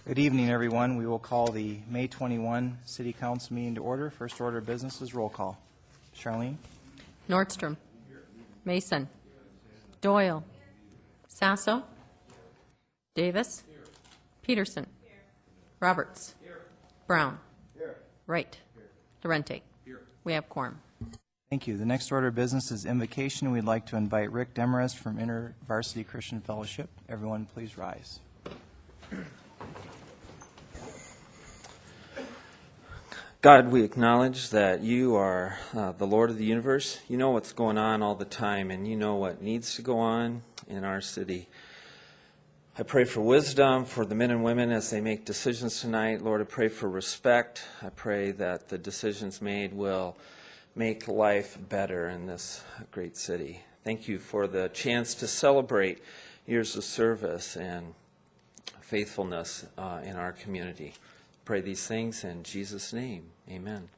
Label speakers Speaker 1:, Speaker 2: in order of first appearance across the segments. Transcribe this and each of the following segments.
Speaker 1: Good evening, everyone. We will call the May 21 City Council meeting to order. First order of business is roll call. Charlene?
Speaker 2: Nordstrom. Mason. Doyle. Sasso. Davis. Peterson. Roberts. Brown. Wright. Durante. We have quorum.
Speaker 1: Thank you. The next order of business is invocation. We'd like to invite Rick Demarest from InterVarsity Christian Fellowship. Everyone, please rise.
Speaker 3: God, we acknowledge that you are the Lord of the universe. You know what's going on all the time, and you know what needs to go on in our city. I pray for wisdom for the men and women as they make decisions tonight. Lord, I pray for respect. I pray that the decisions made will make life better in this great city. Thank you for the chance to celebrate years of service and faithfulness in our community. Pray these things in Jesus' name. Amen.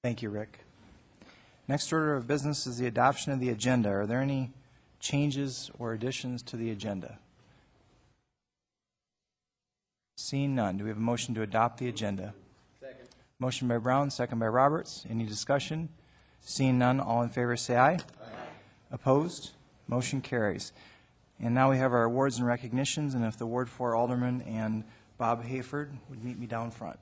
Speaker 1: Thank you, Rick. Next order of business is the adoption of the agenda. Are there any changes or additions to the agenda? Seeing none, do we have a motion to adopt the agenda? Second. Motion by Brown, second by Roberts. Any discussion? Seeing none, all in favor say aye. Aye. Opposed? Motion carries. And now we have our awards and recognitions, and if the Ward 4 Alderman and Bob Hayford would meet me down front.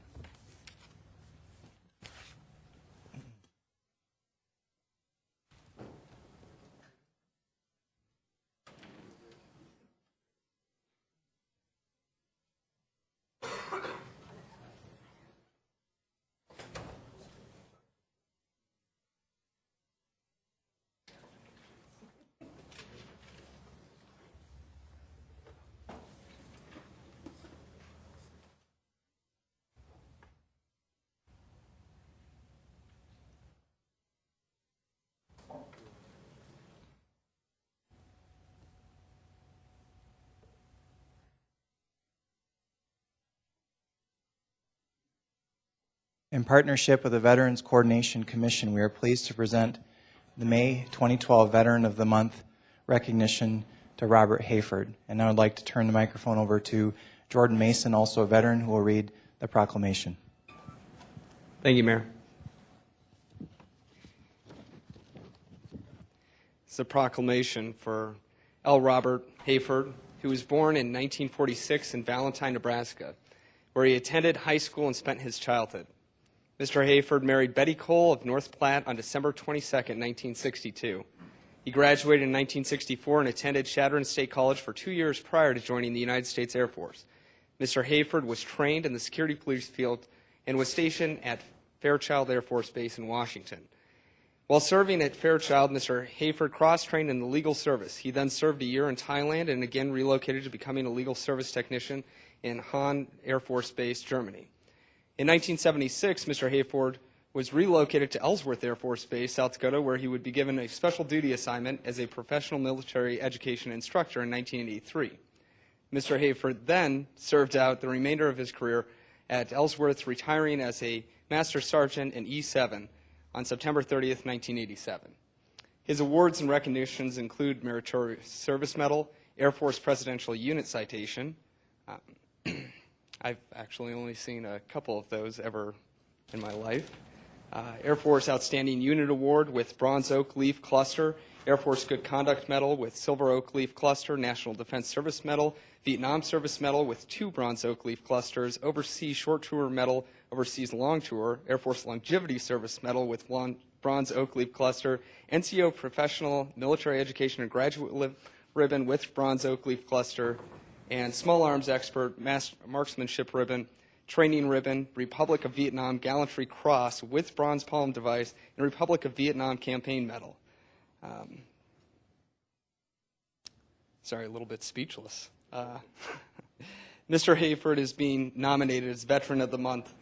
Speaker 1: In partnership with the Veterans Coordination Commission, we are pleased to present the May 2012 Veteran of the Month recognition to Robert Hayford. And now I'd like to turn the microphone over to Jordan Mason, also a veteran, who will read the proclamation.
Speaker 4: Thank you, Mayor. It's a proclamation for L. Robert Hayford, who was born in 1946 in Valentine, Nebraska, where he attended high school and spent his childhood. Mr. Hayford married Betty Cole of North Platte on December 22, 1962. He graduated in 1964 and attended Chadron State College for 2 years prior to joining the United States Air Force. Mr. Hayford was trained in the security police field and was stationed at Fairchild Air Force Base in Washington. While serving at Fairchild, Mr. Hayford cross-trained in the legal service. He then served a year in Thailand and again relocated to becoming a legal service technician in Hahn Air Force Base, Germany. In 1976, Mr. Hayford was relocated to Ellsworth Air Force Base, South Dakota, where he would be given a special duty assignment as a professional military education instructor in 1983. Mr. Hayford then served out the remainder of his career at Ellsworth, retiring as a Master Sergeant in E7 on September 30th, 1987. His awards and recognitions include Meritorious Service Medal, Air Force Presidential Unit Citation. I've actually only seen a couple of those ever in my life. Air Force Outstanding Unit Award with Bronze Oak Leaf Cluster, Air Force Good Conduct Medal with Silver Oak Leaf Cluster, National Defense Service Medal, Vietnam Service Medal with 2 Bronze Oak Leaf Clusters, Overseas Short Tour Medal, Overseas Long Tour, Air Force Longevity Service Medal with Bronze Oak Leaf Cluster, NCO Professional Military Education and Graduate Ribbon with Bronze Oak Leaf Cluster, and Small Arms Expert Marksmanship Ribbon, Training Ribbon, Republic of Vietnam Gallantry Cross with Bronze Palm Device, and Republic of Vietnam Campaign Medal. Sorry, a little bit speechless. Mr. Hayford is being nominated as Veteran of the Month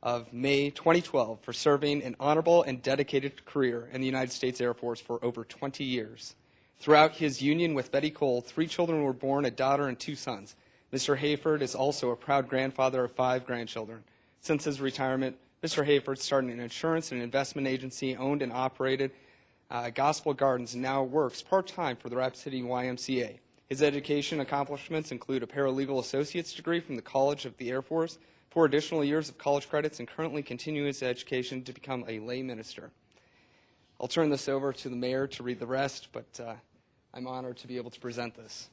Speaker 4: of May 2012 for serving an honorable and dedicated career in the United States Air Force for over 20 years. Throughout his union with Betty Cole, 3 children were born, a daughter and 2 sons. Mr. Hayford is also a proud grandfather of 5 grandchildren. Since his retirement, Mr. Hayford started an insurance and investment agency, owned and operated Gospel Gardens, and now works part-time for the Rapid City YMCA. His education accomplishments include a paralegal associate's degree from the College of the Air Force, 4 additional years of college credits, and currently continuing his education to become a lay minister. I'll turn this over to the mayor to read the rest, but I'm honored to be able to present this.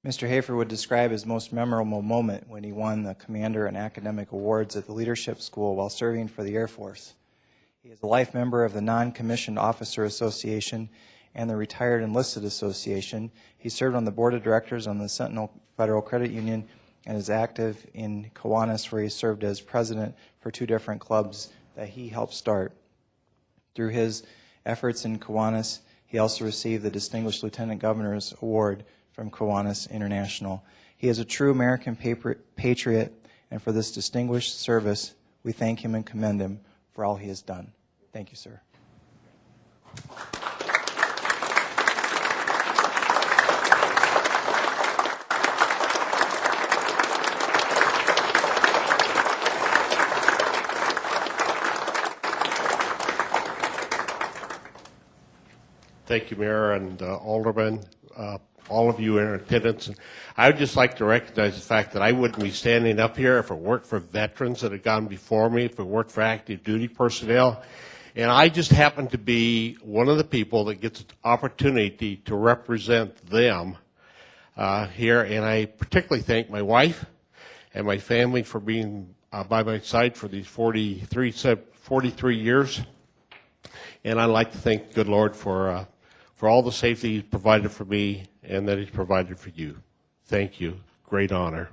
Speaker 1: Mr. Hayford would describe his most memorable moment when he won the Commander and Academic Awards at the Leadership School while serving for the Air Force. He is a life member of the Non-Commissioned Officer Association and the Retired Enlisted Association. He served on the board of directors on the Sentinel Federal Credit Union and is active in Kiwanis, where he served as president for 2 different clubs that he helped start. Through his efforts in Kiwanis, he also received the Distinguished Lieutenant Governor's Award from Kiwanis International. He is a true American patriot, and for this distinguished service, we thank him and commend him for all he has done. Thank you, sir.
Speaker 5: Thank you, Mayor and Alderman, all of you in attendance. I would just like to recognize the fact that I wouldn't be standing up here if it weren't for veterans that have gone before me, if it weren't for active duty personnel. And I just happen to be one of the people that gets the opportunity to represent them here. And I particularly thank my wife and my family for being by my side for these 43 years. And I'd like to thank the good Lord for all the safety He's provided for me and that He's provided for you. Thank you. Great honor.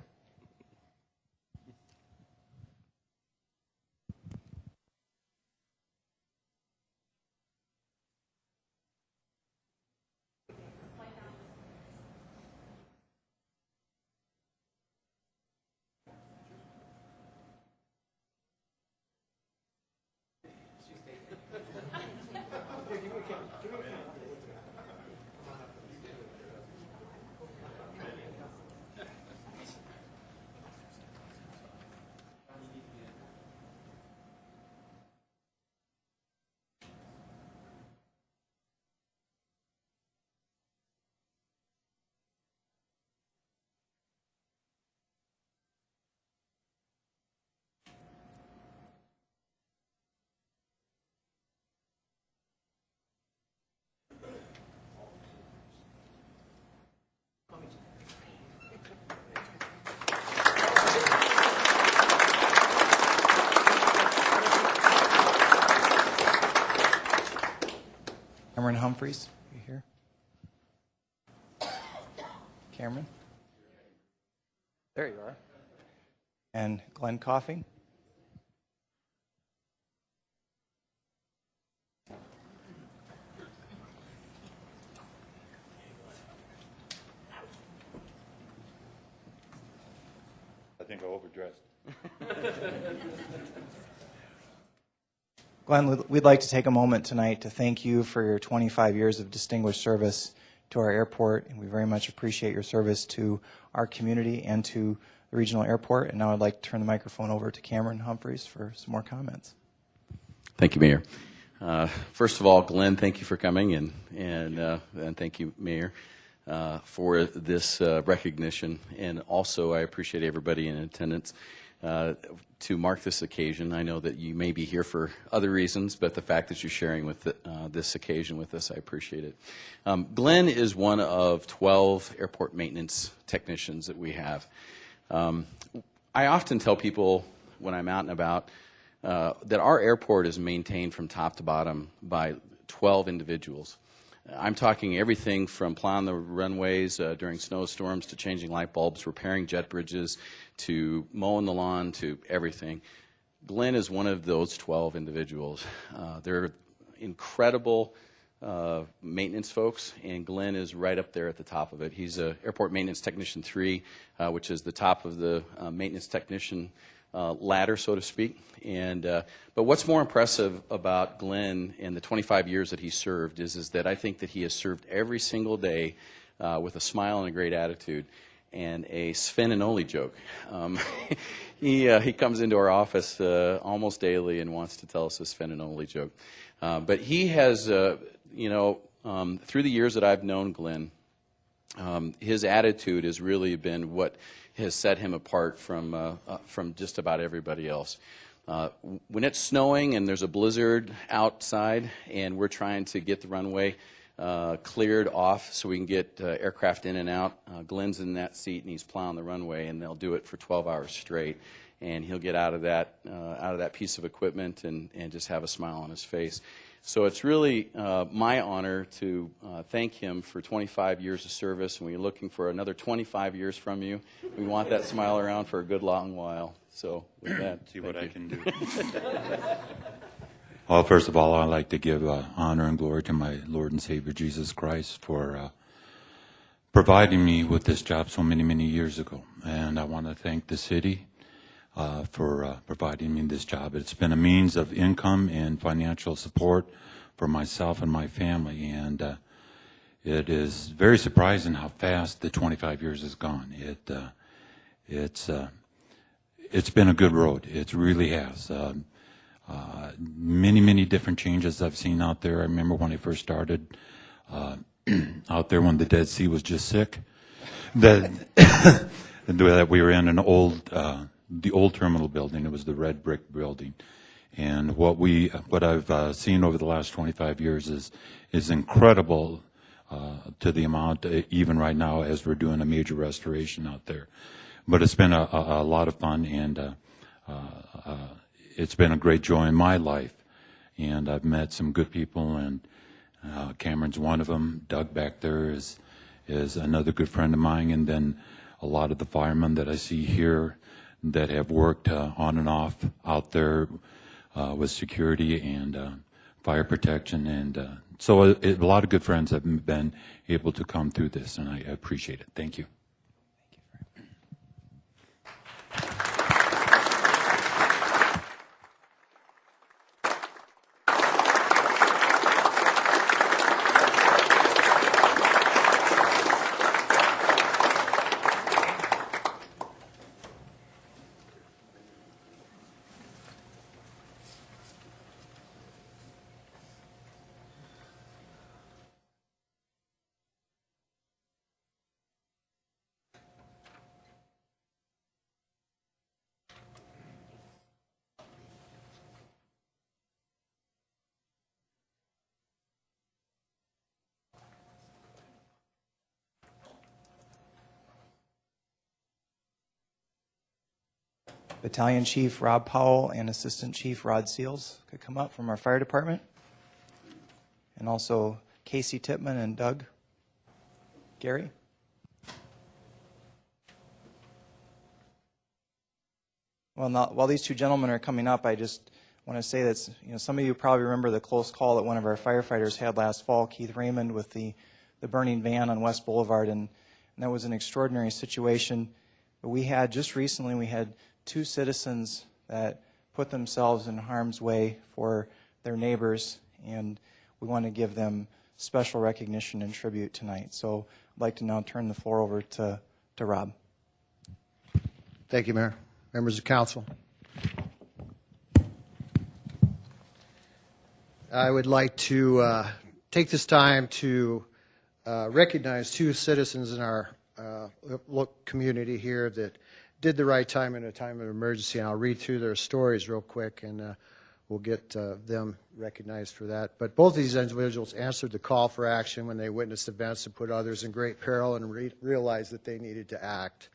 Speaker 1: Cameron Humphreys, are you here? Cameron? There you are. And Glenn Coughing?
Speaker 6: I think I overdressed.
Speaker 1: Glenn, we'd like to take a moment tonight to thank you for your 25 years of distinguished service to our airport, and we very much appreciate your service to our community and to the regional airport. And now I'd like to turn the microphone over to Cameron Humphreys for some more comments.
Speaker 7: Thank you, Mayor. First of all, Glenn, thank you for coming, and thank you, Mayor, for this recognition. And also, I appreciate everybody in attendance to mark this occasion. I know that you may be here for other reasons, but the fact that you're sharing with this occasion with us, I appreciate it. Glenn is one of 12 airport maintenance technicians that we have. I often tell people when I'm out and about that our airport is maintained from top to bottom by 12 individuals. I'm talking everything from plowing the runways during snowstorms to changing light bulbs, repairing jet bridges, to mowing the lawn, to everything. Glenn is one of those 12 individuals. They're incredible maintenance folks, and Glenn is right up there at the top of it. He's a Airport Maintenance Technician 3, which is the top of the maintenance technician ladder, so to speak. But what's more impressive about Glenn and the 25 years that he served is that I think that he has served every single day with a smile and a great attitude and a Sven and Ole joke. He comes into our office almost daily and wants to tell us a Sven and Ole joke. But he has, through the years that I've known Glenn, his attitude has really been what has set him apart from just about everybody else. When it's snowing and there's a blizzard outside and we're trying to get the runway cleared off so we can get aircraft in and out, Glenn's in that seat and he's plowing the runway, and they'll do it for 12 hours straight. And he'll get out of that piece of equipment and just have a smile on his face. So it's really my honor to thank him for 25 years of service, and we're looking for another 25 years from you. We want that smile around for a good long while. So with that,
Speaker 6: See what I can do.
Speaker 8: Well, first of all, I'd like to give honor and glory to my Lord and Savior Jesus Christ for providing me with this job so many, many years ago. And I want to thank the city for providing me this job. It's been a means of income and financial support for myself and my family. And it is very surprising how fast the 25 years has gone. It's been a good road. It really has. Many, many different changes I've seen out there. I remember when I first started out there when the Dead Sea was just sick, that we were in an the old terminal building. It was the red brick building. And what I've seen over the last 25 years is incredible to the amount, even right now as we're doing a major restoration out there. But it's been a lot of fun, and it's been a great joy in my life. And I've met some good people, and Cameron's one of them. Doug back there is another good friend of mine, and then a lot of the firemen that I see here that have worked on and off out there with security and fire protection. And so a lot of good friends have been able to come through this, and I appreciate it. Thank you.
Speaker 1: Battalion Chief Rob Powell and Assistant Chief Rod Seals could come up from our fire department. And also Casey Tippman and Doug. Gary? Well, while these two gentlemen are coming up, I just want to say that some of you probably remember the close call that one of our firefighters had last fall, Keith Raymond, with the burning van on West Boulevard, and that was an extraordinary situation. But we had just recently, we had 2 citizens that put themselves in harm's way for their neighbors, and we want to give them special recognition and tribute tonight. So I'd like to now turn the floor over to Rob.
Speaker 9: Thank you, Mayor. Members of council. I would like to take this time to recognize 2 citizens in our community here that did the right time in a time of emergency. And I'll read through their stories real quick, and we'll get them recognized for that. But both of these individuals answered the call for action when they witnessed events that put others in great peril and realized that they needed to act.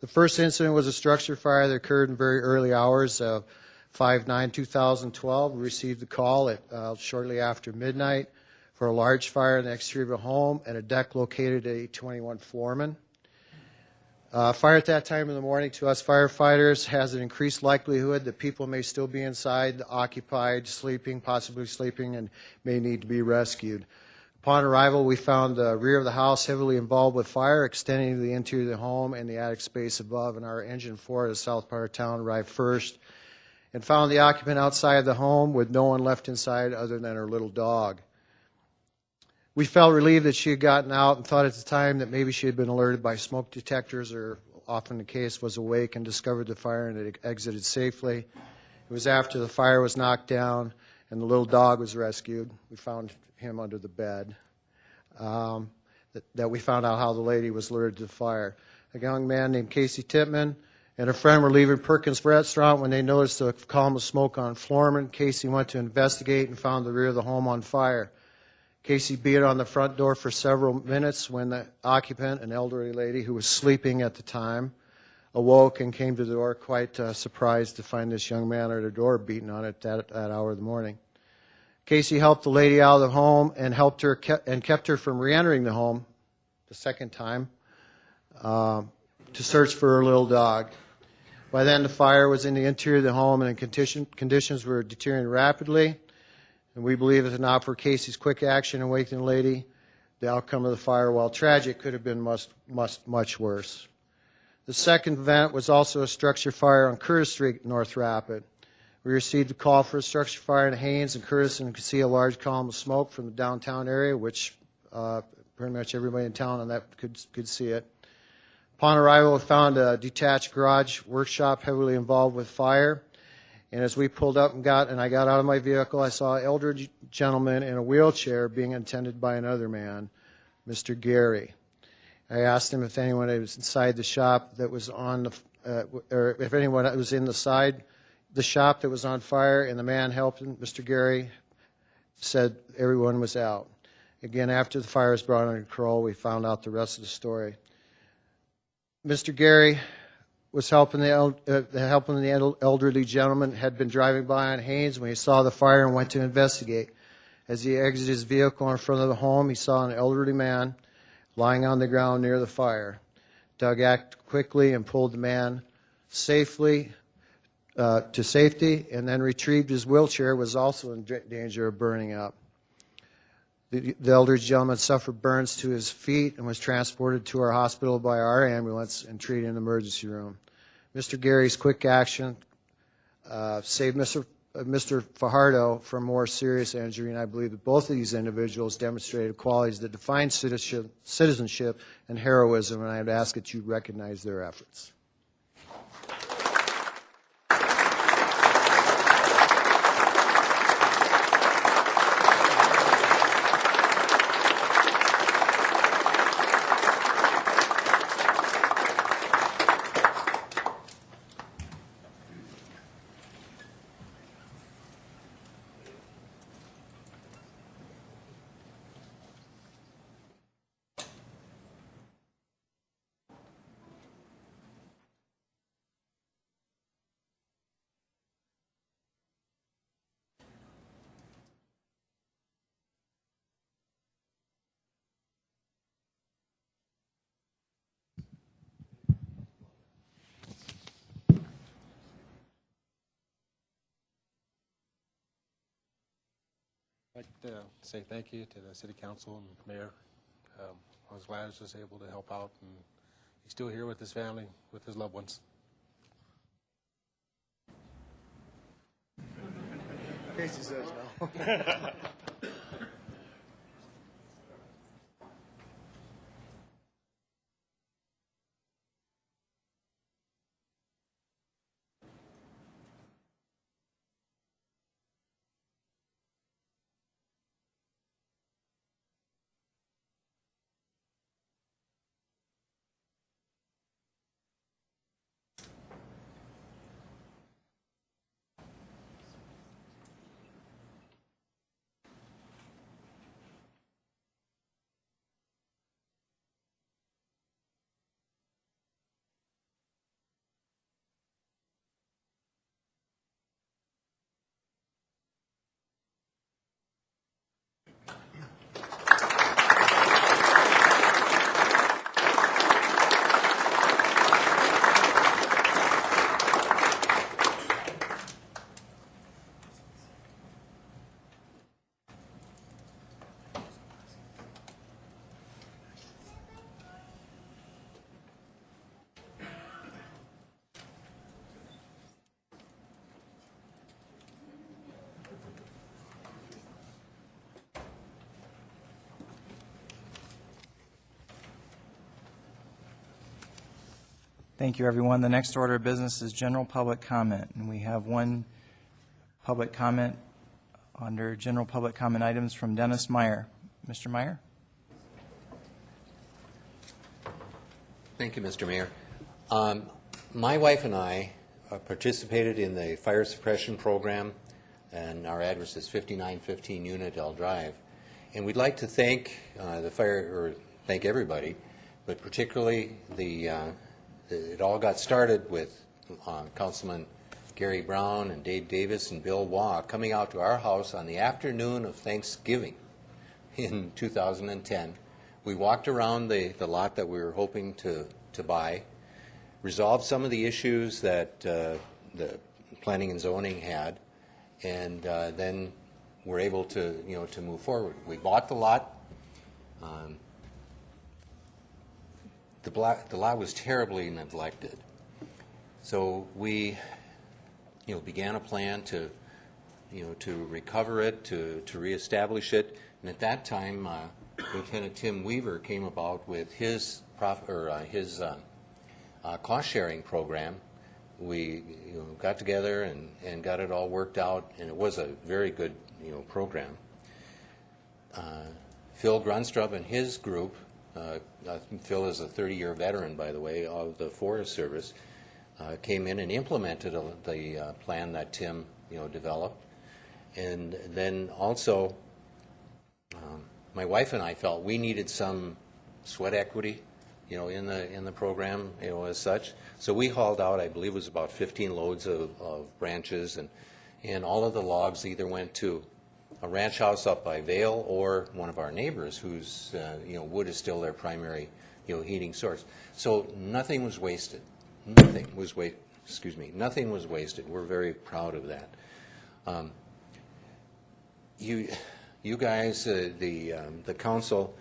Speaker 9: The first incident was a structure fire that occurred in very early hours of 5/9/2012. We received the call at shortly after midnight for a large fire in the exterior of a home and a deck located at 821 Foreman. Fire at that time in the morning to us firefighters has an increased likelihood that people may still be inside, occupied, sleeping, possibly sleeping, and may need to be rescued. Upon arrival, we found the rear of the house heavily involved with fire, extending to the interior of the home and the attic space above, and our engine 4 of the south part of town arrived first and found the occupant outside the home with no one left inside other than her little dog. We felt relieved that she had gotten out and thought at the time that maybe she had been alerted by smoke detectors, or often the case was awake and discovered the fire and had exited safely. It was after the fire was knocked down and the little dog was rescued. We found him under the bed. That we found out how the lady was lured to the fire. A young man named Casey Tippman and a friend were leaving Perkins Restaurant when they noticed a column of smoke on Floorman. Casey went to investigate and found the rear of the home on fire. Casey beat on the front door for several minutes when the occupant, an elderly lady who was sleeping at the time, awoke and came to the door, quite surprised to find this young man at her door beating on it at that hour of the morning. Casey helped the lady out of the home and helped her and kept her from re-entering the home the second time to search for her little dog. By then, the fire was in the interior of the home and conditions were deteriorating rapidly. And we believe if not for Casey's quick action in waking the lady, the outcome of the fire, while tragic, could have been much worse. The second event was also a structure fire on Curtis Street, North Rapid. We received a call for a structure fire in Haynes and Curtis, and could see a large column of smoke from the downtown area, which pretty much everybody in town on that could see it. Upon arrival, we found a detached garage workshop heavily involved with fire. And as we pulled up and I got out of my vehicle, I saw an elderly gentleman in a wheelchair being attended by another man, Mr. Gary. I asked him if anyone was inside the shop that was on or if anyone was inside the shop that was on fire, and the man helped him, Mr. Gary, said everyone was out. Again, after the fire was brought under control, we found out the rest of the story. Mr. Gary was helping the elderly gentleman, had been driving by on Haynes when he saw the fire and went to investigate. As he exited his vehicle in front of the home, he saw an elderly man lying on the ground near the fire. Doug acted quickly and pulled the man safely to safety, and then retrieved his wheelchair, was also in danger of burning up. The elderly gentleman suffered burns to his feet and was transported to our hospital by our ambulance and treated in the emergency room. Mr. Gary's quick action saved Mr. Fajardo from more serious injury, and I believe that both of these individuals demonstrated qualities that define citizenship and heroism, and I would ask that you recognize their efforts.
Speaker 10: I'd like to say thank you to the City Council and Mayor. I was glad I was just able to help out, and he's still here with his family, with his loved ones.
Speaker 9: Casey says no.
Speaker 1: Thank you, everyone. The next order of business is general public comment, and we have one public comment under general public comment items from Dennis Meyer. Mr. Meyer?
Speaker 11: Thank you, Mr. Mayor. My wife and I participated in the fire suppression program, and our address is 5915 Unadell Drive. And we'd like to thank thank everybody, but particularly it all got started with Councilman Gary Brown and Dave Davis and Bill Waugh coming out to our house on the afternoon of Thanksgiving in 2010. We walked around the lot that we were hoping to buy, resolved some of the issues that the planning and zoning had, and then we're able to to move forward. We bought the lot. The lot was terribly neglected, so we began a plan to recover it, to reestablish it, and at that time Lieutenant Tim Weaver came about with his cost-sharing program. We got together and got it all worked out, and it was a very good program. Phil Grunstrup and his group, Phil is a 30-year veteran, by the way, of the Forest Service, came in and implemented the plan that Tim developed, and then also my wife and I felt we needed some sweat equity, in the program, as such. So we hauled out, I believe it was about 15 loads of branches, and all of the logs either went to a ranch house up by Vale or one of our neighbors whose, wood is still their primary, heating source. So nothing was wasted. Nothing was wasted. We're very proud of that. You guys, the council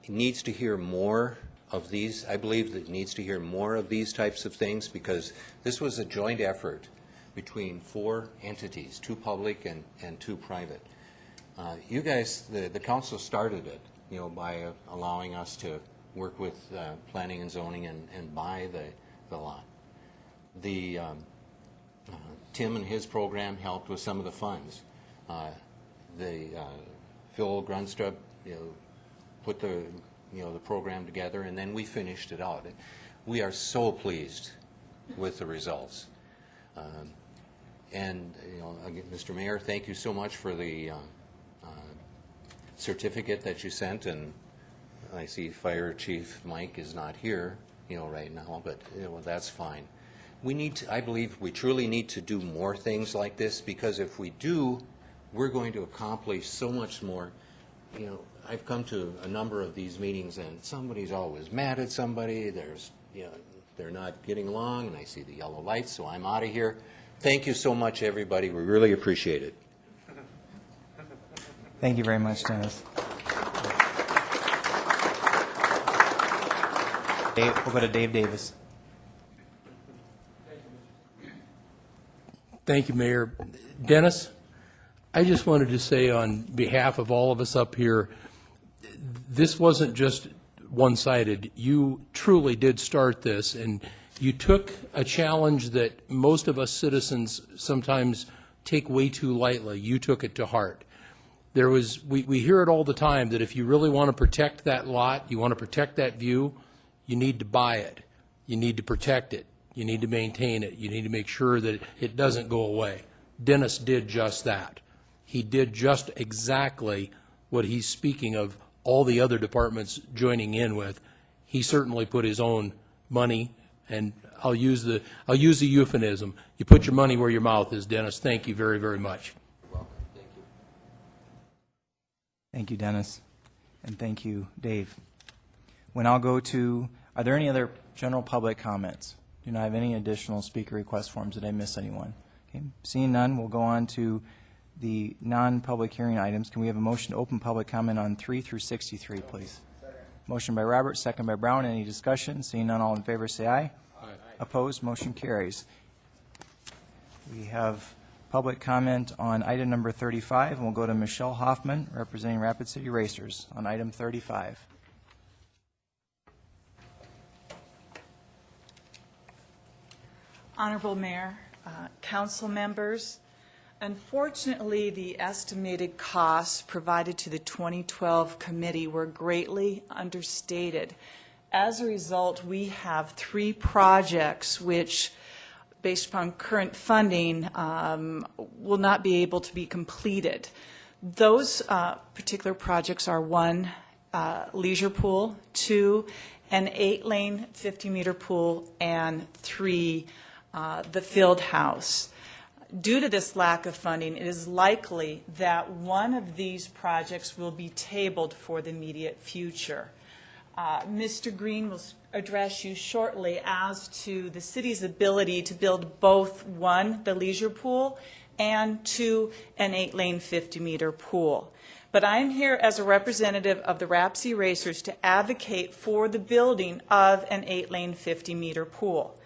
Speaker 11: needs to hear more of these. I believe that it needs to hear more of these types of things, because this was a joint effort between 4 entities, 2 public and 2 private. You guys, the council started it, by allowing us to work with planning and zoning and buy the lot. Tim and his program helped with some of the funds. Phil Grunstrup, put the program together, and then we finished it out. We are so pleased with the results. And again, Mr. Mayor, thank you so much for the certificate that you sent. And I see Fire Chief Mike is not here, right now, but that's fine. I believe we truly need to do more things like this, because if we do, we're going to accomplish so much more. I've come to a number of these meetings, and somebody's always mad at somebody. They're not getting along, and I see the yellow lights, so I'm out of here. Thank you so much, everybody. We really appreciate it.
Speaker 1: Thank you very much, Dennis. We'll go to Dave Davis.
Speaker 12: Thank you, Mayor. Dennis, I just wanted to say on behalf of all of us up here, this wasn't just one-sided. You truly did start this, and you took a challenge that most of us citizens sometimes take way too lightly. You took it to heart. We hear it all the time that if you really want to protect that lot, you want to protect that view, you need to buy it. You need to protect it. You need to maintain it. You need to make sure that it doesn't go away. Dennis did just that. He did just exactly what he's speaking of all the other departments joining in with. He certainly put his own money, and I'll use the euphemism. You put your money where your mouth is, Dennis. Thank you very, very much.
Speaker 11: You're welcome. Thank you.
Speaker 1: Thank you, Dennis. And thank you, Dave. Are there any other general public comments? Do not have any additional speaker request forms. Did I miss anyone? Okay. Seeing none, we'll go on to the non-public hearing items. Can we have a motion to open public comment on 3 through 63, please? Second. Motion by Roberts, second by Brown. Any discussion? Seeing none, all in favor say aye. Aye. Opposed? Motion carries. We have public comment on item number 35, and we'll go to Michelle Hoffman, representing Rapid City Racers, on item 35.
Speaker 13: Honorable Mayor, council members, unfortunately, the estimated costs provided to the 2012 committee were greatly understated. As a result, we have 3 projects which, based upon current funding, will not be able to be completed. Those particular projects are 1, leisure pool, 2, an 8-lane 50-meter pool, and 3, the field house. Due to this lack of funding, it is likely that one of these projects will be tabled for the immediate future. Mr. Green will address you shortly as to the city's ability to build both 1, the leisure pool, and 2, an 8-lane 50-meter pool. But I'm here as a representative of the Rapsy Racers to advocate for the building of an 8-lane 50-meter pool.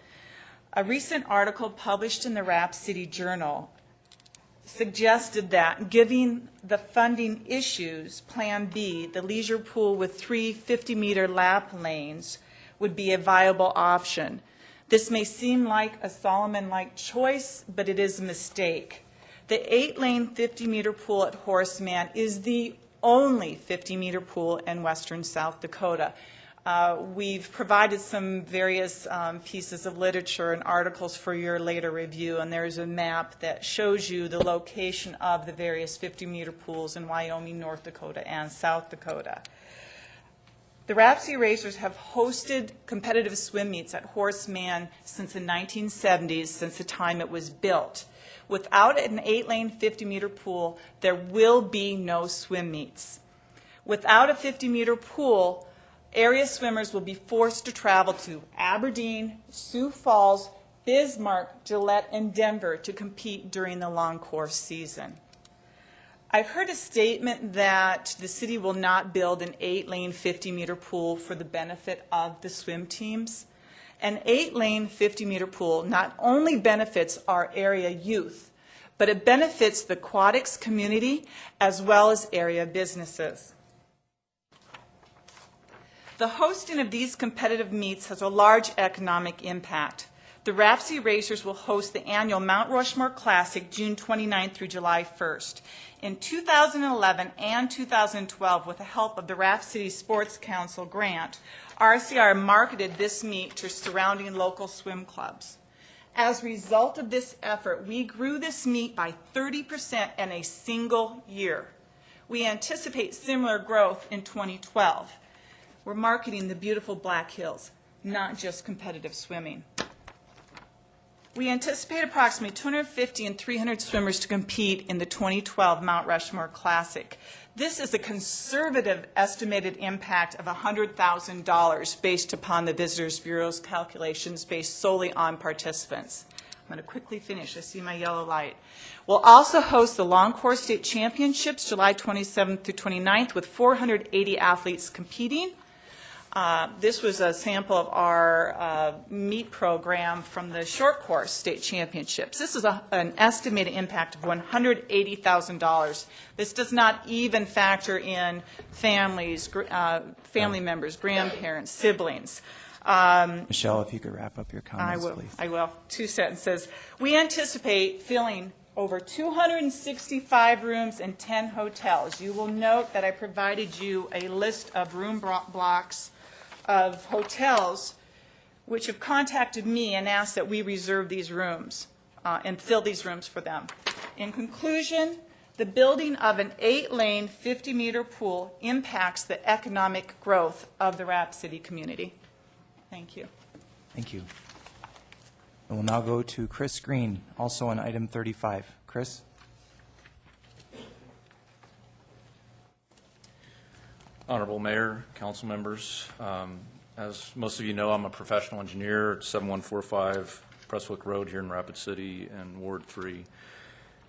Speaker 13: A recent article published in the Rap City Journal suggested that, given the funding issues, Plan B, the leisure pool with 3 50-meter lap lanes, would be a viable option. This may seem like a Solomon-like choice, but it is a mistake. The 8-lane 50-meter pool at Horace Mann is the only 50-meter pool in western South Dakota. We've provided some various pieces of literature and articles for your later review, and there's a map that shows you the location of the various 50-meter pools in Wyoming, North Dakota, and South Dakota. The Rapsy Racers have hosted competitive swim meets at Horace Mann since the 1970s, since the time it was built. Without an 8-lane 50-meter pool, there will be no swim meets. Without a 50-meter pool, area swimmers will be forced to travel to Aberdeen, Sioux Falls, Bismarck, Gillette, and Denver to compete during the long course season. I've heard a statement that the city will not build an 8-lane 50-meter pool for the benefit of the swim teams. An 8-lane 50-meter pool not only benefits our area youth, but it benefits the aquatics community as well as area businesses. The hosting of these competitive meets has a large economic impact. The Rapsy Racers will host the annual Mount Rushmore Classic June 29th through July 1st. In 2011 and 2012, with the help of the Rap City Sports Council grant, RCR marketed this meet to surrounding local swim clubs. As a result of this effort, we grew this meet by 30% in a single year. We anticipate similar growth in 2012. We're marketing the beautiful Black Hills, not just competitive swimming. We anticipate approximately 250 and 300 swimmers to compete in the 2012 Mount Rushmore Classic. This is a conservative estimated impact of $100,000 based upon the Visitors Bureau's calculations based solely on participants. I'm going to quickly finish. I see my yellow light. We'll also host the Long Course State Championships July 27th through 29th with 480 athletes competing. This was a sample of our meet program from the Short Course State Championships. This is an estimated impact of $180,000. This does not even factor in families, family members, grandparents, siblings.
Speaker 1: Michelle, if you could wrap up your comments, please.
Speaker 13: I will. 2 sentences. We anticipate filling over 265 rooms in 10 hotels. You will note that I provided you a list of room blocks of hotels which have contacted me and asked that we reserve these rooms and fill these rooms for them. In conclusion, the building of an 8-lane 50-meter pool impacts the economic growth of the Rap City community. Thank you.
Speaker 1: Thank you. And we'll now go to Chris Green, also on item 35. Chris?
Speaker 14: Honorable Mayor, council members, as most of you know, I'm a professional engineer at 7145 Prestwick Road here in Rapid City and Ward 3.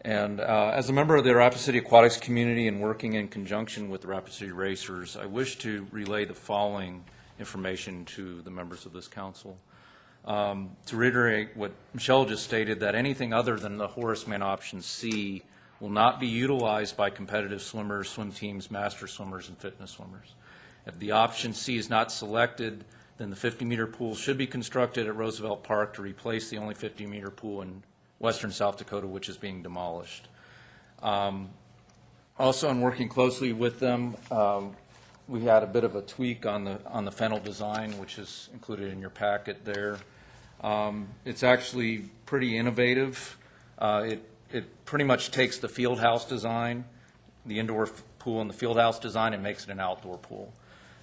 Speaker 14: And as a member of the Rapid City Aquatics community and working in conjunction with the Rapid City Racers, I wish to relay the following information to the members of this council. To reiterate what Michelle just stated, that anything other than the Horace Mann option C will not be utilized by competitive swimmers, swim teams, master swimmers, and fitness swimmers. If the option C is not selected, then the 50-meter pool should be constructed at Roosevelt Park to replace the only 50-meter pool in western South Dakota, which is being demolished. Also, in working closely with them, we had a bit of a tweak on the Fennel design, which is included in your packet there. It's actually pretty innovative. It pretty much takes the field house design, the indoor pool and the field house design, and makes it an outdoor pool.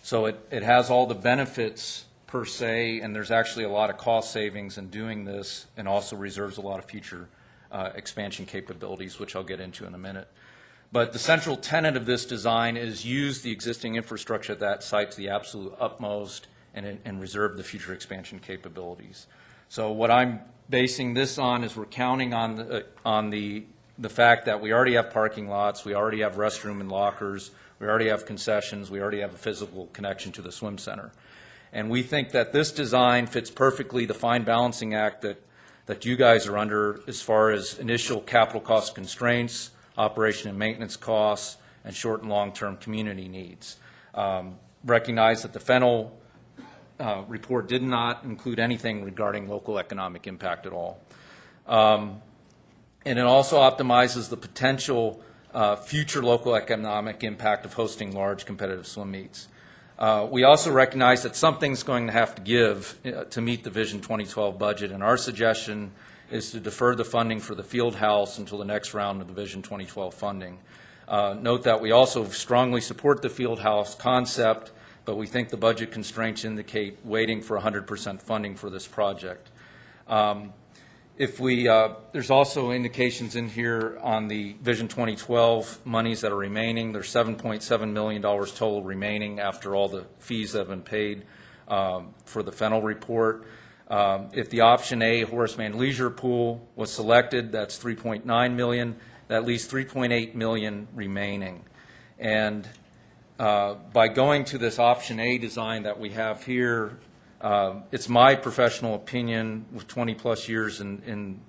Speaker 14: So it has all the benefits per se, and there's actually a lot of cost savings in doing this, and also reserves a lot of future expansion capabilities, which I'll get into in a minute. But the central tenet of this design is use the existing infrastructure at that site to the absolute utmost and reserve the future expansion capabilities. So what I'm basing this on is we're counting on the fact that we already have parking lots, we already have restroom and lockers, we already have concessions, we already have a physical connection to the swim center. And we think that this design fits perfectly the fine balancing act that you guys are under as far as initial capital cost constraints, operation and maintenance costs, and short and long-term community needs. Recognize that the Fennel report did not include anything regarding local economic impact at all. And it also optimizes the potential future local economic impact of hosting large competitive swim meets. We also recognize that something's going to have to give to meet the Vision 2012 budget, and our suggestion is to defer the funding for the field house until the next round of the Vision 2012 funding. Note that we also strongly support the field house concept, but we think the budget constraints indicate waiting for 100% funding for this project. There's also indications in here on the Vision 2012 monies that are remaining. There's $7.7 million total remaining after all the fees that have been paid for the Fennel report. If the option A Horace Mann Leisure Pool was selected, that's $3.9 million. That leaves $3.8 million remaining. And by going to this option A design that we have here, it's my professional opinion with 20 plus years in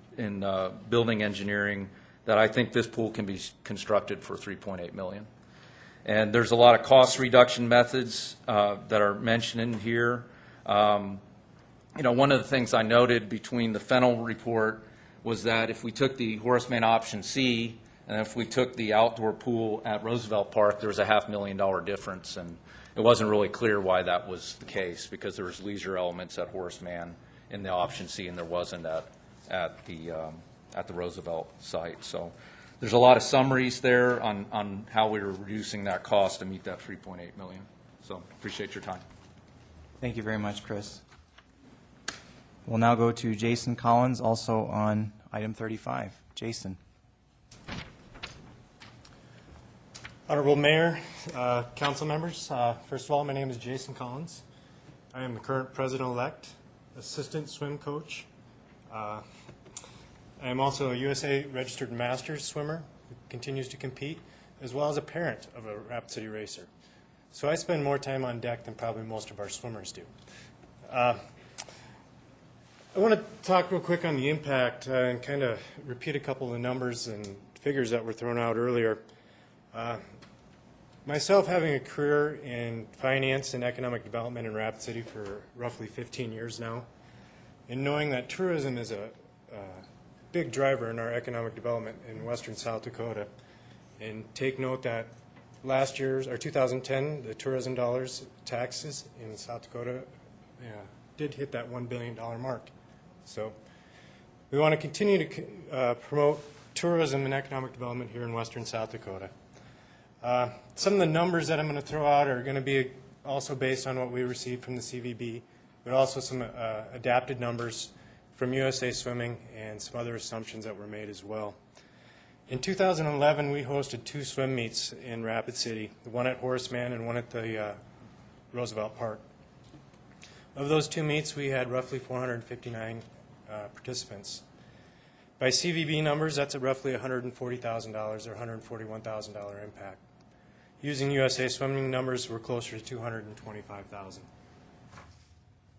Speaker 14: building engineering that I think this pool can be constructed for $3.8 million. And there's a lot of cost reduction methods that are mentioned in here. One of the things I noted between the Fennel report was that if we took the Horace Mann option C and if we took the outdoor pool at Roosevelt Park, there was a $500,000 difference, and it wasn't really clear why that was the case because there was leisure elements at Horace Mann in the option C and there wasn't at the Roosevelt site. So there's a lot of summaries there on how we were reducing that cost to meet that $3.8 million. So appreciate your time.
Speaker 1: Thank you very much, Chris. We'll now go to Jason Collins, also on item 35. Jason.
Speaker 15: Honorable Mayor, council members, first of all, my name is Jason Collins. I am the current president-elect, assistant swim coach. I am also a USA registered masters swimmer who continues to compete, as well as a parent of a Rapid City racer. So I spend more time on deck than probably most of our swimmers do. I want to talk real quick on the impact and kind of repeat a couple of the numbers and figures that were thrown out earlier. Myself having a career in finance and economic development in Rapid City for roughly 15 years now, and knowing that tourism is a big driver in our economic development in western South Dakota, and take note that last year's, or 2010, the tourism dollars taxes in South Dakota did hit that $1 billion mark. So we want to continue to promote tourism and economic development here in western South Dakota. Some of the numbers that I'm going to throw out are going to be also based on what we received from the CVB, but also some adapted numbers from USA Swimming and some other assumptions that were made as well. In 2011, we hosted 2 swim meets in Rapid City, one at Horace Mann and one at the Roosevelt Park. Of those 2 meets, we had roughly 459 participants. By CVB numbers, that's at roughly $140,000 or $141,000 impact. Using USA Swimming numbers, we're closer to $225,000.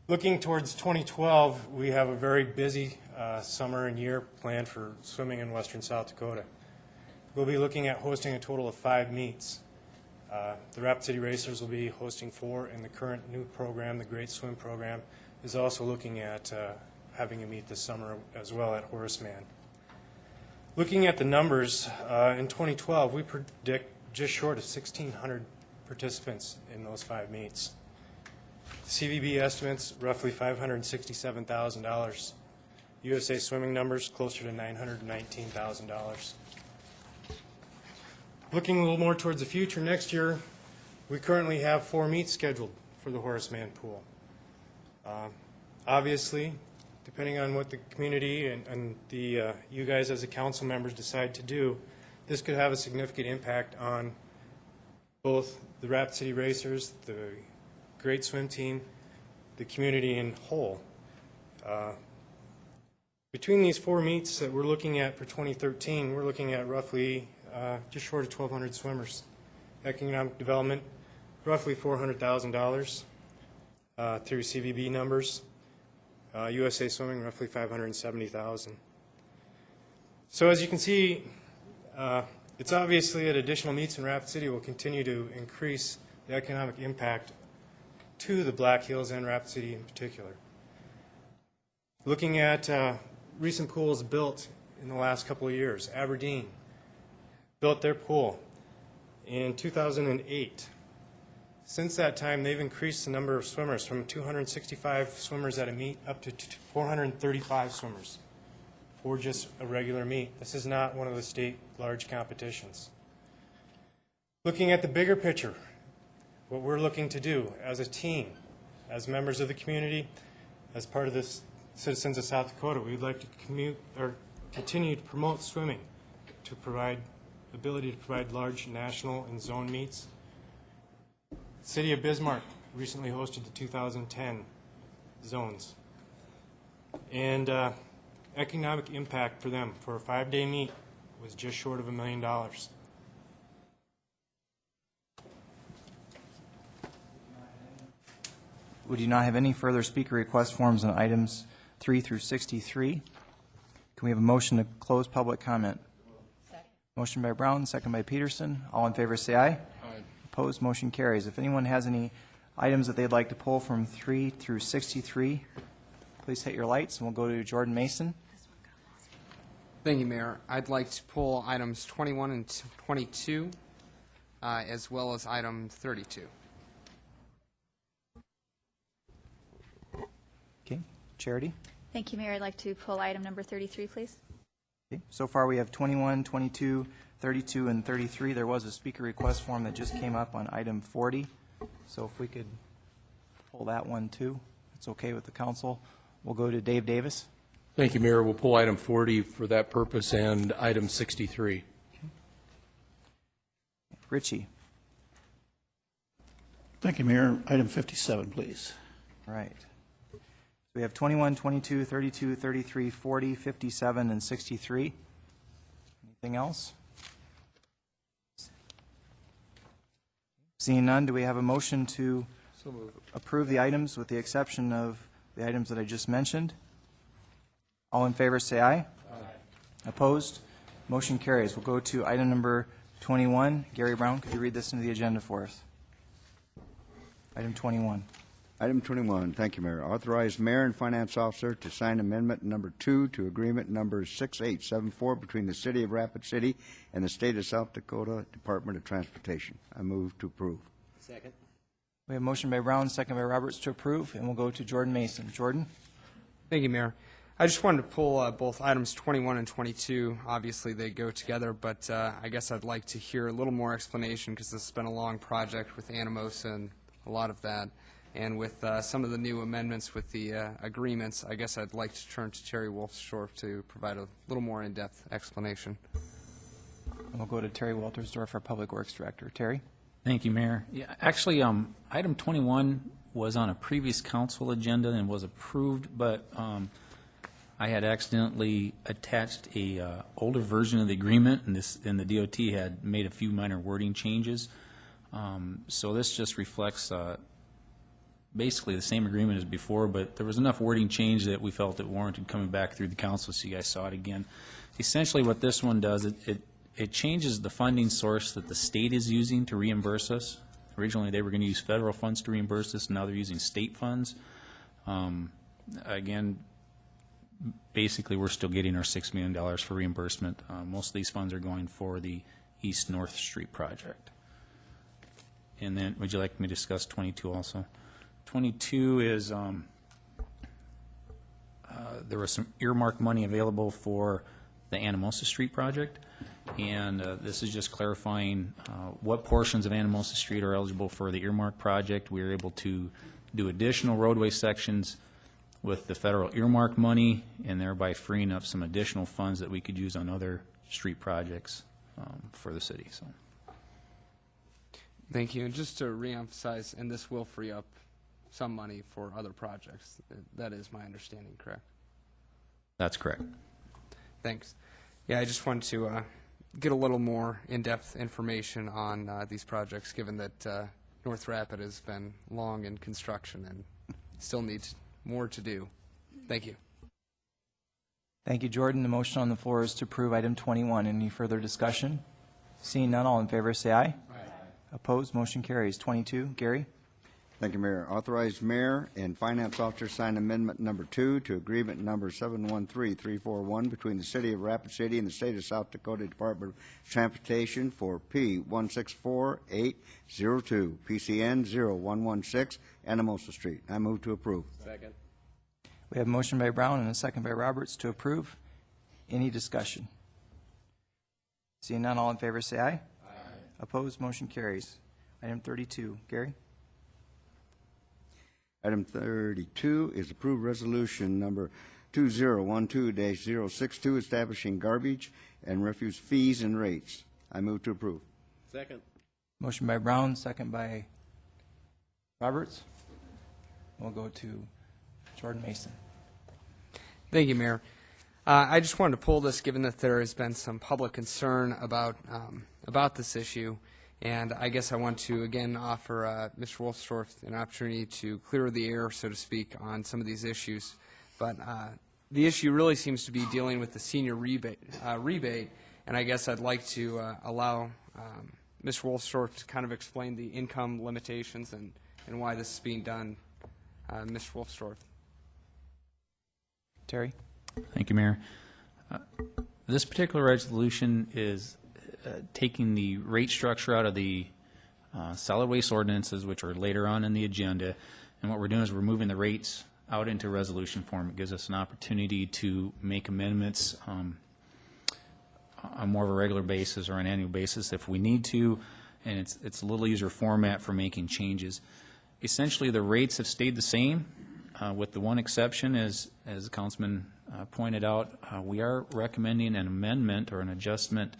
Speaker 15: Looking towards 2012, we have a very busy summer and year planned for swimming in western South Dakota. We'll be looking at hosting a total of 5 meets. The Rapid City Racers will be hosting 4, and the current new program, the Great Swim program, is also looking at having a meet this summer as well at Horace Mann. Looking at the numbers, in 2012, we predict just short of 1,600 participants in those 5 meets. CVB estimates roughly $567,000. USA Swimming numbers closer to $919,000. Looking a little more towards the future, next year, we currently have 4 meets scheduled for the Horace Mann pool. Obviously, depending on what the community and the you guys as the council members decide to do, this could have a significant impact on both the Rapid City Racers, the Great Swim Team, the community in whole. Between these 4 meets that we're looking at for 2013, we're looking at roughly just short of 1,200 swimmers. Economic development, roughly $400,000 through CVB numbers. USA Swimming, roughly $570,000. So as you can see, it's obviously that additional meets in Rapid City will continue to increase the economic impact to the Black Hills and Rapid City in particular. Looking at recent pools built in the last couple of years, Aberdeen built their pool in 2008. Since that time, they've increased the number of swimmers from 265 swimmers at a meet up to 435 swimmers for just a regular meet. This is not one of the state large competitions. Looking at the bigger picture, what we're looking to do as a team, as members of the community, as part of this Citizens of South Dakota, we'd like to continue to promote swimming, to provide ability to provide large national and zone meets. The City of Bismarck recently hosted the 2010 zones. And economic impact for them for a 5-day meet was just short of $1 million.
Speaker 1: We do not have any further speaker request forms on items 3 through 63. Can we have a motion to close public comment? Second. Motion by Brown, second by Peterson. All in favor say aye. Aye. Opposed, motion carries. If anyone has any items that they'd like to pull from 3 through 63, please hit your lights, and we'll go to Jordan Mason.
Speaker 4: Thank you, Mayor. I'd like to pull items 21 and 22, as well as item 32.
Speaker 1: Okay, Charity?
Speaker 16: Thank you, Mayor. I'd like to pull item number 33, please.
Speaker 1: Okay. So far, we have 21, 22, 32, and 33. There was a speaker request form that just came up on item 40. So if we could pull that one, too, if it's okay with the council. We'll go to Dave Davis.
Speaker 12: Thank you, Mayor. We'll pull item 40 for that purpose and item 63.
Speaker 1: Richie.
Speaker 17: Thank you, Mayor. Item 57, please.
Speaker 1: All right. We have 21, 22, 32, 33, 40, 57, and 63. Anything else? Seeing none, do we have a motion to approve the items with the exception of the items that I just mentioned? All in favor say aye. Aye. Opposed? Motion carries. We'll go to item number 21. Gary Brown, could you read this into the agenda for us? Item 21.
Speaker 18: Item 21, thank you, Mayor. Authorize Mayor and Finance Officer to sign Amendment Number 2 to Agreement Number 6874 between the City of Rapid City and the State of South Dakota Department of Transportation. I move to approve.
Speaker 11: Second.
Speaker 1: We have a motion by Brown, second by Roberts to approve, and we'll go to Jordan Mason. Jordan?
Speaker 4: Thank you, Mayor. I just wanted to pull both items 21 and 22. Obviously, they go together, but I guess I'd like to hear a little more explanation because this has been a long project with Anamosa and a lot of that. And with some of the new amendments with the agreements, I guess I'd like to turn to Terry Wolfsdorf to provide a little more in-depth explanation.
Speaker 1: And we'll go to Terry Waltersdorf, our Public Works Director. Terry?
Speaker 19: Thank you, Mayor. Yeah, actually, item 21 was on a previous council agenda and was approved, but I had accidentally attached a older version of the agreement, and the DOT had made a few minor wording changes. So this just reflects basically the same agreement as before, but there was enough wording change that we felt it warranted coming back through the council so you guys saw it again. Essentially what this one does, it it changes the funding source that the state is using to reimburse us. Originally, they were going to use federal funds to reimburse us, now they're using state funds. Again, basically, we're still getting our $6 million for reimbursement. Most of these funds are going for the East North Street project. And then, would you like me to discuss 22 also? 22 is, there was some earmark money available for the Anamosa Street project, and this is just clarifying what portions of Anamosa Street are eligible for the earmark project. We were able to do additional roadway sections with the federal earmark money, and thereby freeing up some additional funds that we could use on other street projects for the city. So,
Speaker 4: Thank you. And just to reemphasize, and this will free up some money for other projects. That is my understanding, correct?
Speaker 19: that's correct.
Speaker 4: Thanks. Yeah, I just wanted to get a little more in-depth information on these projects, given that North Rapid has been long in construction and still needs more to do. Thank you.
Speaker 1: Thank you, Jordan. The motion on the floor is to approve item 21. Any further discussion? Seeing none, all in favor say aye. Aye. Opposed, motion carries. 22, Gary?
Speaker 18: Thank you, Mayor. Authorized mayor and finance officer sign amendment number 2 to agreement number 713341 between the City of Rapid City and the State of South Dakota Department of Transportation for P164802, PCN 0116, Anamosa Street. I move to approve.
Speaker 4: Second.
Speaker 1: We have a motion by Brown and a second by Roberts to approve. Any discussion? Seeing none, all in favor say aye. Aye. Opposed, motion carries. Item 32, Gary?
Speaker 18: Item 32 is approved resolution number 2012-062 establishing garbage and refuse fees and rates. I move to approve.
Speaker 4: Second.
Speaker 1: Motion by Brown, second by Roberts. We'll go to Jordan Mason.
Speaker 4: Thank you, Mayor. I just wanted to pull this, given that there has been some public concern about this issue, and I guess I want to again offer Mr. Wolfstorf an opportunity to clear the air, so to speak, on some of these issues. But the issue really seems to be dealing with the senior rebate, and I guess I'd like to allow Mr. Wolfstorf to kind of explain the income limitations and why this is being done. Mr. Wolfstorf.
Speaker 1: Terry?
Speaker 19: Thank you, Mayor. This particular resolution is taking the rate structure out of the solid waste ordinances, which are later on in the agenda, and what we're doing is we're moving the rates out into resolution form. It gives us an opportunity to make amendments on more of a regular basis or an annual basis if we need to, and it's a little easier format for making changes. Essentially, the rates have stayed the same, with the one exception, as the councilman pointed out. We are recommending an amendment or an adjustment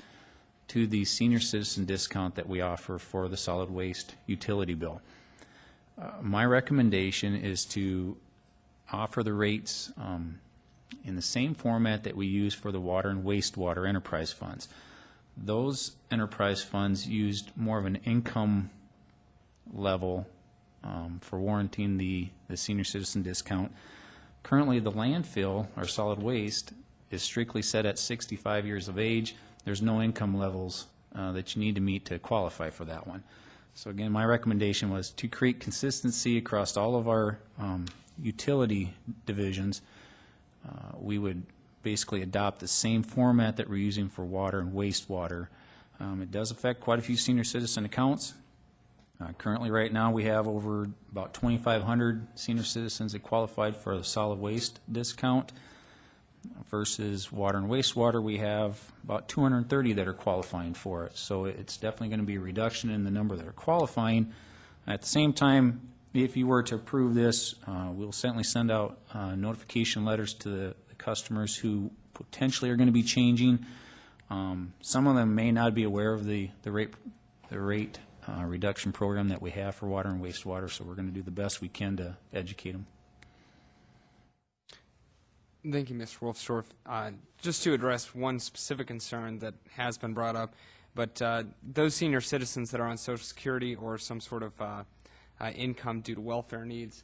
Speaker 19: to the senior citizen discount that we offer for the solid waste utility bill. My recommendation is to offer the rates in the same format that we use for the water and wastewater enterprise funds. Those enterprise funds used more of an income level for warranting the senior citizen discount. Currently, the landfill, or solid waste, is strictly set at 65 years of age. There's no income levels that you need to meet to qualify for that one. So again, my recommendation was to create consistency across all of our utility divisions. We would basically adopt the same format that we're using for water and wastewater. It does affect quite a few senior citizen accounts. Currently, right now, we have over about 2,500 senior citizens that qualified for the solid waste discount. Versus water and wastewater, we have about 230 that are qualifying for it. So it's definitely going to be a reduction in the number that are qualifying. At the same time, if you were to approve this, we'll certainly send out notification letters to the customers who potentially are going to be changing. Some of them may not be aware of the rate reduction program that we have for water and wastewater, so we're going to do the best we can to educate them.
Speaker 4: Thank you, Mr. Wolfstorf. Just to address one specific concern that has been brought up, but those senior citizens that are on Social Security or some sort of income due to welfare needs,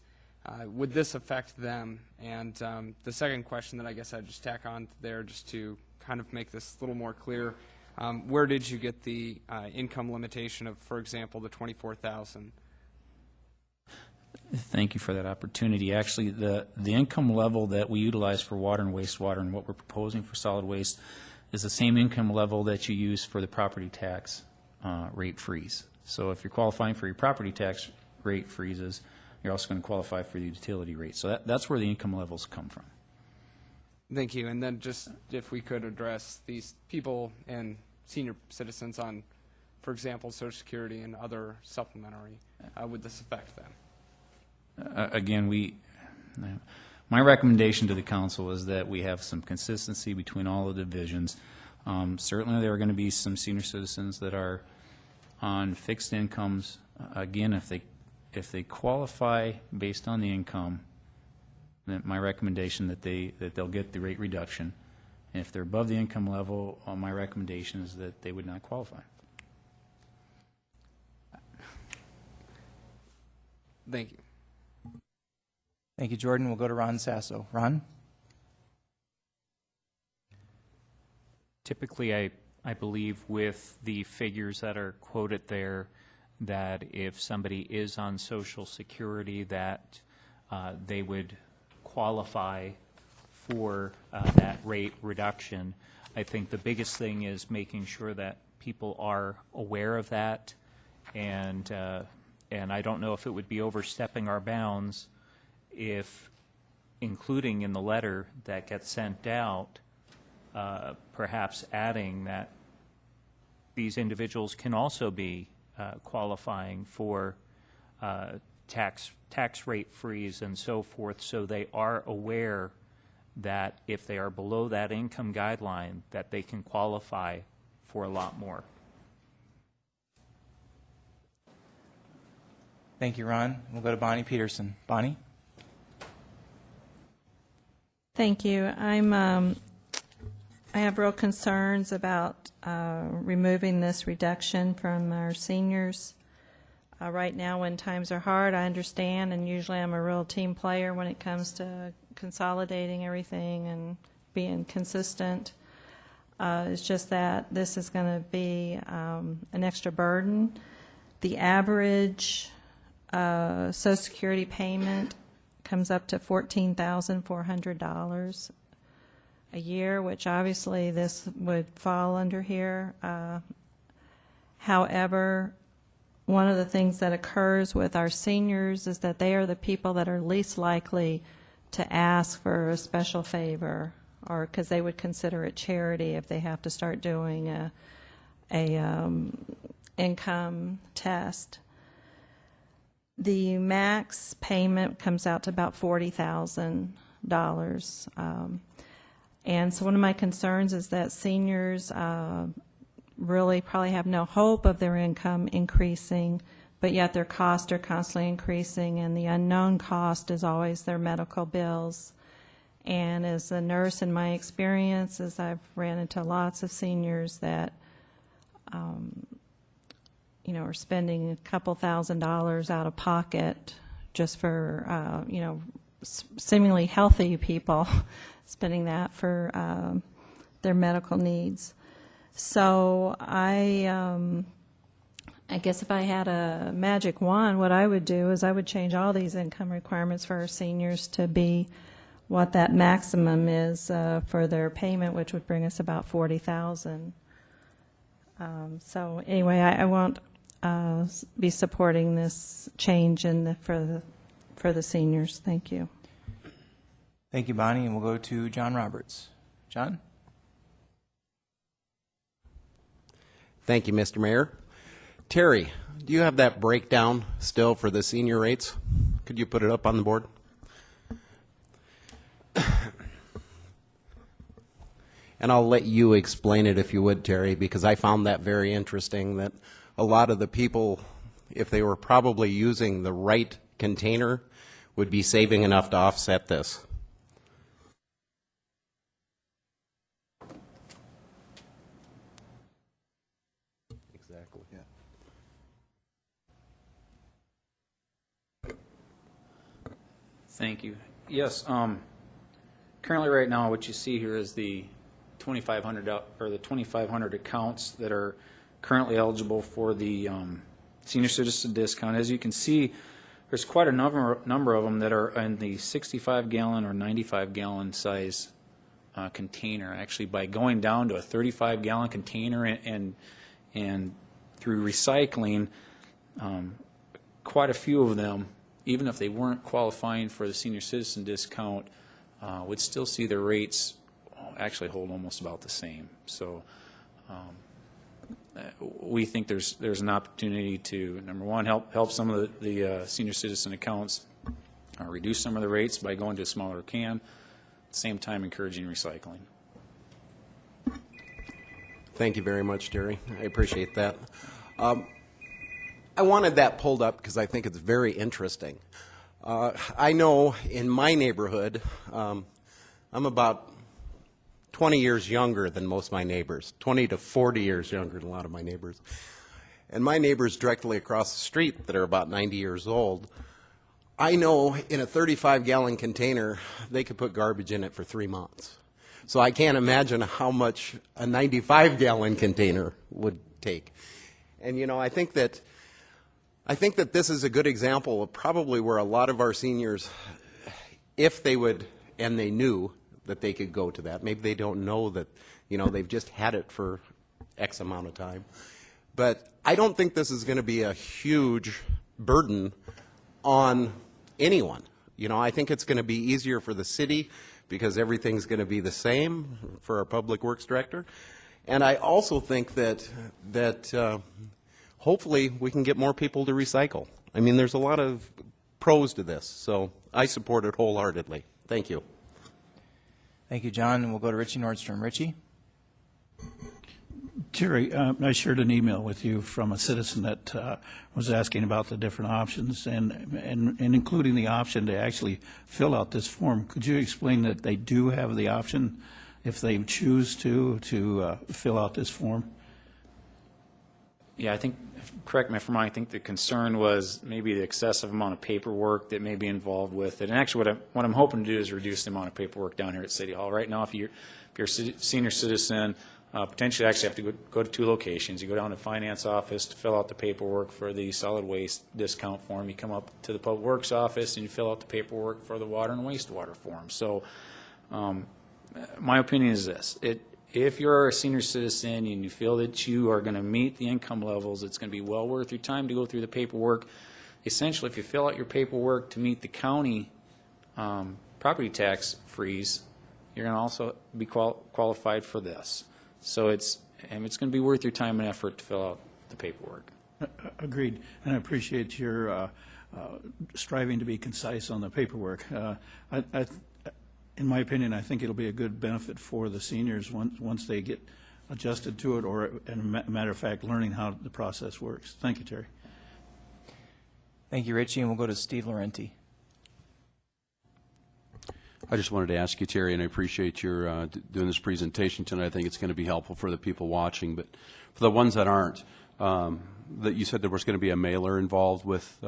Speaker 4: would this affect them? And the second question that I guess I'd just tack on there, just to kind of make this a little more clear, Where did you get the income limitation of, for example, the 24,000?
Speaker 19: Thank you for that opportunity. Actually, the income level that we utilize for water and wastewater and what we're proposing for solid waste is the same income level that you use for the property tax rate freeze. So if you're qualifying for your property tax rate freezes, you're also going to qualify for the utility rate. So that's where the income levels come from.
Speaker 4: Thank you. And then just if we could address these people and senior citizens on, for example, Social Security and other supplementary, would this affect them?
Speaker 19: Again, my recommendation to the council is that we have some consistency between all the divisions. Certainly, there are going to be some senior citizens that are on fixed incomes. Again, if they qualify based on the income, then my recommendation that they'll get the rate reduction. And if they're above the income level, my recommendation is that they would not qualify.
Speaker 4: Thank you.
Speaker 1: Thank you, Jordan. We'll go to Ron Sasso. Ron?
Speaker 20: Typically, I believe with the figures that are quoted there, that if somebody is on Social Security, that they would qualify for that rate reduction. I think the biggest thing is making sure that people are aware of that, and I don't know if it would be overstepping our bounds if, including in the letter that gets sent out, perhaps adding that these individuals can also be qualifying for tax rate freeze and so forth, so they are aware that if they are below that income guideline, that they can qualify for a lot more.
Speaker 1: Thank you, Ron. We'll go to Bonnie Peterson. Bonnie?
Speaker 21: Thank you. I have real concerns about removing this reduction from our seniors. Right now, when times are hard, I understand, and usually I'm a real team player when it comes to consolidating everything and being consistent. It's just that this is going to be an extra burden. The average Social Security payment comes up to $14,400 a year, which obviously this would fall under here. However, one of the things that occurs with our seniors is that they are the people that are least likely to ask for a special favor, or because they would consider it charity if they have to start doing a income test. The max payment comes out to about $40,000. And so one of my concerns is that seniors really probably have no hope of their income increasing, but yet their costs are constantly increasing, and the unknown cost is always their medical bills. And as a nurse, in my experience, as I've ran into lots of seniors that are spending a couple $1,000s out of pocket just for seemingly healthy people, spending that for their medical needs. So I guess if I had a magic wand, what I would do is I would change all these income requirements for our seniors to be what that maximum is for their payment, which would bring us about $40,000. So anyway, I won't be supporting this change for the seniors. Thank you.
Speaker 1: Thank you, Bonnie. And we'll go to John Roberts. John?
Speaker 22: Thank you, Mr. Mayor. Terry, do you have that breakdown still for the senior rates? Could you put it up on the board? And I'll let you explain it if you would, Terry, because I found that very interesting, that a lot of the people, if they were probably using the right container, would be saving enough to offset this. Exactly. Yeah.
Speaker 19: Thank you. Yes, currently right now what you see here is the 2,500 or the 2,500 accounts that are currently eligible for the senior citizen discount. As you can see, there's quite a number of them that are in the 65-gallon or 95-gallon size container. Actually, by going down to a 35-gallon container and through recycling, quite a few of them, even if they weren't qualifying for the senior citizen discount, would still see their rates actually hold almost about the same. So we think there's an opportunity to, number one, help some of the senior citizen accounts reduce some of the rates by going to a smaller can, at the same time encouraging recycling.
Speaker 22: Thank you very much, Terry. I appreciate that. I wanted that pulled up because I think it's very interesting. I know in my neighborhood, I'm about 20 years younger than most of my neighbors, 20 to 40 years younger than a lot of my neighbors. And my neighbors directly across the street that are about 90 years old, I know in a 35-gallon container, they could put garbage in it for 3 months. So I can't imagine how much a 95-gallon container would take. And, you know, I think that this is a good example of probably where a lot of our seniors, if they would, and they knew that they could go to that. Maybe they don't know that, you know, they've just had it for X amount of time. But I don't think this is going to be a huge burden on anyone. You know, I think it's going to be easier for the city because everything's going to be the same for our public works director. And I also think that hopefully we can get more people to recycle. I mean, there's a lot of pros to this, so I support it wholeheartedly. Thank you.
Speaker 1: Thank you, John. We'll go to Richie Nordstrom. Richie?
Speaker 17: Terry, I shared an email with you from a citizen that was asking about the different options and including the option to actually fill out this form. Could you explain that they do have the option, if they choose to fill out this form?
Speaker 19: Yeah, I think, correct me if I'm wrong, I think the concern was maybe the excessive amount of paperwork that may be involved with it. And actually what I'm hoping to do is reduce the amount of paperwork down here at City Hall. Right now, if you're a senior citizen, potentially actually have to go to 2 locations. You go down to the finance office to fill out the paperwork for the solid waste discount form. You come up to the public works office and you fill out the paperwork for the water and wastewater form. So my opinion is this. If you're a senior citizen and you feel that you are going to meet the income levels, it's going to be well worth your time to go through the paperwork. Essentially, if you fill out your paperwork to meet the county property tax freeze, you're going to also be qualified for this. So it's going to be worth your time and effort to fill out the paperwork.
Speaker 17: Agreed, and I appreciate your striving to be concise on the paperwork. In my opinion, I think it'll be a good benefit for the seniors once they get adjusted to it, or, in a matter of fact, learning how the process works. Thank you, Terry.
Speaker 1: Thank you, Richie, and we'll go to Steve Laurenti.
Speaker 2: I just wanted to ask you, Terry, and I appreciate your doing this presentation tonight. I think it's going to be helpful for the people watching. But for the ones that aren't, that you said there was going to be a mailer involved with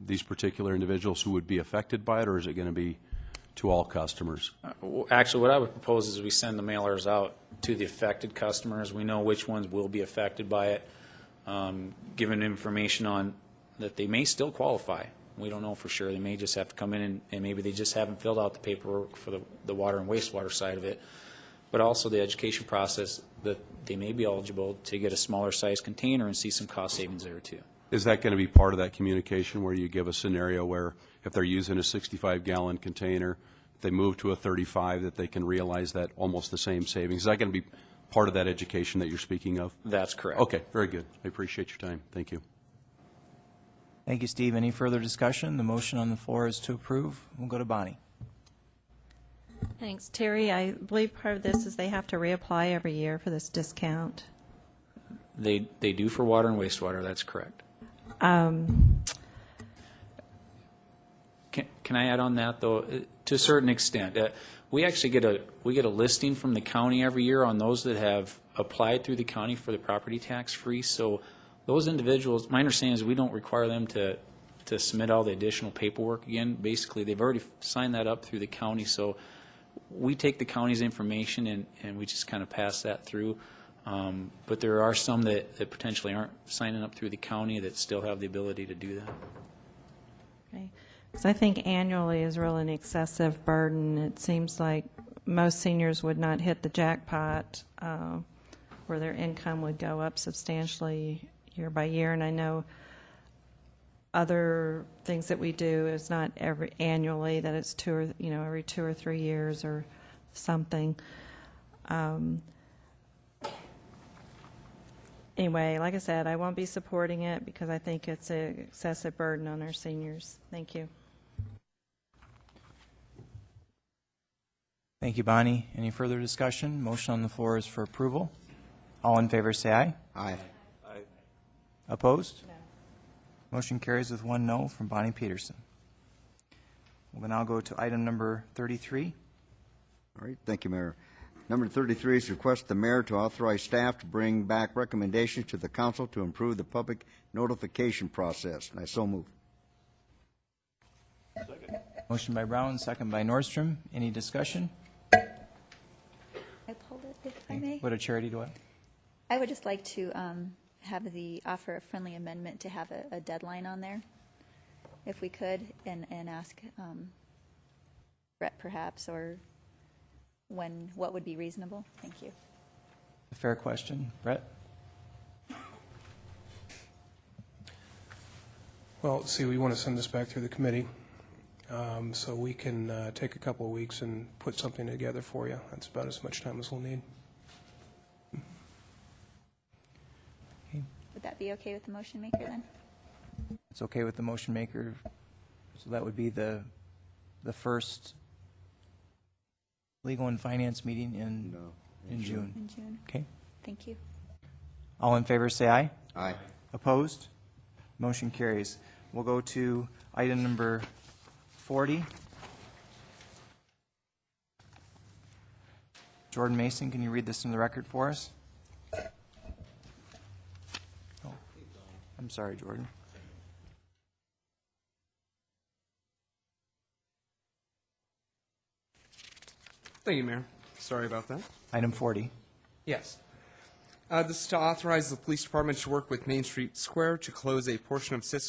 Speaker 2: these particular individuals who would be affected by it, or is it going to be to all customers?
Speaker 19: Actually, what I would propose is we send the mailers out to the affected customers. We know which ones will be affected by it, given information on that they may still qualify. We don't know for sure. They may just have to come in and maybe they just haven't filled out the paperwork for the water and wastewater side of it, but also the education process that they may be eligible to get a smaller size container and see some cost savings there too.
Speaker 2: Is that going to be part of that communication where you give a scenario where if they're using a 65-gallon container, if they move to a 35, that they can realize that almost the same savings? Is that going to be part of that education that you're speaking of?
Speaker 19: That's correct.
Speaker 2: Okay, very good. I appreciate your time. Thank you.
Speaker 1: Thank you, Steve. Any further discussion? The motion on the floor is to approve. We'll go to Bonnie.
Speaker 21: Thanks. Terry, I believe part of this is they have to reapply every year for this discount.
Speaker 19: They do for water and wastewater. That's correct. Can I add on that though? To a certain extent, we actually get a listing from the county every year on those that have applied through the county for the property tax free. So those individuals, my understanding is we don't require them to submit all the additional paperwork again. Basically, they've already signed that up through the county. So we take the county's information and we just kind of pass that through. But there are some that potentially aren't signing up through the county that still have the ability to do that.
Speaker 21: Okay. So I think annually is really an excessive burden. It seems like most seniors would not hit the jackpot where their income would go up substantially year by year. And I know other things that we do is not annually, that it's every 2 or 3 years or something. Anyway, like I said, I won't be supporting it because I think it's an excessive burden on our seniors. Thank you.
Speaker 1: Thank you, Bonnie. Any further discussion? Motion on the floor is for approval. All in favor say aye.
Speaker 18: Aye.
Speaker 1: Opposed? No. Motion carries with 1 no from Bonnie Peterson. We'll now go to item number 33.
Speaker 18: All right, thank you, Mayor. Number 33 is request the mayor to authorize staff to bring back recommendations to the council to improve the public notification process. And I so move.
Speaker 1: Motion by Brown, second by Nordstrom. Any discussion?
Speaker 16: I pulled it, if I may.
Speaker 1: What a charity do I?
Speaker 16: I would just like to have the offer a friendly amendment to have a deadline on there, if we could, and ask Brett perhaps, or what would be reasonable. Thank you.
Speaker 1: A fair question. Brett?
Speaker 10: Well, see, we want to send this back through the committee, so we can take a couple of weeks and put something together for you. That's about as much time as we'll need.
Speaker 16: Would that be okay with the motion maker then?
Speaker 1: It's okay with the motion maker. So that would be the first legal and finance meeting in June.
Speaker 16: In June.
Speaker 1: Okay.
Speaker 16: Thank you.
Speaker 1: All in favor say aye.
Speaker 18: Aye.
Speaker 1: Opposed? Motion carries. We'll go to item number 40. Jordan Mason, can you read this in the record for us? Oh, I'm sorry, Jordan.
Speaker 4: Thank you, Mayor. Sorry about that.
Speaker 1: Item 40.
Speaker 4: Yes. This is to authorize the police department to work with Main Street Square to close a portion of 6th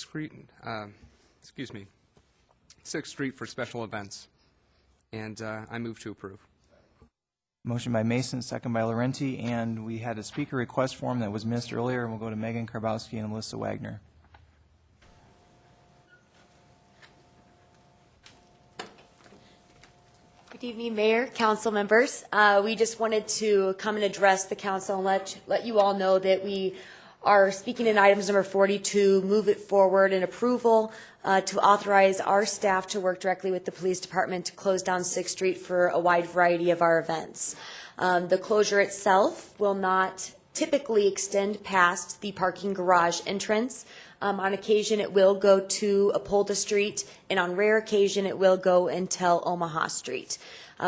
Speaker 4: Street for special events. And I move to approve.
Speaker 1: Motion by Mason, second by Laurenti, and we had a speaker request form that was missed earlier, and we'll go to Megan Karbowski and Alyssa Wagner.
Speaker 3: Good evening, Mayor, council members. We just wanted to come and address the council and let you all know that we are speaking in items number 42, move it forward in approval to authorize our staff to work directly with the police department to close down 6th Street for a wide variety of our events. The closure itself will not typically extend past the parking garage entrance. On occasion, it will go to Apolda Street, and on rare occasion, it will go until Omaha Street.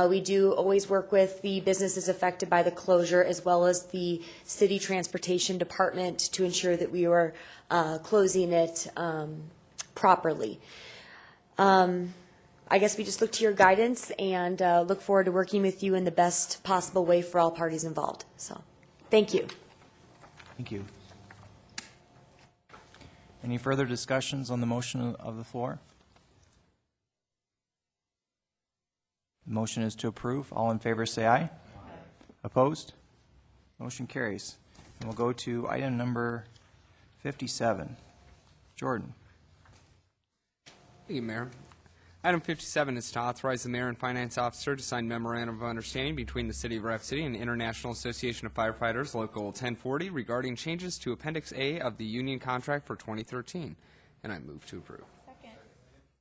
Speaker 3: We do always work with the businesses affected by the closure, as well as the city transportation department, to ensure that we are closing it properly. I guess we just look to your guidance and look forward to working with you in the best possible way for all parties involved. So, thank you.
Speaker 1: Thank you. Any further discussions on the motion of the floor? The motion is to approve. All in favor say aye. Opposed? Motion carries. And we'll go to item number 57. Jordan.
Speaker 4: Thank you, Mayor. Item 57 is to authorize the mayor and finance officer to sign memorandum of understanding between the City of Rapid City and the International Association of Firefighters, Local 1040, regarding changes to Appendix A of the union contract for 2013. And I move to approve.
Speaker 16: Second.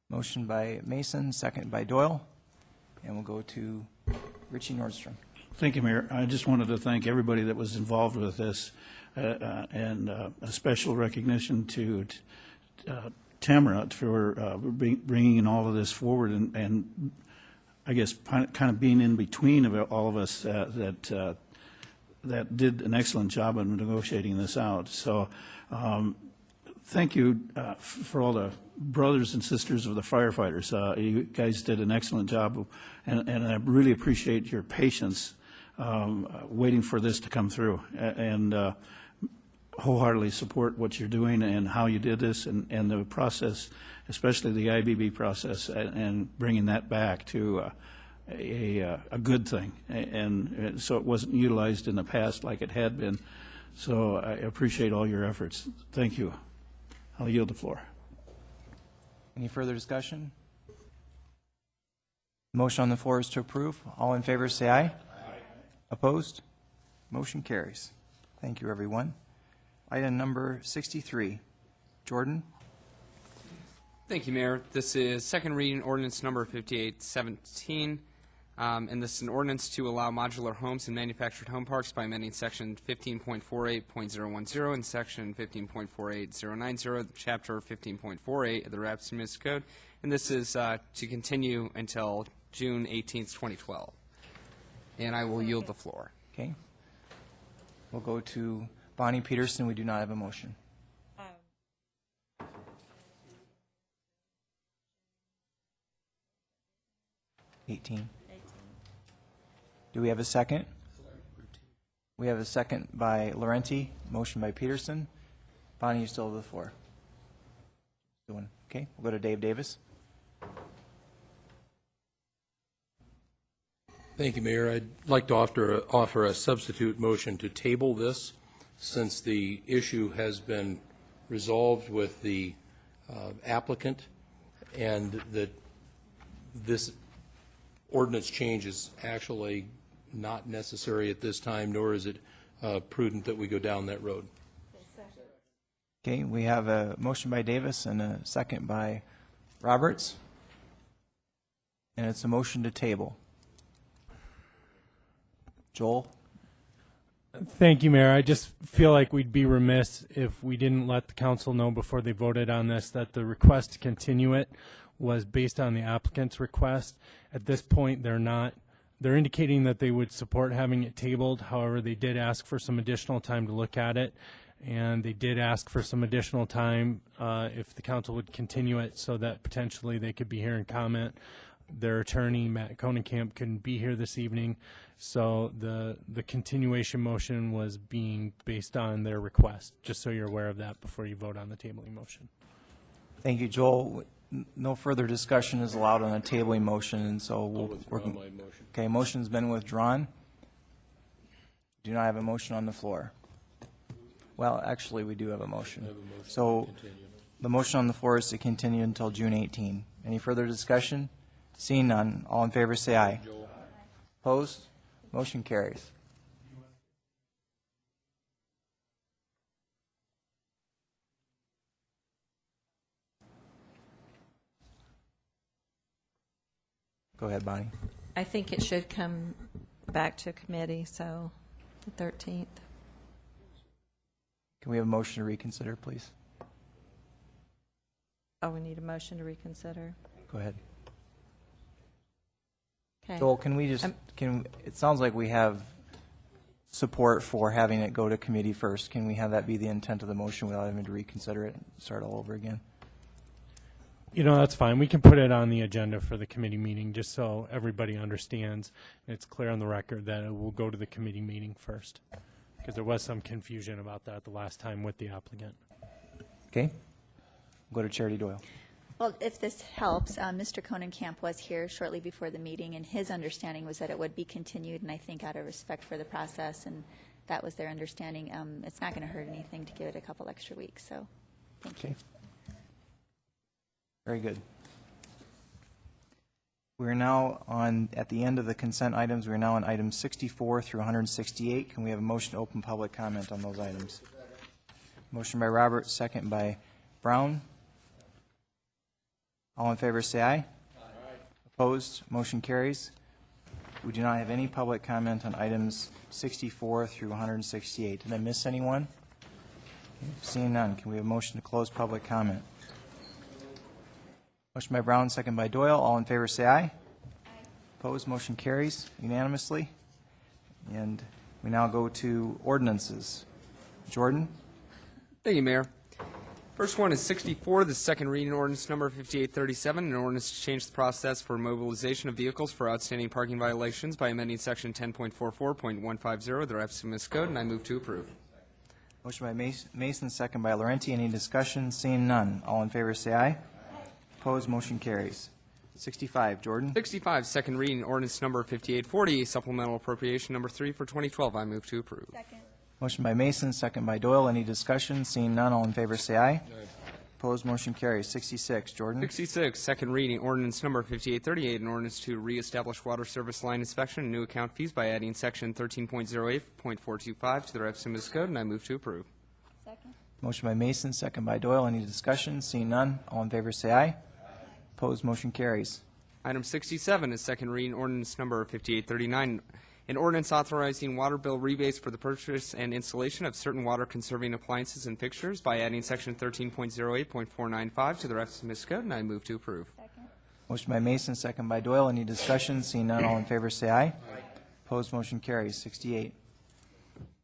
Speaker 1: Motion by Mason, second by Doyle. And we'll go to Richie Nordstrom.
Speaker 17: Thank you, Mayor. I just wanted to thank everybody that was involved with this, and a special recognition to Tamara for bringing all of this forward, and I guess kind of being in between of all of us that did an excellent job of negotiating this out. So thank you for all the brothers and sisters of the firefighters. You guys did an excellent job, and I really appreciate your patience waiting for this to come through, and wholeheartedly support what you're doing and how you did this, and the process, especially the IBB process, and bringing that back to a good thing, and so it wasn't utilized in the past like it had been. So I appreciate all your efforts. Thank you. I'll yield the floor.
Speaker 1: Any further discussion? Motion on the floor is to approve. All in favor say aye. Aye. Opposed? Motion carries. Thank you, everyone. Item number 63. Jordan?
Speaker 4: Thank you, Mayor. This is second reading ordinance number 5817. And this is an ordinance to allow modular homes and manufactured home parks by amending section 15.48.010 and section 15.48090, chapter 15.48 of the Rapid City Municipal Code. And this is to continue until June 18th, 2012. And I will yield the floor.
Speaker 1: Okay. We'll go to Bonnie Peterson. We do not have a motion. 18. Do we have a second? We have a second by Laurenti, motion by Peterson. Bonnie, you still have the floor. Okay, we'll go to Dave Davis.
Speaker 12: Thank you, Mayor. I'd like to offer a substitute motion to table this, since the issue has been resolved with the applicant, and that this ordinance change is actually not necessary at this time, nor is it prudent that we go down that road.
Speaker 1: Okay, we have a motion by Davis and a second by Roberts. And it's a motion to table. Joel?
Speaker 5: Thank you, Mayor. I just feel like we'd be remiss if we didn't let the council know before they voted on this that the request to continue it was based on the applicant's request. At this point, they're indicating that they would support having it tabled. However, they did ask for some additional time to look at it, and they did ask for some additional time if the council would continue it so that potentially they could be here and comment. Their attorney, Matt Konenkamp, couldn't be here this evening, so the continuation motion was being based on their request, just so you're aware of that before you vote on the tabling motion.
Speaker 1: Thank you, Joel. No further discussion is allowed on a tabling motion, and so okay, motion's been withdrawn. Do not have a motion on the floor. Well, actually, we do have a motion. So the motion on the floor is to continue until June 18. Any further discussion? Seeing none, all in favor say aye. Opposed? Motion carries. Go ahead, Bonnie.
Speaker 21: I think it should come back to committee, so the 13th.
Speaker 1: Can we have a motion to reconsider, please?
Speaker 21: Oh, we need a motion to reconsider.
Speaker 1: Go ahead.
Speaker 21: Okay.
Speaker 1: Joel, can we just, it sounds like we have support for having it go to committee first. Can we have that be the intent of the motion without having to reconsider it and start all over again?
Speaker 5: You know, that's fine. We can put it on the agenda for the committee meeting, just so everybody understands. It's clear on the record that it will go to the committee meeting first, because there was some confusion about that the last time with the applicant.
Speaker 1: Okay. We'll go to Charity Doyle.
Speaker 16: Well, if this helps, Mr. Konenkamp was here shortly before the meeting, and his understanding was that it would be continued, and I think out of respect for the process, and that was their understanding, it's not going to hurt anything to give it a couple extra weeks, so thank you.
Speaker 1: Very good. We're now at the end of the consent items. We're now on items 64 through 168. Can we have a motion to open public comment on those items? Motion by Roberts, second by Brown. All in favor say aye. Aye. Opposed? Motion carries. We do not have any public comment on items 64 through 168. Did I miss anyone? Seeing none, can we have a motion to close public comment? Motion by Brown, second by Doyle. All in favor say aye. Aye. Opposed? Motion carries unanimously. And we now go to ordinances. Jordan?
Speaker 4: Thank you, Mayor. First one is 64, the second reading ordinance number 5837, an ordinance to change the process for mobilization of vehicles for outstanding parking violations by amending section 10.44.150 of the Rapid City Municipal Code, and I move to approve.
Speaker 1: Motion by Mason, second by Laurenti. Any discussion? Seeing none. All in favor say aye. Opposed, motion carries. 65, Jordan.
Speaker 4: 65, second reading ordinance number 5840, supplemental appropriation number 3 for 2012, I move to approve.
Speaker 16: Second.
Speaker 1: Motion by Mason, second by Doyle. Any discussion? Seeing none. All in favor say aye. Opposed, motion carries. 66, Jordan.
Speaker 4: 66, second reading ordinance number 5838, an ordinance to reestablish water service line inspection and new account fees by adding section 13.08.425 to the Rapid City Municipal Code, and I move to approve.
Speaker 16: Second.
Speaker 1: Motion by Mason, second by Doyle. Any discussion? Seeing none. All in favor say aye. Opposed, motion carries.
Speaker 4: Item 67 is second reading ordinance number 5839, an ordinance authorizing water bill rebates for the purchase and installation of certain water-conserving appliances and fixtures by adding section 13.08.495 to the Rapid City Municipal Code, and I move to approve.
Speaker 16: Second.
Speaker 1: Motion by Mason, second by Doyle. Any discussion? Seeing none. All in favor say aye. Opposed, motion carries. 68.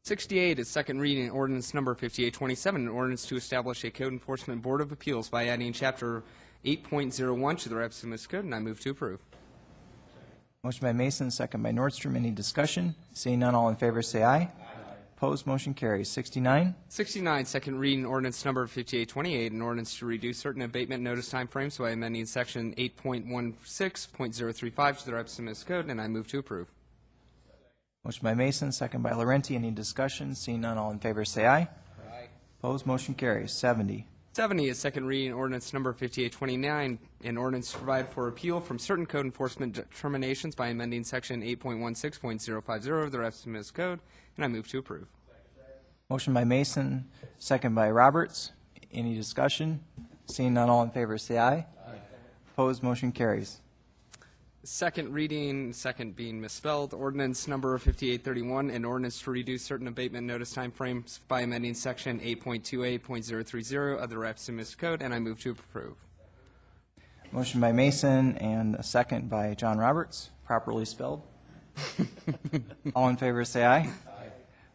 Speaker 4: 68 is second reading ordinance number 5827, an ordinance to establish a Code Enforcement Board of Appeals by adding chapter 8.01 to the Rapid City Municipal Code, and I move to approve.
Speaker 1: Motion by Mason, second by Nordstrom. Any discussion? Seeing none, all in favor say aye. Opposed, motion carries. 69.
Speaker 4: 69, second reading ordinance number 5828, an ordinance to reduce certain abatement notice timeframes by amending section 8.16.035 to the Rapid City Municipal Code, and I move to approve.
Speaker 1: Motion by Mason, second by Laurenti. Any discussion? Seeing none, all in favor say aye. Opposed, motion carries. 70.
Speaker 4: 70 is second reading ordinance number 5829, an ordinance to provide for appeal from certain code enforcement determinations by amending section 8.16.050 of the Rapid City Municipal Code, and I move to approve.
Speaker 1: Motion by Mason, second by Roberts. Any discussion? Seeing none, all in favor say aye. Opposed, motion carries.
Speaker 4: Second reading, second being misspelled, ordinance number 5831, an ordinance to reduce certain abatement notice timeframes by amending section 8.28.030 of the Rapid City Municipal Code, and I move to approve.
Speaker 1: Motion by Mason and a second by John Roberts, properly spelled. All in favor say aye.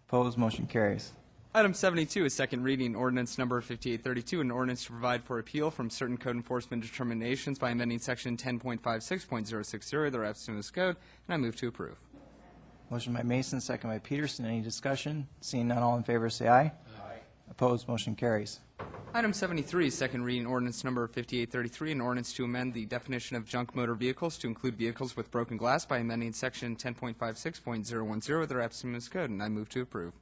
Speaker 1: Opposed, motion carries.
Speaker 4: Item 72 is second reading ordinance number 5832, an ordinance to provide for appeal from certain code enforcement determinations by amending section 10.56.060 of the Rapid City Municipal Code, and I move to approve.
Speaker 1: Motion by Mason, second by Peterson. Any discussion? Seeing none, all in favor say aye. Opposed, motion carries.
Speaker 4: Item 73 is second reading ordinance number 5833, an ordinance to amend the definition of junk motor vehicles to include vehicles with broken glass by amending section 10.56.010 of the Rapid City Municipal Code, and I move to approve.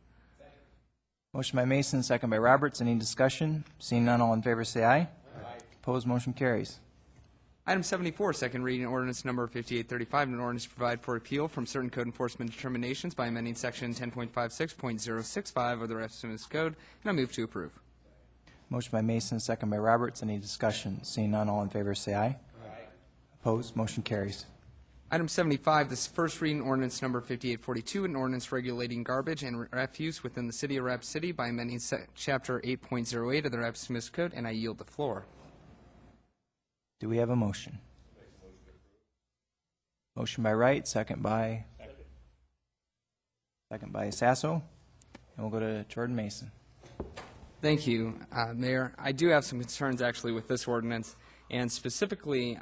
Speaker 1: Motion by Mason, second by Roberts. Any discussion? Seeing none, all in favor say aye. Opposed, motion carries.
Speaker 4: Item 74, second reading ordinance number 5835, an ordinance to provide for appeal from certain code enforcement determinations by amending section 10.56.065 of the Rapid City Municipal Code, and I move to approve.
Speaker 1: Motion by Mason, second by Roberts. Any discussion? Seeing none, all in favor say aye. Opposed, motion carries.
Speaker 4: Item 75, this first reading ordinance number 5842, an ordinance regulating garbage and refuse within the city of Rapid City by amending chapter 8.08 of the Rapid City Municipal Code, and I yield the floor.
Speaker 1: Do we have a motion? Motion by Wright, second by Sasso, and we'll go to Jordan Mason.
Speaker 4: Thank you, Mayor. I do have some concerns actually with this ordinance, and specifically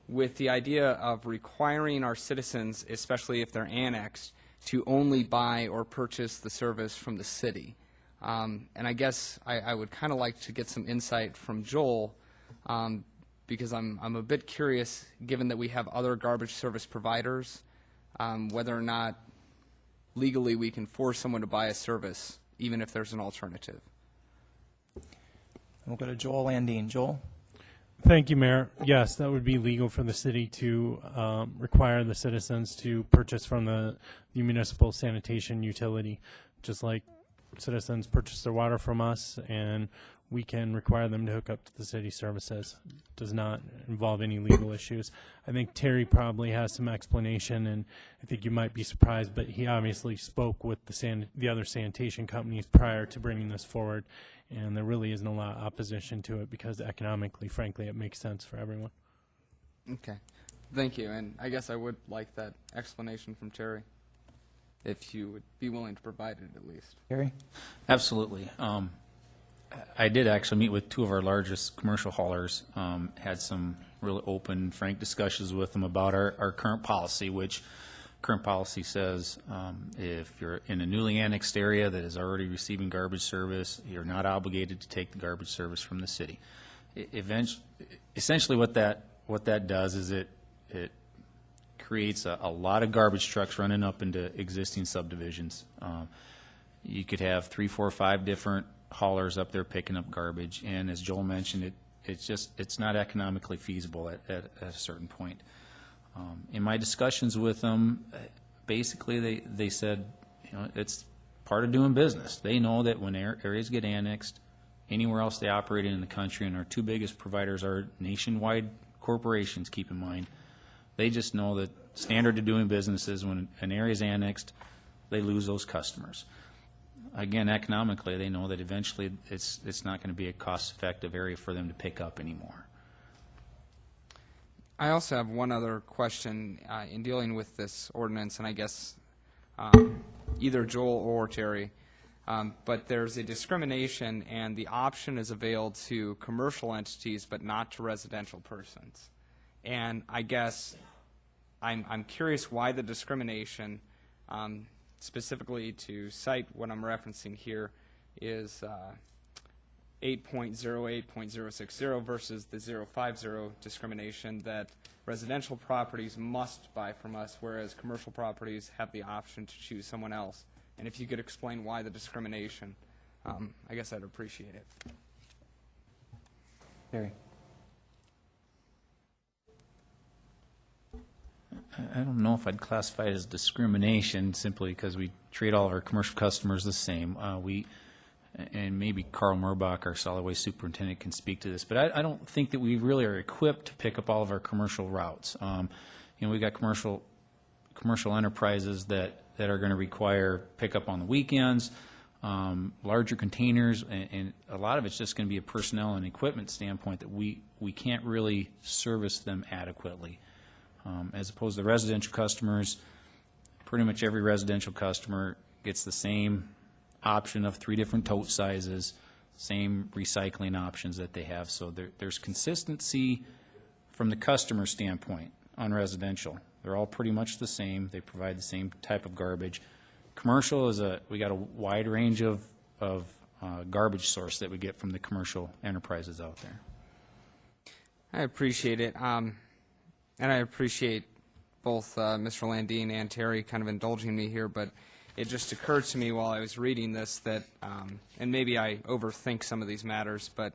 Speaker 4: with the idea of requiring our citizens, especially if they're annexed, to only buy or purchase the service from the city. And I guess I would kind of like to get some insight from Joel, because I'm a bit curious, given that we have other garbage service providers, whether or not legally we can force someone to buy a service, even if there's an alternative.
Speaker 1: We'll go to Joel Landine. Joel?
Speaker 5: Thank you, Mayor. Yes, that would be legal for the city to require the citizens to purchase from the municipal sanitation utility, just like citizens purchase their water from us, and we can require them to hook up to the city services. Does not involve any legal issues. I think Terry probably has some explanation, and I think you might be surprised, but he obviously spoke with the other sanitation companies prior to bringing this forward, and there really isn't a lot of opposition to it because economically, frankly, it makes sense for everyone.
Speaker 4: Okay. Thank you. And I guess I would like that explanation from Terry, if you would be willing to provide it at least.
Speaker 1: Terry?
Speaker 19: Absolutely. I did actually meet with two of our largest commercial haulers, had some really open, frank discussions with them about our current policy, which current policy says if you're in a newly annexed area that is already receiving garbage service, you're not obligated to take the garbage service from the city. Essentially what that does is it creates a lot of garbage trucks running up into existing subdivisions. You could have 3, 4, 5 different haulers up there picking up garbage, and as Joel mentioned, it's not economically feasible at a certain point. In my discussions with them, basically they said, it's part of doing business. They know that when areas get annexed, anywhere else they operate in the country, and our two biggest providers are nationwide corporations, keep in mind, they just know that standard of doing business is when an area is annexed, they lose those customers. Again, economically, they know that eventually it's not going to be a cost-effective area for them to pick up anymore.
Speaker 4: I also have one other question in dealing with this ordinance, and I guess either Joel or Terry, but there's a discrimination, and the option is availed to commercial entities but not to residential persons. And I guess I'm curious why the discrimination, specifically to cite what I'm referencing here, is 8.08.060 versus the 050 discrimination that residential properties must buy from us, whereas commercial properties have the option to choose someone else. And if you could explain why the discrimination, I guess I'd appreciate it.
Speaker 1: Barry.
Speaker 19: I don't know if I'd classify it as discrimination simply because we treat all of our commercial customers the same. And maybe Carl Murbach, our solid waste superintendent, can speak to this, but I don't think that we really are equipped to pick up all of our commercial routes. We've got commercial enterprises that are going to require pickup on the weekends, larger containers, and a lot of it's just going to be a personnel and equipment standpoint that we can't really service them adequately. As opposed to residential customers, pretty much every residential customer gets the same option of 3 different tote sizes, same recycling options that they have. So there's consistency from the customer standpoint on residential. They're all pretty much the same. They provide the same type of garbage. Commercial is we got a wide range of garbage source that we get from the commercial enterprises out there.
Speaker 4: I appreciate it. And I appreciate both Mr. Landine and Terry kind of indulging me here, but it just occurred to me while I was reading this that, and maybe I overthink some of these matters, but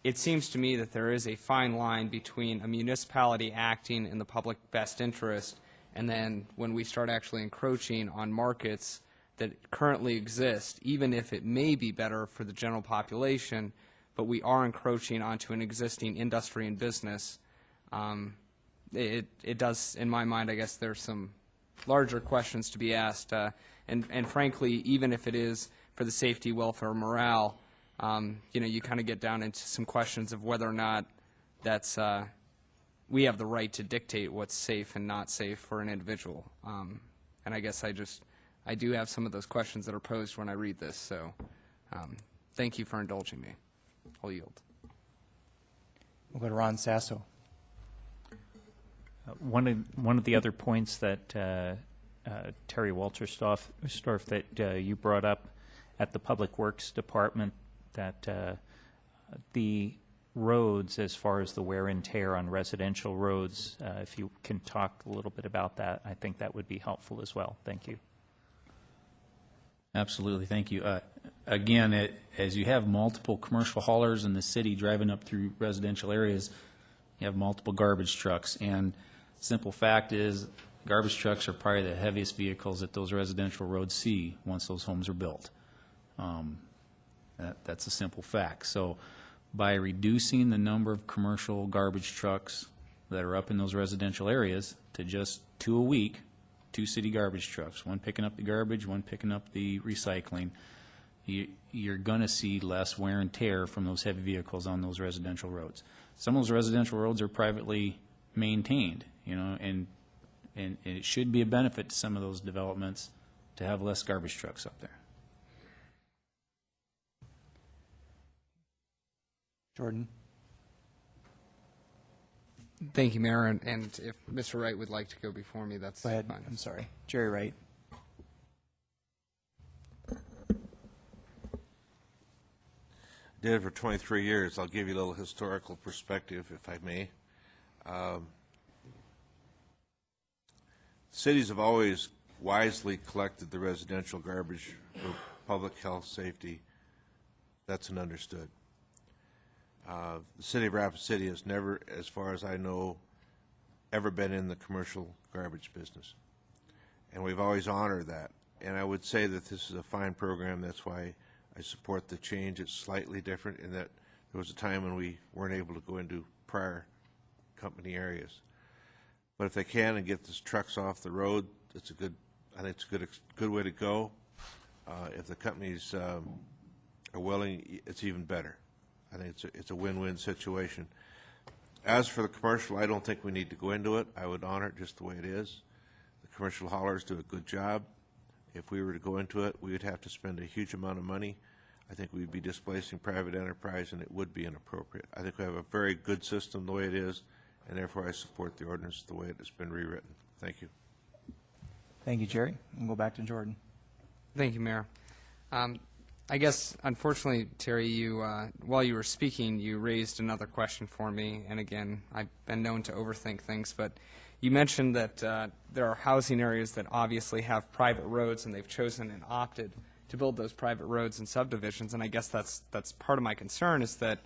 Speaker 4: it seems to me that there is a fine line between a municipality acting in the public best interest and then when we start actually encroaching on markets that currently exist, even if it may be better for the general population, but we are encroaching onto an existing industry and business. It does, in my mind, I guess there's some larger questions to be asked, and frankly, even if it is for the safety, welfare, morale, you kind of get down into some questions of whether or not that's we have the right to dictate what's safe and not safe for an individual. And I guess I do have some of those questions that are posed when I read this. So, thank you for indulging me. I'll yield.
Speaker 1: We'll go to Ron Sasso.
Speaker 20: One of the other points that Terry Walterstorff that you brought up at the Public Works Department, that the roads, as far as the wear and tear on residential roads, if you can talk a little bit about that, I think that would be helpful as well. Thank you.
Speaker 19: Absolutely, thank you. Again, as you have multiple commercial haulers in the city driving up through residential areas, you have multiple garbage trucks, and simple fact is garbage trucks are probably the heaviest vehicles that those residential roads see once those homes are built. That's a simple fact. So by reducing the number of commercial garbage trucks that are up in those residential areas to just 2 a week, 2 city garbage trucks, one picking up the garbage, one picking up the recycling, you're going to see less wear and tear from those heavy vehicles on those residential roads. Some of those residential roads are privately maintained, and it should be a benefit to some of those developments to have less garbage trucks up there.
Speaker 1: Jordan?
Speaker 4: Thank you, Mayor, and if Mr. Wright would like to go before me, that's
Speaker 1: Go ahead.
Speaker 4: fine.
Speaker 1: I'm sorry. Jerry Wright.
Speaker 6: Did it for 23 years. I'll give you a little historical perspective, if I may. Cities have always wisely collected the residential garbage for public health, safety. That's an understood. The city of Rapid City has never, as far as I know, ever been in the commercial garbage business. And we've always honored that. And I would say that this is a fine program. That's why I support the change. It's slightly different in that there was a time when we weren't able to go into prior company areas. But if they can and get these trucks off the road, it's a good, I think it's a good way to go. If the companies are willing, it's even better. I think it's a win-win situation. As for the commercial, I don't think we need to go into it. I would honor it just the way it is. The commercial haulers do a good job. If we were to go into it, we would have to spend a huge amount of money. I think we'd be displacing private enterprise, and it would be inappropriate. I think we have a very good system the way it is, and therefore I support the ordinance the way it has been rewritten. Thank you.
Speaker 1: Thank you, Jerry. We'll go back to Jordan.
Speaker 4: Thank you, Mayor. I guess, unfortunately, Terry, you while you were speaking, you raised another question for me. And again, I've been known to overthink things, but you mentioned that there are housing areas that obviously have private roads, and they've chosen and opted to build those private roads and subdivisions. And I guess that's part of my concern is that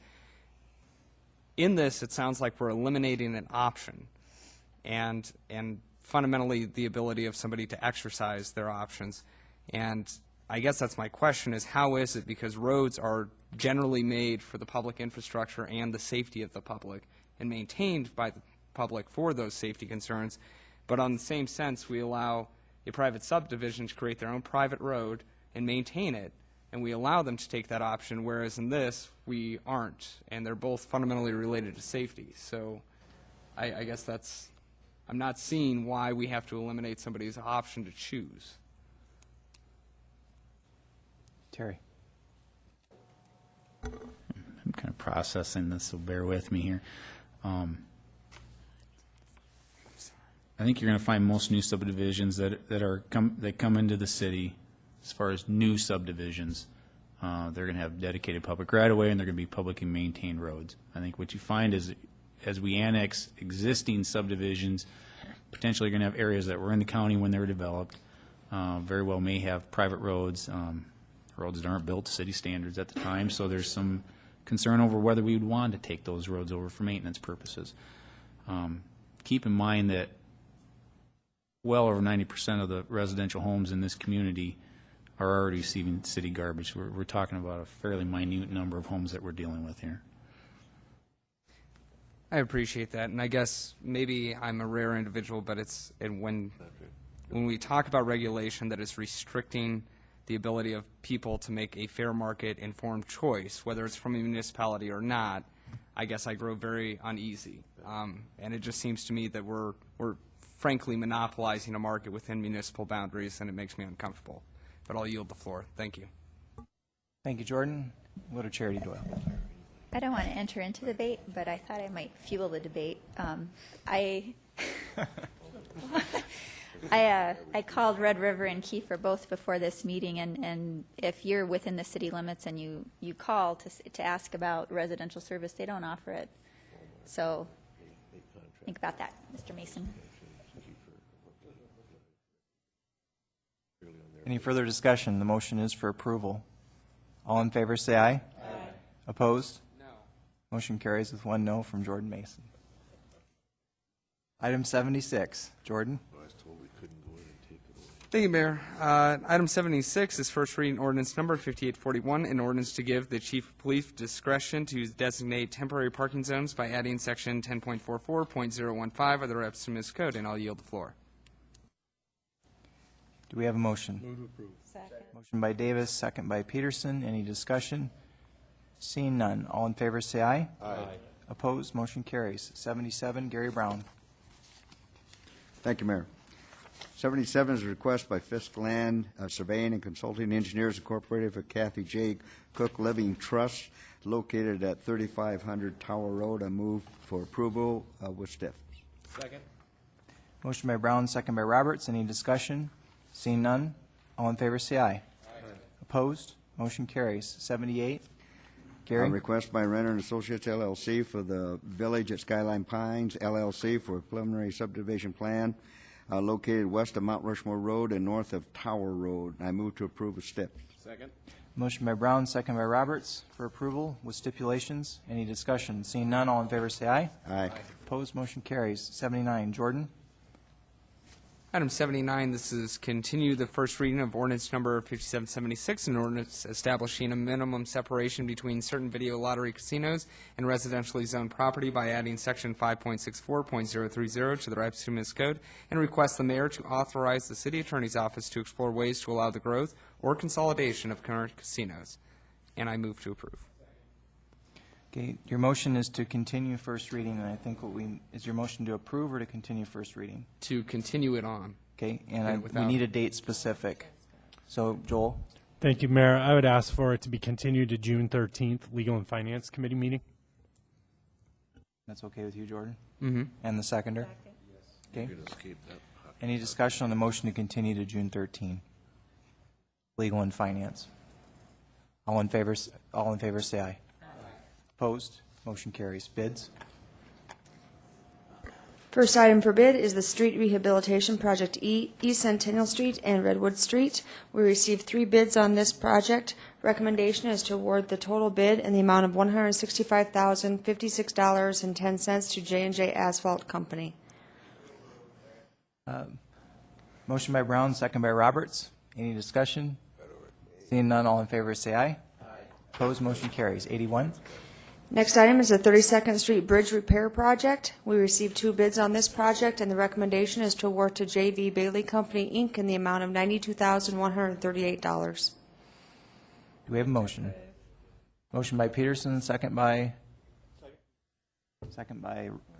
Speaker 4: in this, it sounds like we're eliminating an option, and fundamentally the ability of somebody to exercise their options. And I guess that's my question is how is it, because roads are generally made for the public infrastructure and the safety of the public and maintained by the public for those safety concerns, but on the same sense we allow a private subdivision to create their own private road and maintain it, and we allow them to take that option, whereas in this we aren't, and they're both fundamentally related to safety. So I guess that's, I'm not seeing why we have to eliminate somebody's option to choose.
Speaker 1: Terry.
Speaker 19: I'm kind of processing this, so bear with me here. I think you're going to find most new subdivisions that come into the city, as far as new subdivisions, they're going to have dedicated public right-of-way, and they're going to be publicly maintained roads. I think what you find is, as we annex existing subdivisions, potentially you're going to have areas that were in the county when they were developed, very well may have private roads, roads that aren't built to city standards at the time, so there's some concern over whether we would want to take those roads over for maintenance purposes. Keep in mind that well over 90% of the residential homes in this community are already receiving city garbage. We're talking about a fairly minute number of homes that we're dealing with here.
Speaker 4: I appreciate that, and I guess maybe I'm a rare individual, but when we talk about regulation that is restricting the ability of people to make a fair market informed choice, whether it's from a municipality or not, I guess I grow very uneasy. And it just seems to me that we're frankly monopolizing a market within municipal boundaries, and it makes me uncomfortable. But I'll yield the floor. Thank you.
Speaker 1: Thank you, Jordan. We'll go to Charity Doyle.
Speaker 16: I don't want to enter into the debate, but I thought I might fuel the debate. I called Red River and Kiefer both before this meeting, and if you're within the city limits and you call to ask about residential service, they don't offer it. So think about that, Mr. Mason.
Speaker 1: Any further discussion? The motion is for approval. All in favor say aye. Aye. Opposed? No. Motion carries with 1 no from Jordan Mason. Item 76. Jordan?
Speaker 4: Thank you, Mayor. Item 76 is first reading ordinance number 5841, an ordinance to give the chief of police discretion to designate temporary parking zones by adding section 10.44.015 of the Rapid Municipal Code, and I'll yield the floor.
Speaker 1: Do we have a motion?
Speaker 21: Move to approve. Second.
Speaker 1: Motion by Davis, second by Peterson. Any discussion? Seeing none. All in favor say aye.
Speaker 18: Aye.
Speaker 1: Opposed? Motion carries. 77, Gary Brown.
Speaker 18: Thank you, Mayor. 77 is a request by Fisk Land Surveying and Consulting Engineers Incorporated for Kathy J. Cook Living Trust located at 3500 Tower Road. I move for approval with stiff.
Speaker 4: Second.
Speaker 1: Motion by Brown, second by Roberts. Any discussion? Seeing none, all in favor say aye. Opposed? Motion carries. 78. Gary?
Speaker 18: Request by Renner and Associates LLC for the Village at Skyline Pines LLC for a preliminary subdivision plan located west of Mount Rushmore Road and north of Tower Road. I move to approve with stiff.
Speaker 4: Second.
Speaker 1: Motion by Brown, second by Roberts for approval with stipulations. Any discussion? Seeing none, all in favor say aye.
Speaker 18: Aye.
Speaker 1: Opposed? Motion carries. 79. Jordan?
Speaker 4: Item 79, this is continue the first reading of ordinance number 5776, an ordinance establishing a minimum separation between certain video lottery casinos and residentially zoned property by adding section 5.64.030 to the Rapid City Municipal Code, and request the mayor to authorize the city attorney's office to explore ways to allow the growth or consolidation of current casinos. And I move to approve.
Speaker 1: Okay, your motion is to continue first reading, and I think is your motion to approve or to continue first reading?
Speaker 4: To continue it on.
Speaker 1: Okay, and we need a date specific. So, Joel?
Speaker 5: Thank you, Mayor. I would ask for it to be continued to June 13th, Legal and Finance Committee meeting.
Speaker 1: That's okay with you, Jordan?
Speaker 4: Mm-hmm.
Speaker 1: And the seconder? Okay.
Speaker 6: You can escape that.
Speaker 1: Any discussion on the motion to continue to June 13? Legal and Finance. All in favor say aye. Opposed? Motion carries. Bids?
Speaker 3: First item for bid is the street rehabilitation project East Centennial Street and Redwood Street. We received 3 bids on this project. Recommendation is to award the total bid in the amount of $165,056.10 to J&J Asphalt Company.
Speaker 1: Motion by Brown, second by Roberts. Any discussion? Seeing none, all in favor say aye. Opposed? Motion carries. 81.
Speaker 3: Next item is the 32nd Street Bridge Repair Project. We received 2 bids on this project, and the recommendation is to award to J.V. Bailey Company, Inc. in the amount of $92,138.
Speaker 1: Do we have a motion? Motion by Peterson, second by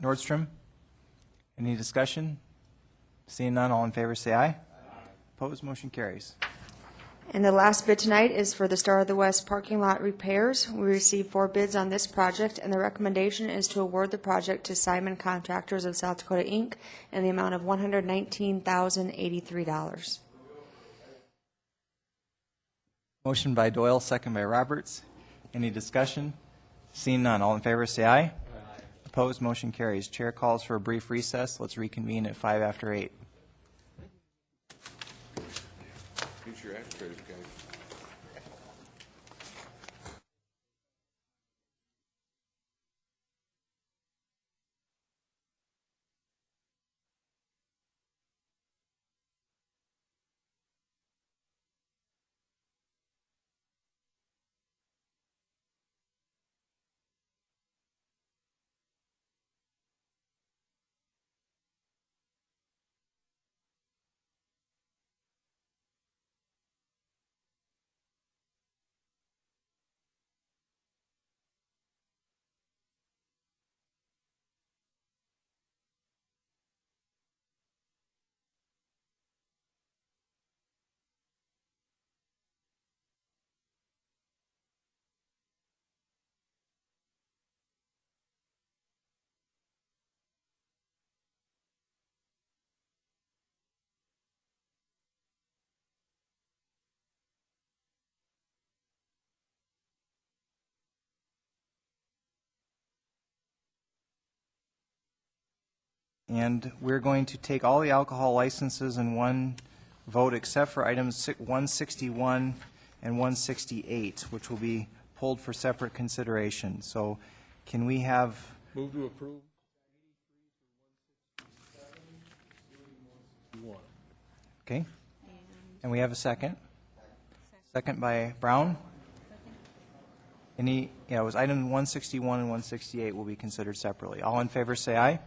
Speaker 1: Nordstrom. Any discussion? Seeing none, all in favor say aye. Opposed? Motion carries.
Speaker 3: And the last bid tonight is for the Star of the West parking lot repairs. We received 4 bids on this project, and the recommendation is to award the project to Simon Contractors of South Dakota, Inc. in the amount of $119,083.
Speaker 1: Motion by Doyle, second by Roberts. Any discussion? Seeing none, all in favor say aye. Opposed? Motion carries. Chair calls for a brief recess. Let's reconvene at 5 after 8.
Speaker 6: Future actors, guys.
Speaker 1: And we're going to take all the alcohol licenses in one vote except for items 161 and 168, which will be pulled for separate consideration. So can we have...
Speaker 10: Move to approve.
Speaker 1: Okay. And we have a second. Second by Brown. It was item 161 and 168 will be considered separately. All in favor say aye.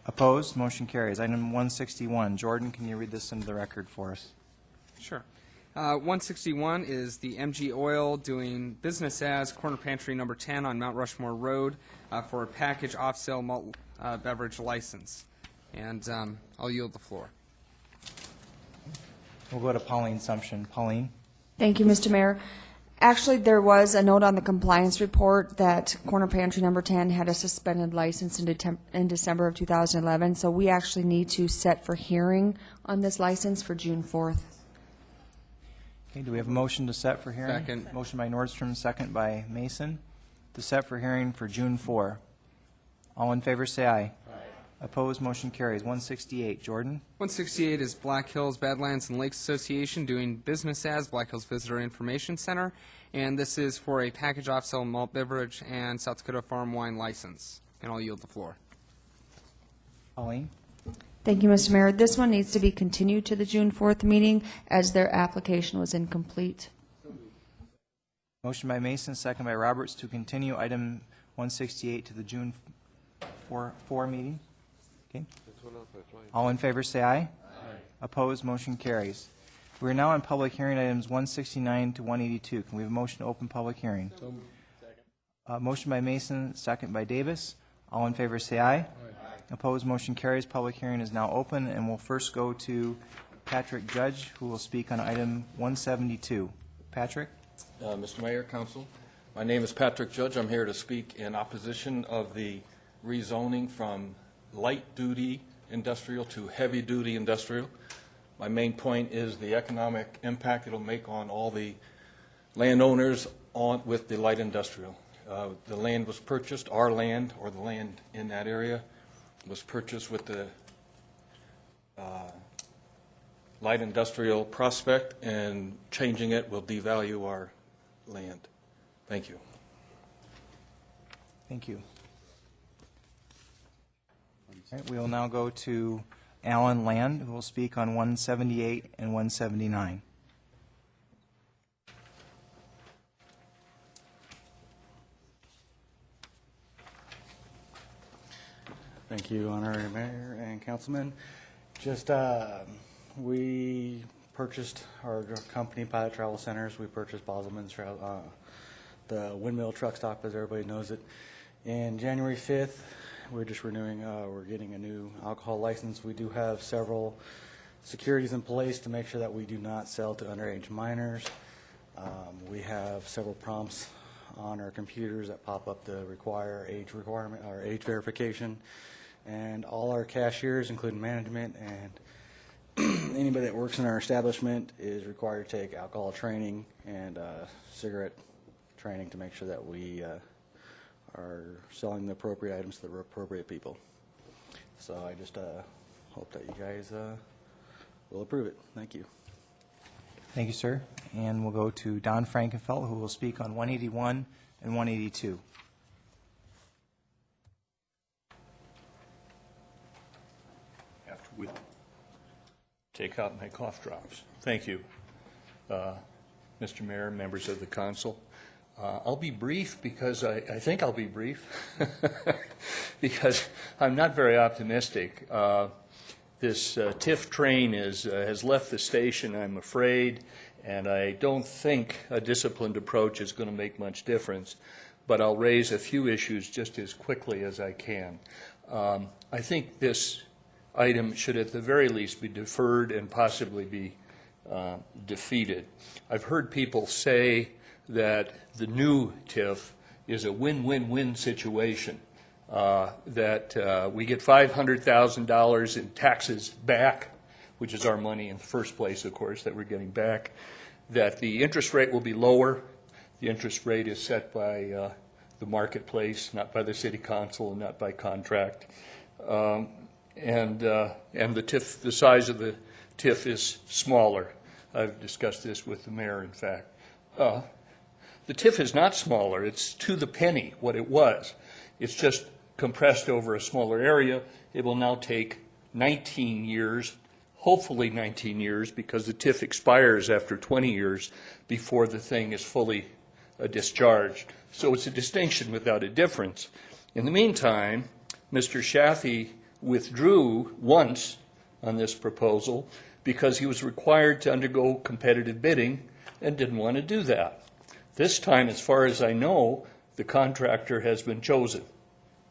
Speaker 1: Opposed? Motion carries. Item 161. Jordan, can you read this into the record for us?
Speaker 4: Sure. 161 is the MG Oil doing business as Corner Pantry number 10 on Mount Rushmore Road for a package off-sale malt beverage license. And I'll yield the floor.
Speaker 1: We'll go to Pauline Sumption. Pauline?
Speaker 3: Thank you, Mr. Mayor.
Speaker 7: Actually, there was a note on the compliance report that Corner Pantry Number 10 had a suspended license in December of 2011, so we actually need to set for hearing on this license for June 4th.
Speaker 1: Okay, do we have a motion to set for hearing?
Speaker 4: Second.
Speaker 1: Motion by Nordstrom, second by Mason, to set for hearing for June 4. All in favor, say aye. Opposed, motion carries. 168, Jordan.
Speaker 4: 168 is Black Hills Badlands and Lakes Association doing business as Black Hills Visitor Information Center, and this is for a package off-sale malt beverage and South Dakota farm wine license. And I'll yield the floor.
Speaker 1: Pauline.
Speaker 7: Thank you, Mr. Mayor. This one needs to be continued to the June 4th meeting as their application was incomplete.
Speaker 1: Motion by Mason, second by Roberts, to continue item 168 to the June 4 meeting. Okay. All in favor, say aye. Opposed, motion carries. We are now on public hearing items 169 to 182. Can we have a motion to open public hearing? Motion by Mason, second by Davis. All in favor, say aye. Opposed, motion carries. Public hearing is now open, and we'll first go to Patrick Judge, who will speak on item 172. Patrick?
Speaker 8: Mr. Mayor, Council, my name is Patrick Judge. I'm here to speak in opposition of the rezoning from light-duty industrial to heavy-duty industrial. My main point is the economic impact it'll make on all the landowners with the light industrial. The land was purchased, our land, or the land in that area, was purchased with the light industrial prospect, and changing it will devalue our land. Thank you.
Speaker 1: Thank you. All right, we will now go to Alan Land, who will speak on 178 and 179.
Speaker 23: Thank you, Honorary Mayor and Councilman. Just, we purchased our company, Pilot Travel Centers. We purchased Bosselman's, the Windmill Truck Stop, as everybody knows it. In January 5th, we're just renewing, we're getting a new alcohol license. We do have several securities in place to make sure that we do not sell to underage minors. We have several prompts on our computers that pop up to require age requirement or age verification. And all our cashiers, including management and anybody that works in our establishment, is required to take alcohol training and cigarette training to make sure that we are selling the appropriate items to the appropriate people. So I just hope that you guys will approve it. Thank you.
Speaker 1: Thank you, sir. And we'll go to Don Frankenfeld, who will speak on 181 and 182.
Speaker 24: After we take out my cough drops. Thank you, Mr. Mayor, members of the council. I'll be brief because I think I'll be brief because I'm not very optimistic. This TIF train has left the station, I'm afraid, and I don't think a disciplined approach is going to make much difference, but I'll raise a few issues just as quickly as I can. I think this item should at the very least be deferred and possibly be defeated. I've heard people say that the new TIF is a win-win-win situation, that we get $500,000 in taxes back, which is our money in the first place, of course, that we're getting back, that the interest rate will be lower. The interest rate is set by the marketplace, not by the city council, and not by contract. And the TIF, the size of the TIF is smaller. I've discussed this with the mayor, in fact. The TIF is not smaller. It's to the penny what it was. It's just compressed over a smaller area. It will now take 19 years, hopefully 19 years, because the TIF expires after 20 years before the thing is fully discharged. So it's a distinction without a difference. In the meantime, Mr. Shafi withdrew once on this proposal because he was required to undergo competitive bidding and didn't want to do that. This time, as far as I know, the contractor has been chosen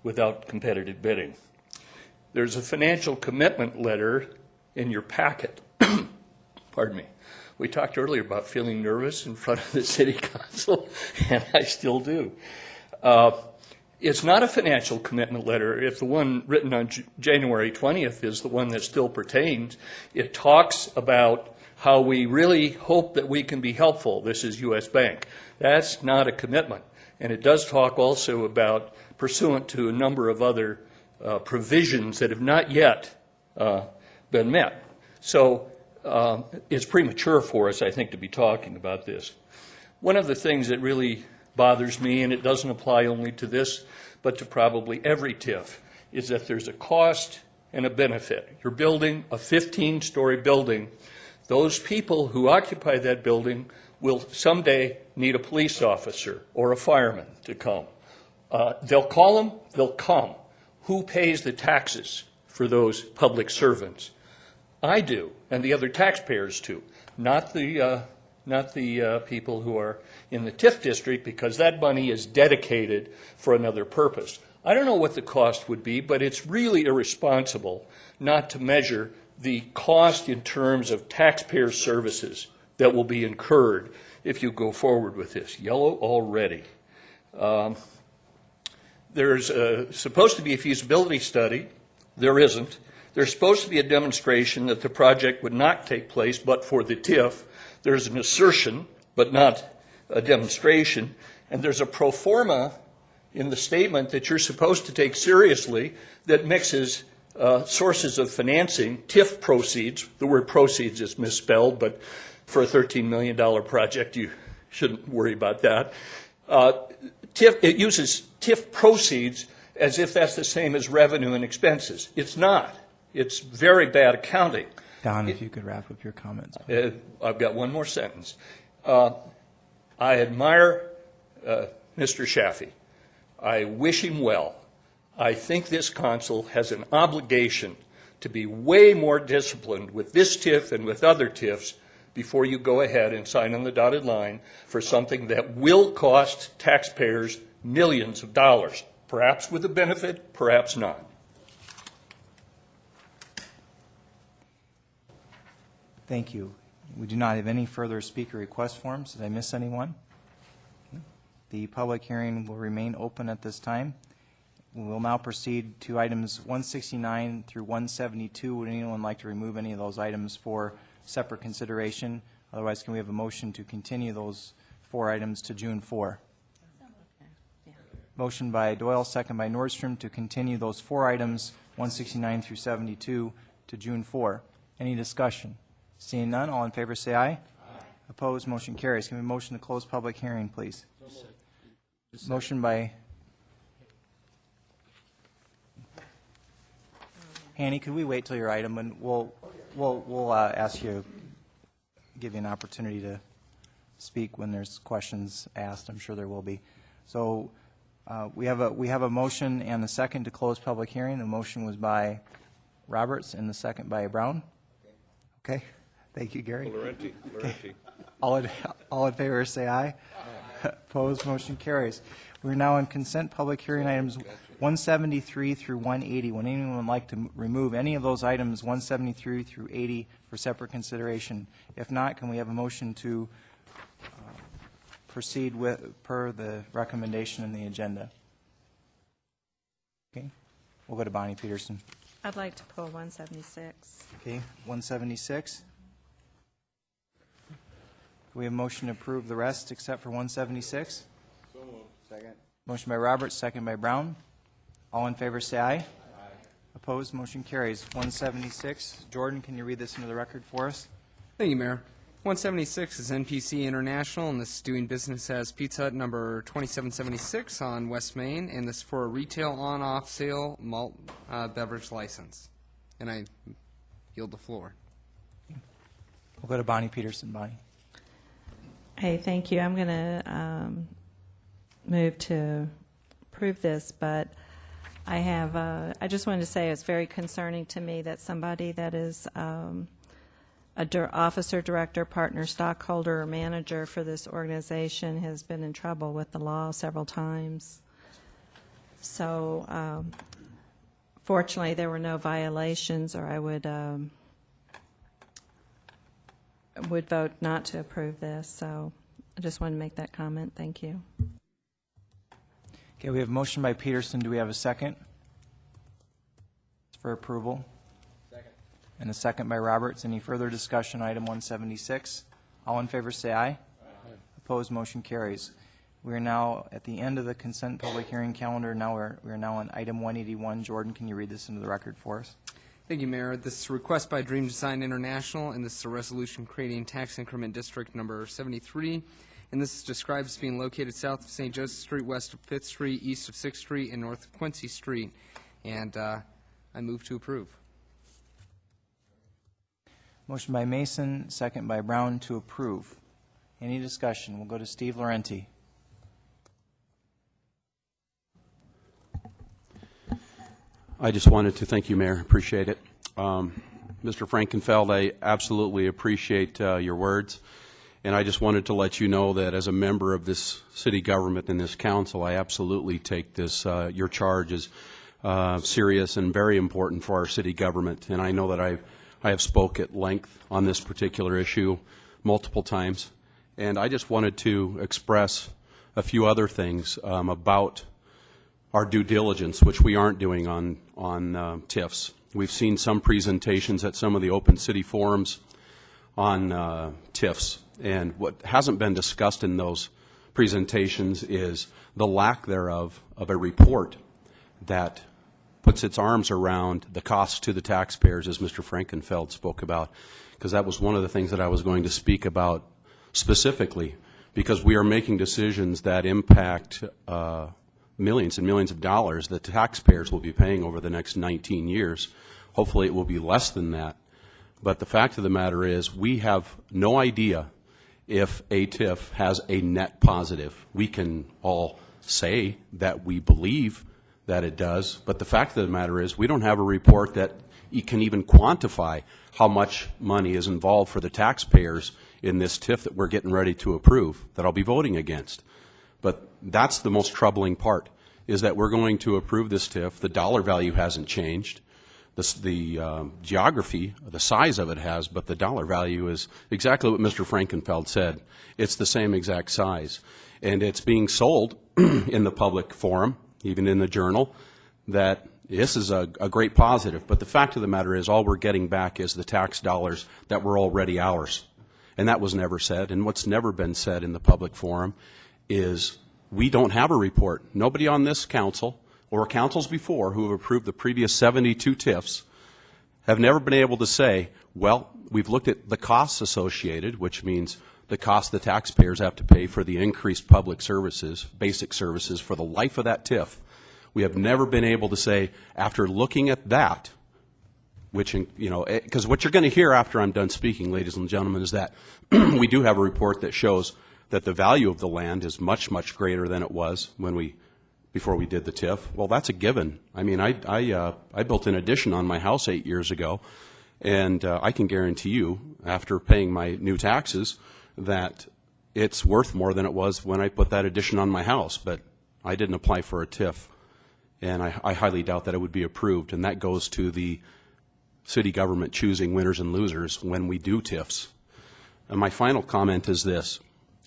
Speaker 24: without competitive bidding. There's a financial commitment letter in your packet pardon me. We talked earlier about feeling nervous in front of the city council, and I still do. It's not a financial commitment letter. If the one written on January 20th is the one that still pertains, it talks about how we really hope that we can be helpful. This is U.S. Bank. That's not a commitment. And it does talk also about pursuant to a number of other provisions that have not yet been met. So it's premature for us, I think, to be talking about this. One of the things that really bothers me, and it doesn't apply only to this, but to probably every TIF, is that there's a cost and a benefit. You're building a 15-story building. Those people who occupy that building will someday need a police officer or a fireman to come. They'll call them, they'll come. Who pays the taxes for those public servants? I do, and the other taxpayers too, not the people who are in the TIF district, because that money is dedicated for another purpose. I don't know what the cost would be, but it's really irresponsible not to measure the cost in terms of taxpayer services that will be incurred if you go forward with this. Yellow already. There's supposed to be a feasibility study. There isn't. There's supposed to be a demonstration that the project would not take place but for the TIF. There's an assertion, but not a demonstration. And there's a pro forma in the statement that you're supposed to take seriously that mixes sources of financing, TIF proceeds. The word proceeds is misspelled, but for a $13 million project, you shouldn't worry about that. It uses TIF proceeds as if that's the same as revenue and expenses. It's not. It's very bad accounting.
Speaker 1: Don, if you could wrap up your comments.
Speaker 24: I've got one more sentence. I admire Mr. Shaffey. I wish him well. I think this council has an obligation to be way more disciplined with this TIF and with other TIFs before you go ahead and sign on the dotted line for something that will cost taxpayers millions of dollars, perhaps with a benefit, perhaps not.
Speaker 1: Thank you. We do not have any further speaker request forms. Did I miss anyone? The public hearing will remain open at this time. We will now proceed to items 169 through 172. Would anyone like to remove any of those items for separate consideration? Otherwise, can we have a motion to continue those 4 items to June 4? Motion by Doyle, second by Nordstrom, to continue those 4 items, 169 through 72, to June 4. Any discussion? Seeing none, all in favor say aye. Aye. Opposed, motion carries. Can we have a motion to close public hearing, please? Motion by Hanny, could we wait till your item, and we'll ask you, give you an opportunity to speak when there's questions asked. I'm sure there will be. So we have a motion and a second to close public hearing. The motion was by Roberts and the second by Brown. Okay. Thank you, Gary.
Speaker 24: Laurenti.
Speaker 1: Okay. All in favor say aye. Opposed, motion carries. We're now on consent public hearing items 173 through 180. Would anyone like to remove any of those items 173 through 80 for separate consideration? If not, can we have a motion to proceed with per the recommendation in the agenda? Okay. We'll go to Bonnie Peterson.
Speaker 21: I'd like to pull 176.
Speaker 1: Okay, 176. We have a motion to approve the rest except for 176.
Speaker 18: So moved. Second.
Speaker 1: Motion by Roberts, second by Brown. All in favor say aye. Aye. Opposed, motion carries. 176. Jordan, can you read this into the record for us?
Speaker 4: Thank you, Mayor. 176 is NPC International, and this is doing business as Pizza Hut number 2776 on West Main, and this is for a retail on-off sale malt beverage license. And I yield the floor.
Speaker 1: We'll go to Bonnie Peterson. Bonnie.
Speaker 21: Hey, thank you. I'm going to move to approve this, but I just wanted to say it's very concerning to me that somebody that is officer, director, partner, stockholder, or manager for this organization has been in trouble with the law several times. So fortunately, there were no violations, or I would would vote not to approve this, so I just wanted to make that comment. Thank you.
Speaker 1: Okay, we have a motion by Peterson. Do we have a second? For approval? Second. And a second by Roberts. Any further discussion on item 176? All in favor say aye. Aye. Opposed, motion carries. We are now at the end of the consent public hearing calendar. Now we are now on item 181. Jordan, can you read this into the record for us?
Speaker 4: Thank you, Mayor. This is a request by Dream Design International, and this is a resolution creating tax increment district number 73. And this is described as being located south of St. Joseph Street, west of 5th Street, east of 6th Street, and north of Quincy Street. And I move to approve.
Speaker 1: Motion by Mason, second by Brown to approve. Any discussion? We'll go to Steve Laurenti.
Speaker 2: I just wanted to thank you, Mayor. Appreciate it. Mr. Frankenfeld, I absolutely appreciate your words. And I just wanted to let you know that as a member of this city government and this council, I absolutely take this, your charge as serious and very important for our city government. And I know that I have spoke at length on this particular issue multiple times. And I just wanted to express a few other things about our due diligence, which we aren't doing on TIFs. We've seen some presentations at some of the open city forums on TIFs. And what hasn't been discussed in those presentations is the lack thereof of a report that puts its arms around the costs to the taxpayers, as Mr. Frankenfeld spoke about, because that was one of the things that I was going to speak about specifically, because we are making decisions that impact millions and millions of dollars that taxpayers will be paying over the next 19 years. Hopefully it will be less than that. But the fact of the matter is we have no idea if a TIF has a net positive. We can all say that we believe that it does, but the fact of the matter is we don't have a report that can even quantify how much money is involved for the taxpayers in this TIF that we're getting ready to approve, that I'll be voting against. But that's the most troubling part, is that we're going to approve this TIF. The dollar value hasn't changed. The geography, the size of it has, but the dollar value is exactly what Mr. Frankenfeld said. It's the same exact size. And it's being sold in the public forum, even in the Journal, that this is a great positive. But the fact of the matter is all we're getting back is the tax dollars that were already ours. And that was never said. And what's never been said in the public forum is we don't have a report. Nobody on this council or councils before who have approved the previous 72 TIFs have never been able to say, well, we've looked at the costs associated, which means the cost the taxpayers have to pay for the increased public services, basic services for the life of that TIF. We have never been able to say, after looking at that, which, you know, because what you're going to hear after I'm done speaking, ladies and gentlemen, is that we do have a report that shows that the value of the land is much, much greater than it was before we did the TIF. Well, that's a given. I mean, I built an addition on my house 8 years ago, and I can guarantee you, after paying my new taxes, that it's worth more than it was when I put that addition on my house. But I didn't apply for a TIF, and I highly doubt that it would be approved. And that goes to the city government choosing winners and losers when we do TIFs. And my final comment is this,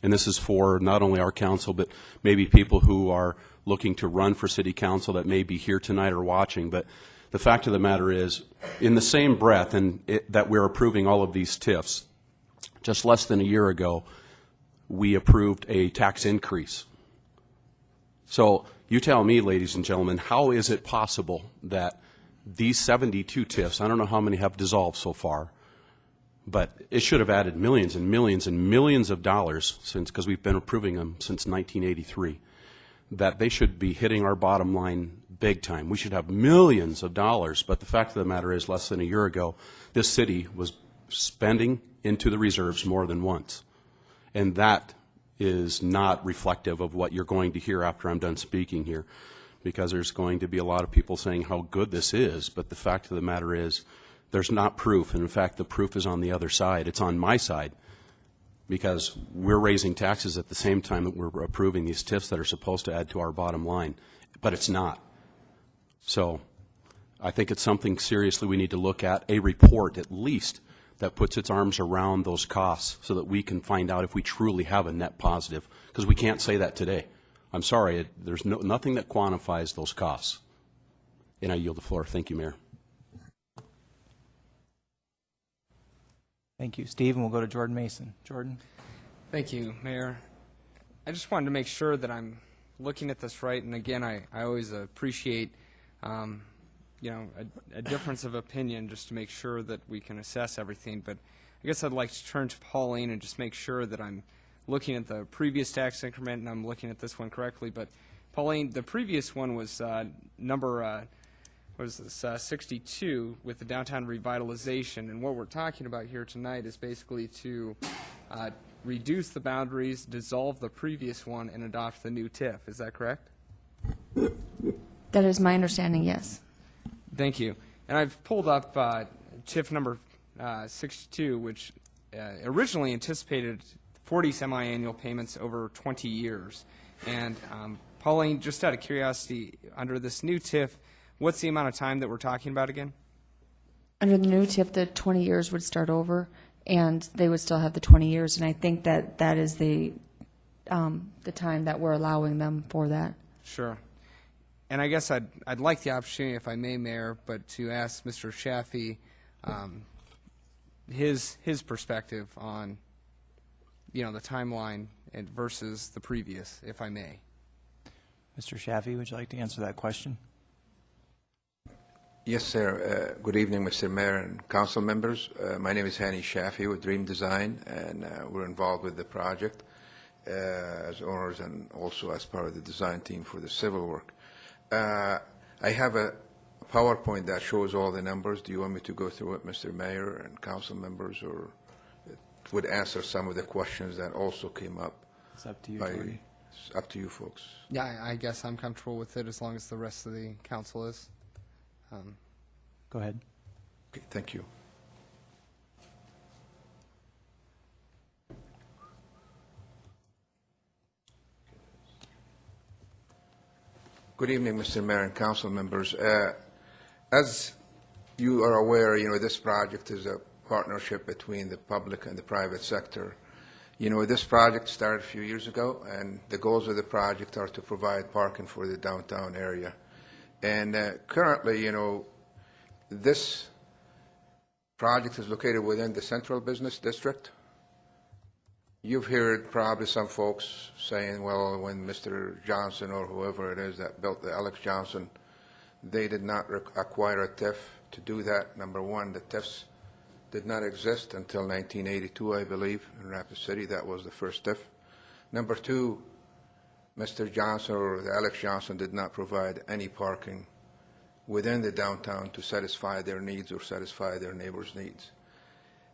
Speaker 2: and this is for not only our council, but maybe people who are looking to run for city council that may be here tonight or watching. But the fact of the matter is, in the same breath that we're approving all of these TIFs, just less than a year ago, we approved a tax increase. So you tell me, ladies and gentlemen, how is it possible that these 72 TIFs, I don't know how many have dissolved so far, but it should have added millions and millions and millions of dollars because we've been approving them since 1983, that they should be hitting our bottom line big time. We should have millions of dollars, but the fact of the matter is, less than a year ago, this city was spending into the reserves more than once. And that is not reflective of what you're going to hear after I'm done speaking here, because there's going to be a lot of people saying how good this is, but the fact of the matter is there's not proof. And in fact, the proof is on the other side. It's on my side, because we're raising taxes at the same time that we're approving these TIFs that are supposed to add to our bottom line, but it's not. So I think it's something seriously we need to look at, a report at least that puts its arms around those costs so that we can find out if we truly have a net positive, because we can't say that today. I'm sorry, there's nothing that quantifies those costs. And I yield the floor. Thank you, Mayor.
Speaker 1: Thank you, Steve, and we'll go to Jordan Mason. Jordan?
Speaker 4: Thank you, Mayor. I just wanted to make sure that I'm looking at this right, and again, I always appreciate a difference of opinion just to make sure that we can assess everything. But I guess I'd like to turn to Pauline and just make sure that I'm looking at the previous tax increment and I'm looking at this one correctly. But Pauline, the previous one was number 62 with the downtown revitalization, and what we're talking about here tonight is basically to reduce the boundaries, dissolve the previous one, and adopt the new TIF. Is that correct?
Speaker 7: That is my understanding, yes.
Speaker 4: Thank you. And I've pulled up TIF number 62, which originally anticipated 40 semi-annual payments over 20 years. And Pauline, just out of curiosity, under this new TIF, what's the amount of time that we're talking about again?
Speaker 7: Under the new TIF, the 20 years would start over, and they would still have the 20 years. And I think that that is the time that we're allowing them for that.
Speaker 4: Sure. And I guess I'd like the opportunity, if I may, Mayor, but to ask Mr. Shaffey his perspective on, the timeline versus the previous, if I may.
Speaker 1: Mr. Shaffey, would you like to answer that question?
Speaker 9: Yes, sir. Good evening, Mr. Mayor and council members. My name is Hani Shaffey with Dream Design, and we're involved with the project as owners and also as part of the design team for the civil work. I have a PowerPoint that shows all the numbers. Do you want me to go through it, Mr. Mayor and council members, or it would answer some of the questions that also came up?
Speaker 1: It's up to you, Jordan.
Speaker 9: It's up to you, folks.
Speaker 4: Yeah, I guess I'm comfortable with it as long as the rest of the council is.
Speaker 1: Go ahead.
Speaker 9: Okay, thank you. Good evening, Mr. Mayor and council members. As you are aware, this project is a partnership between the public and the private sector. This project started a few years ago, and the goals of the project are to provide parking for the downtown area. And currently, this project is located within the Central Business District. You've heard probably some folks saying, well, when Mr. Johnson or whoever it is that built the Alex Johnson, they did not acquire a TIF to do that. Number one, the TIFs did not exist until 1982, I believe, in Rapid City. That was the first TIF. Number two, Mr. Johnson or the Alex Johnson did not provide any parking within the downtown to satisfy their needs or satisfy their neighbors' needs.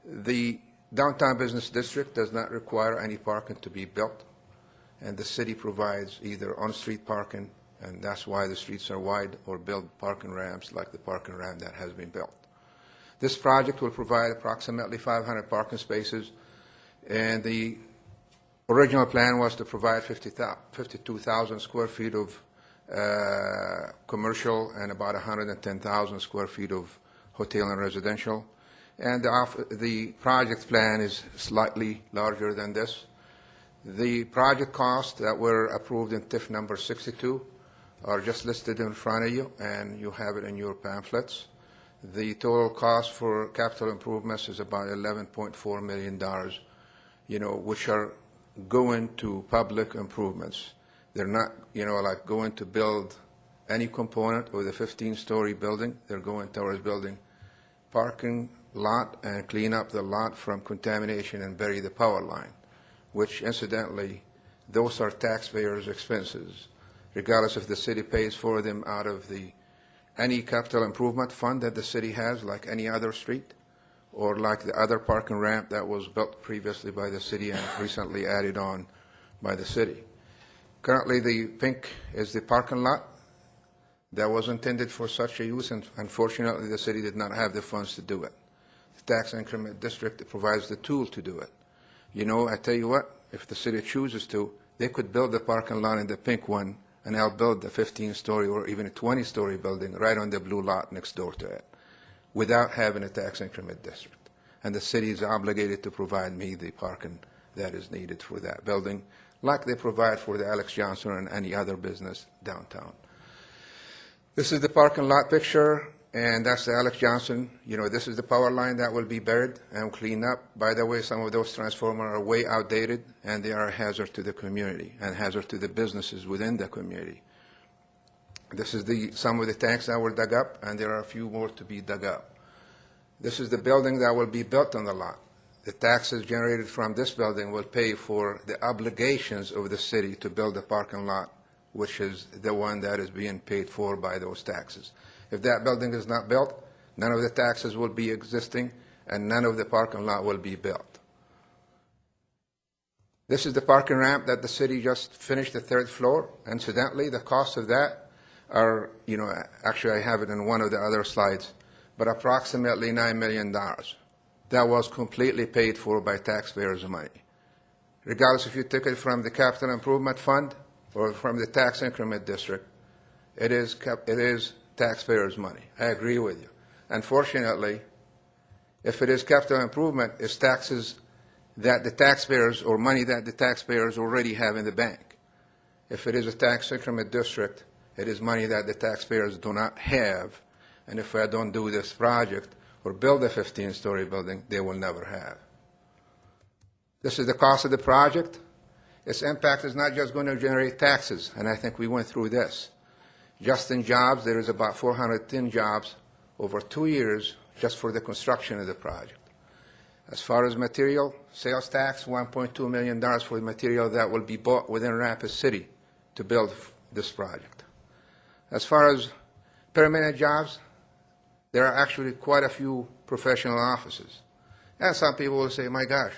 Speaker 9: The downtown business district does not require any parking to be built, and the city provides either on-street parking, and that's why the streets are wide, or build parking ramps like the parking ramp that has been built. This project will provide approximately 500 parking spaces, and the original plan was to provide 52,000 square feet of commercial and about 110,000 square feet of hotel and residential. And the project plan is slightly larger than this. The project costs that were approved in TIF number 62 are just listed in front of you, and you have it in your pamphlets. The total cost for capital improvements is about $11.4 million, which are going to public improvements. They're not, like going to build any component of the 15-story building. They're going towards building parking lot and clean up the lot from contamination and bury the power line, which incidentally, those are taxpayers' expenses, regardless if the city pays for them out of any capital improvement fund that the city has, like any other street, or like the other parking ramp that was built previously by the city and recently added on by the city. Currently, the pink is the parking lot that was intended for such a use, and unfortunately, the city did not have the funds to do it. The tax increment district provides the tool to do it. I tell you what, if the city chooses to, they could build the parking lot in the pink one and outbuild the 15-story or even a 20-story building right on the blue lot next door to it without having a tax increment district. and the city is obligated to provide me the parking that is needed for that building, like they provide for the Alex Johnson and any other business downtown. This is the parking lot picture, and that's the Alex Johnson. You know, this is the power line that will be buried and cleaned up. By the way, some of those transformers are way outdated, and they are a hazard to the community and hazard to the businesses within the community. This is some of the tanks that were dug up, and there are a few more to be dug up. This is the building that will be built on the lot. The taxes generated from this building will pay for the obligations of the city to build a parking lot, which is the one that is being paid for by those taxes. If that building is not built, none of the taxes will be existing, and none of the parking lot will be built. This is the parking ramp that the city just finished, the 3rd floor. Incidentally, the cost of that are, you know, actually I have it in one of the other slides, but approximately $9 million. That was completely paid for by taxpayers' money. Regardless if you took it from the capital improvement fund or from the tax increment district, it is taxpayers' money. I agree with you. Unfortunately, if it is capital improvement, it's taxes that the taxpayers or money that the taxpayers already have in the bank. If it is a tax increment district, it is money that the taxpayers do not have, and if I don't do this project or build a 15-story building, they will never have. This is the cost of the project. Its impact is not just going to generate taxes, and I think we went through this. Just in jobs, there is about 410 jobs over 2 years just for the construction of the project. As far as material, sales tax, $1.2 million for the material that will be bought within Rapid City to build this project. As far as permanent jobs, there are actually quite a few professional offices. And some people will say, my gosh,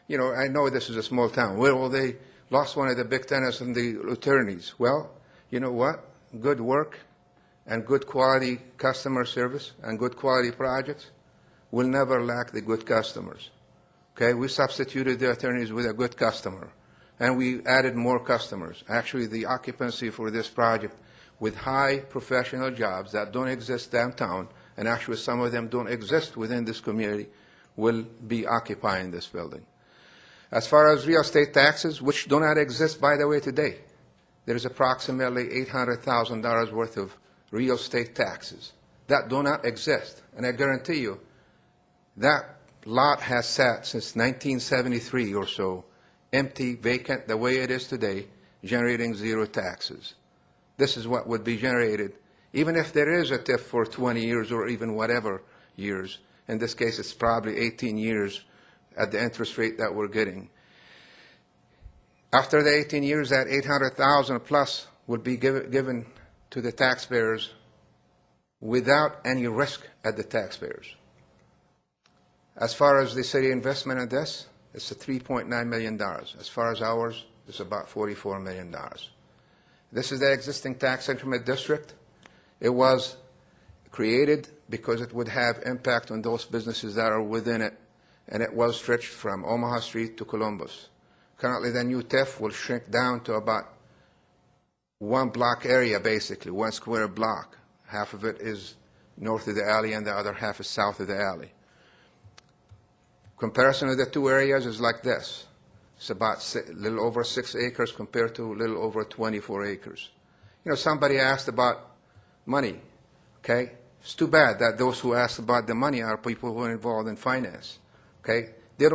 Speaker 9: you know, I know this is a small town. Well, they lost one of the big tenants and the attorneys. Well, you know what? Good work and good quality customer service and good quality projects will never lack the good customers. Okay, we substituted the attorneys with a good customer, and we added more customers. Actually, the occupancy for this project with high professional jobs that don't exist downtown, and actually some of them don't exist within this community, will be occupying this building. As far as real estate taxes, which do not exist, by the way, today, there is approximately $800,000 worth of real estate taxes that do not exist. And I guarantee you, that lot has sat since 1973 or so, empty, vacant, the way it is today, generating zero taxes. This is what would be generated, even if there is a TIF for 20 years or even whatever years. In this case, it's probably 18 years at the interest rate that we're getting. After the 18 years, that $800,000 plus would be given to the taxpayers without any risk at the taxpayers. As far as the city investment in this, it's a $3.9 million. As far as ours, it's about $44 million. This is the existing tax increment district. It was created because it would have impact on those businesses that are within it, and it was stretched from Omaha Street to Columbus. Currently, the new TIF will shrink down to about one block area, basically, 1 square block. Half of it is north of the alley, and the other half is south of the alley. Comparison of the two areas is like this. It's about a little over 6 acres compared to a little over 24 acres. You know, somebody asked about money, okay? It's too bad that those who asked about the money are people who are involved in finance, okay? They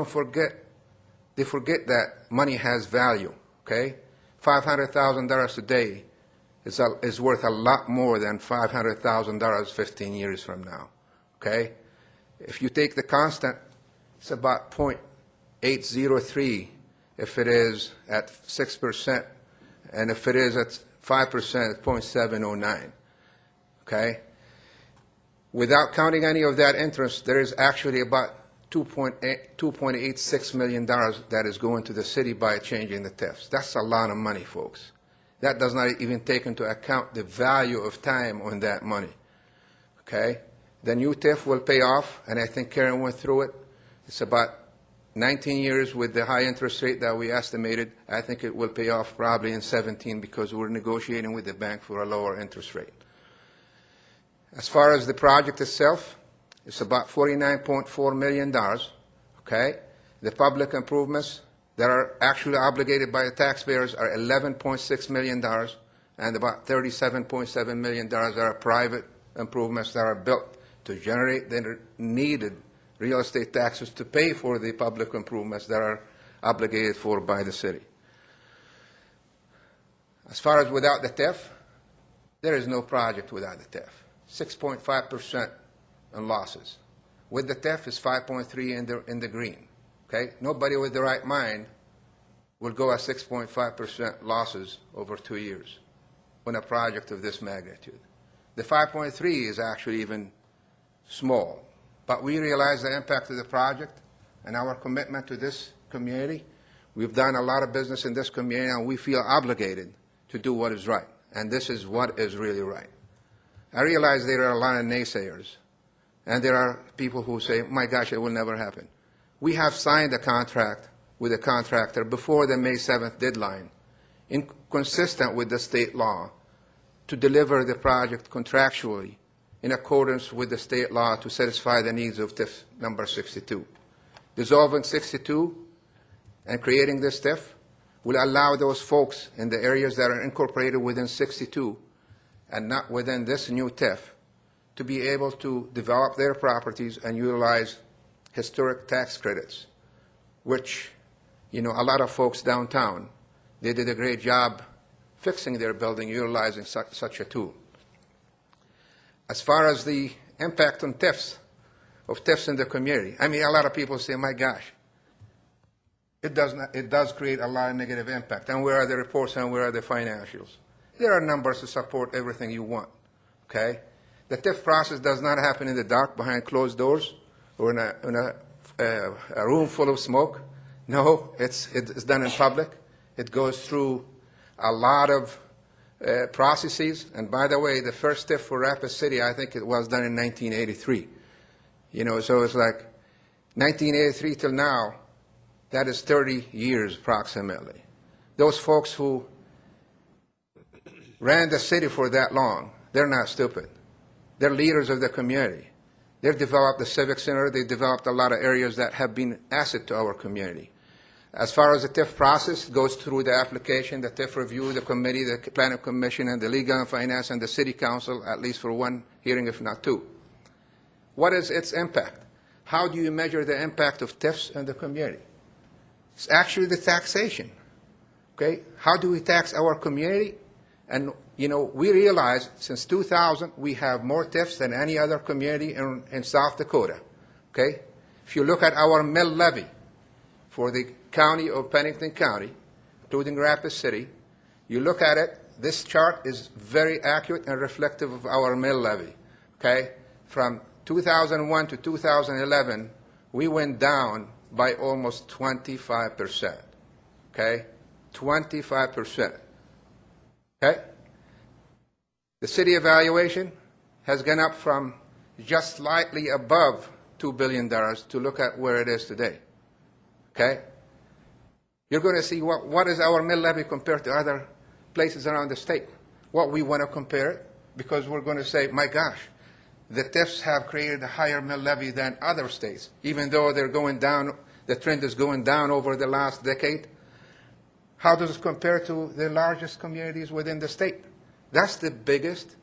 Speaker 9: forget that money has value, okay? $500,000 today is worth a lot more than $500,000 15 years from now, okay? If you take the constant, it's about 0.803 if it is at 6%, and if it is at 5%, it's 0.709, okay? Without counting any of that interest, there is actually about $2.86 million that is going to the city by changing the TIFs. That's a lot of money, folks. That does not even take into account the value of time on that money, okay? The new TIF will pay off, and I think Karen went through it. It's about 19 years with the high interest rate that we estimated. I think it will pay off probably in 17 because we're negotiating with the bank for a lower interest rate. As far as the project itself, It's about $49.4 million, okay? The public improvements that are actually obligated by the taxpayers are $11.6 million, and about $37.7 million are private improvements that are built to generate the needed real estate taxes to pay for the public improvements that are obligated for by the city. As far as without the TIF, there is no project without the TIF. 6.5% in losses. With the TIF, it's 5.3 in the green. Okay? Nobody with the right mind will go at 6.5% losses over 2 years on a project of this magnitude. The 5.3 is actually even small, but we realize the impact of the project and our commitment to this community. We've done a lot of business in this community, and we feel obligated to do what is right, and this is what is really right. I realize there are a lot of naysayers, and there are people who say, my gosh, it will never happen. We have signed a contract with a contractor before the May 7th deadline, consistent with the state law, to deliver the project contractually in accordance with the state law to satisfy the needs of TIF number 62. Dissolving 62 and creating this TIF will allow those folks in the areas that are incorporated within 62 and not within this new TIF to be able to develop their properties and utilize historic tax credits, which, you know, a lot of folks downtown, they did a great job fixing their building utilizing such a tool. As far as the impact on TIFs, of TIFs in the community, I mean, a lot of people say, my gosh, it does create a lot of negative impact. And where are the reports and where are the financials? There are numbers to support everything you want, okay? The TIF process does not happen in the dark behind closed doors or in a room full of smoke. No, it's done in public. It goes through a lot of processes. And by the way, the first TIF for Rapid City, I think it was done in 1983. You know, so it's like 1983 till now, that is 30 years approximately. Those folks who ran the city for that long, they're not stupid. They're leaders of the community. They've developed the Civic Center. They've developed a lot of areas that have been asset to our community. As far as the TIF process, it goes through the application, the TIF review, the committee, the planning commission, and the legal and finance, and the city council, at least for one hearing, if not two. What is its impact? How do you measure the impact of TIFs in the community? It's actually the taxation. Okay? How do we tax our community? And, you know, we realize since 2000, we have more TIFs than any other community in South Dakota. Okay? If you look at our mill levy for the county of Pennington County, including Rapid City, you look at it, this chart is very accurate and reflective of our mill levy. Okay? From 2001 to 2011, we went down by almost 25%. Okay? 25%. Okay? The city evaluation has gone up from just slightly above $2 billion to look at where it is today. Okay? You're going to see what is our mill levy compared to other places around the state. What we want to compare it, because we're going to say, my gosh, the TIFs have created a higher mill levy than other states, even though they're going down, the trend is going down over the last decade. How does it compare to the largest communities within the state? That's the biggest,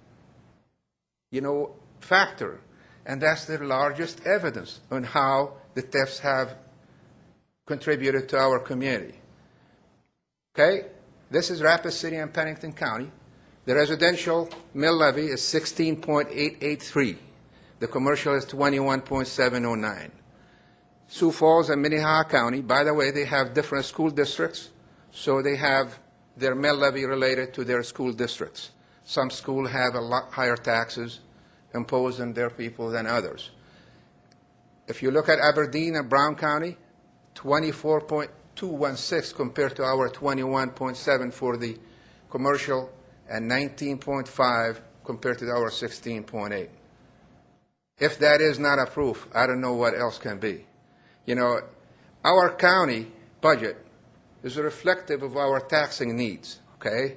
Speaker 9: you know, factor, and that's the largest evidence on how the TIFs have contributed to our community. Okay? This is Rapid City and Pennington County. The residential mill levy is 16.883. The commercial is 21.709. Sioux Falls and Minnehaha County, by the way, they have different school districts, so they have their mill levy related to their school districts. Some schools have a lot higher taxes imposed on their people than others. If you look at Aberdeen and Brown County, 24.216 compared to our 21.7 for the commercial and 19.5 compared to our 16.8. If that is not a proof, I don't know what else can be. You know, our county budget is reflective of our taxing needs, okay?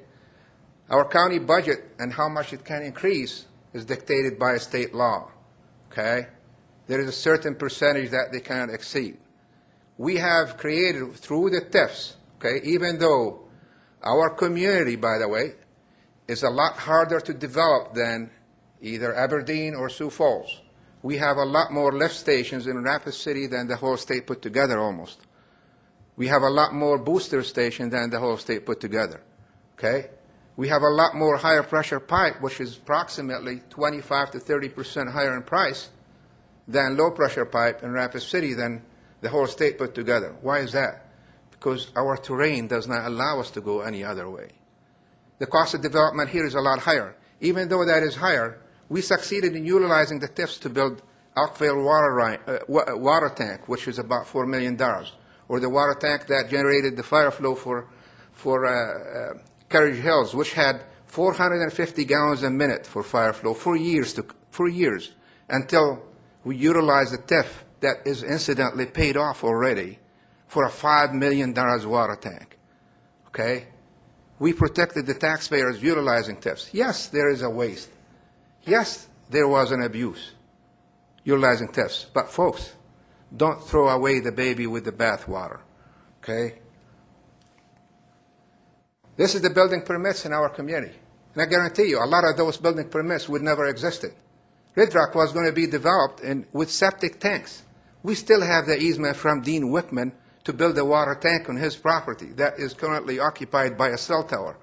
Speaker 9: Our county budget and how much it can increase is dictated by state law, okay? there is a certain percentage that they cannot exceed. We have created through the TIFs, okay, even though our community, by the way, is a lot harder to develop than either Aberdeen or Sioux Falls. We have a lot more lift stations in Rapid City than the whole state put together almost. We have a lot more booster stations than the whole state put together, okay? We have a lot more higher pressure pipe, which is approximately 25 to 30% higher in price than low pressure pipe in Rapid City than the whole state put together. Why is that? Because our terrain does not allow us to go any other way. The cost of development here is a lot higher. Even though that is higher, we succeeded in utilizing the TIFs to build Elkvale water tank, which is about $4 million, or the water tank that generated the fire flow for Carriage Hills, which had 450 gallons a minute for fire flow for years, until we utilized the TIF that is incidentally paid off already for a $5 million water tank. Okay? We protected the taxpayers utilizing TIFs. Yes, there is a waste. Yes, there was an abuse utilizing TIFs. But folks, don't throw away the baby with the bathwater. Okay? This is the building permits in our community. And I guarantee you, a lot of those building permits would never existed. Red Rock was going to be developed with septic tanks. We still have the easement from Dean Wickman to build a water tank on his property that is currently occupied by a cell tower.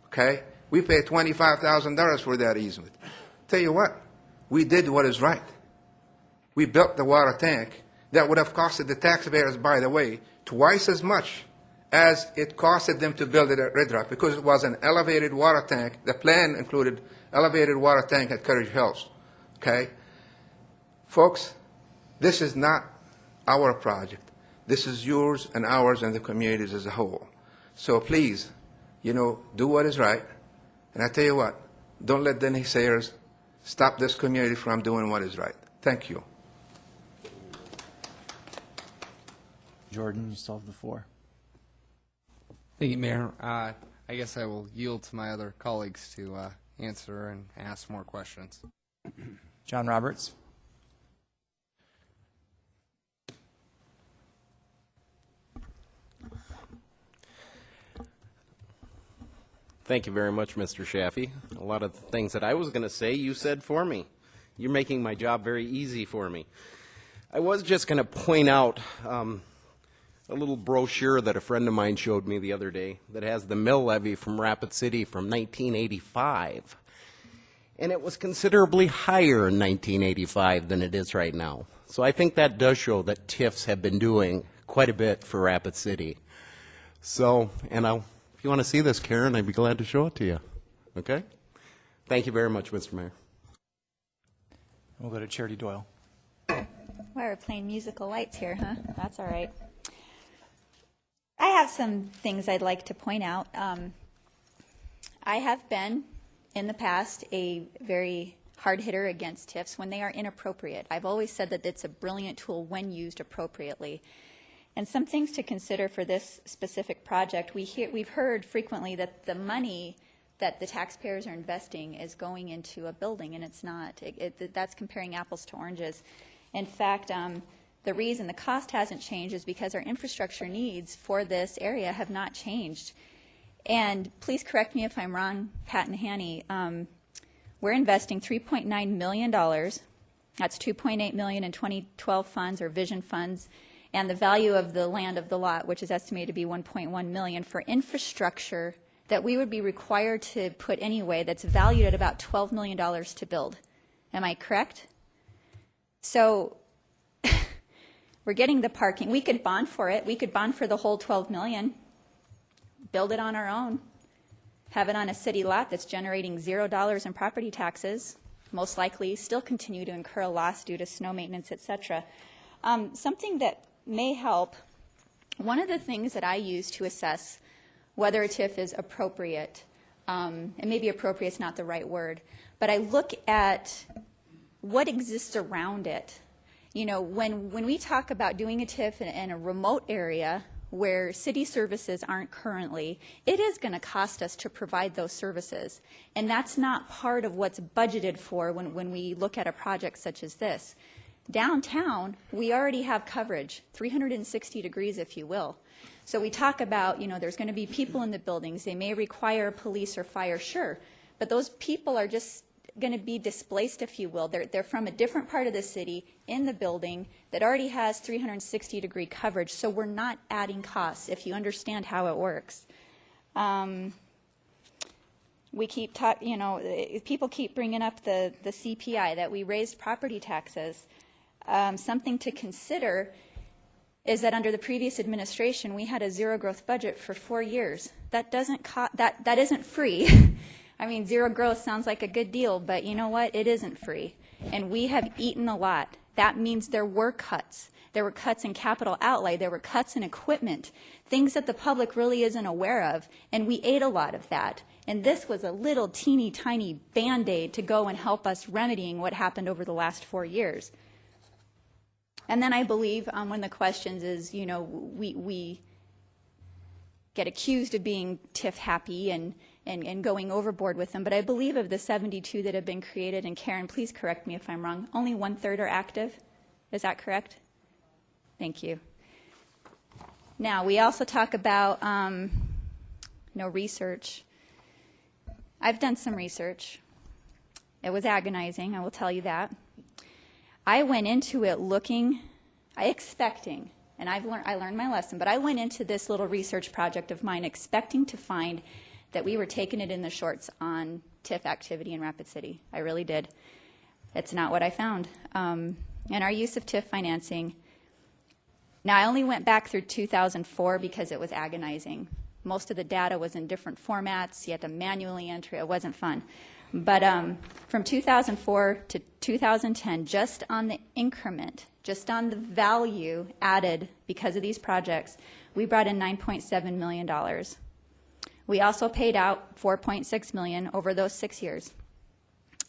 Speaker 9: Okay? We paid $25,000 for that easement. Tell you what, we did what is right. We built the water tank that would have costed the taxpayers, by the way, twice as much as it costed them to build it at Red Rock, because it was an elevated water tank. The plan included elevated water tank at Carriage Hills. Okay? Folks, this is not our project. This is yours and ours and the communities as a whole. So please, do what is right. And I tell you what, don't let the naysayers stop this community from doing what is right. Thank you.
Speaker 1: Jordan, you still have the floor.
Speaker 11: Thank you, Mayor. I guess I will yield to my other colleagues to answer and ask more questions.
Speaker 1: John Roberts.
Speaker 22: Thank you very much, Mr. Shaffey. A lot of the things that I was going to say, you said for me. You're making my job very easy for me. I was just going to point out a little brochure that a friend of mine showed me the other day that has the mill levy from Rapid City from 1985. And it was considerably higher in 1985 than it is right now. So I think that does show that TIFs have been doing quite a bit for Rapid City. So, if you want to see this, Karen, I'd be glad to show it to you. Okay? Thank you very much, Mr. Mayor.
Speaker 1: We'll go to Charity Doyle.
Speaker 16: Why we're playing musical lights here, huh? That's all right. I have some things I'd like to point out. I have been, in the past, a very hard hitter against TIFs when they are inappropriate. I've always said that it's a brilliant tool when used appropriately. And some things to consider for this specific project, we've heard frequently that the money that the taxpayers are investing is going into a building, and it's not. That's comparing apples to oranges. In fact, the reason the cost hasn't changed is because our infrastructure needs for this area have not changed. And please correct me if I'm wrong, Pat and Hanny. We're investing $3.9 million. That's $2.8 million in 2012 funds or vision funds, and the value of the land of the lot, which is estimated to be $1.1 million, for infrastructure that we would be required to put anyway that's valued at about $12 million to build. Am I correct? So we're getting the parking. We could bond for it. We could bond for the whole $12 million, build it on our own, have it on a city lot that's generating $0 in property taxes, most likely still continue to incur a loss due to snow maintenance, etc. Something that may help, one of the things that I use to assess whether a TIF is appropriate, and maybe appropriate is not the right word, but I look at what exists around it. You know, when we talk about doing a TIF in a remote area where city services aren't currently, it is going to cost us to provide those services. And that's not part of what's budgeted for when we look at a project such as this. Downtown, we already have coverage, 360 degrees, if you will. So we talk about, there's going to be people in the buildings. They may require police or fire, sure. But those people are just going to be displaced, if you will. They're from a different part of the city in the building that already has 360-degree coverage. So we're not adding costs, if you understand how it works. We keep people keep bringing up the CPI, that we raised property taxes. Something to consider is that under the previous administration, we had a zero growth budget for 4 years. That doesn't that isn't free. I mean, zero growth sounds like a good deal, but you know what? It isn't free. And we have eaten a lot. That means there were cuts. There were cuts in capital outlay. There were cuts in equipment, things that the public really isn't aware of. And we ate a lot of that. And this was a little teeny tiny Band-Aid to go and help us remedying what happened over the last 4 years. And then I believe one of the questions is, we get accused of being TIF happy and going overboard with them. But I believe of the 72 that have been created, and Karen, please correct me if I'm wrong, only 1/3 are active. Is that correct? Thank you. Now, we also talk about research. I've done some research. It was agonizing, I will tell you that. I went into it expecting, and I learned my lesson, but I went into this little research project of mine expecting to find that we were taking it in the shorts on TIF activity in Rapid City. I really did. It's not what I found. And our use of TIF financing, now I only went back through 2004 because it was agonizing. Most of the data was in different formats. You had to manually enter it. It wasn't fun. But from 2004 to 2010, just on the increment, just on the value added because of these projects, we brought in $9.7 million. We also paid out $4.6 million over those 6 years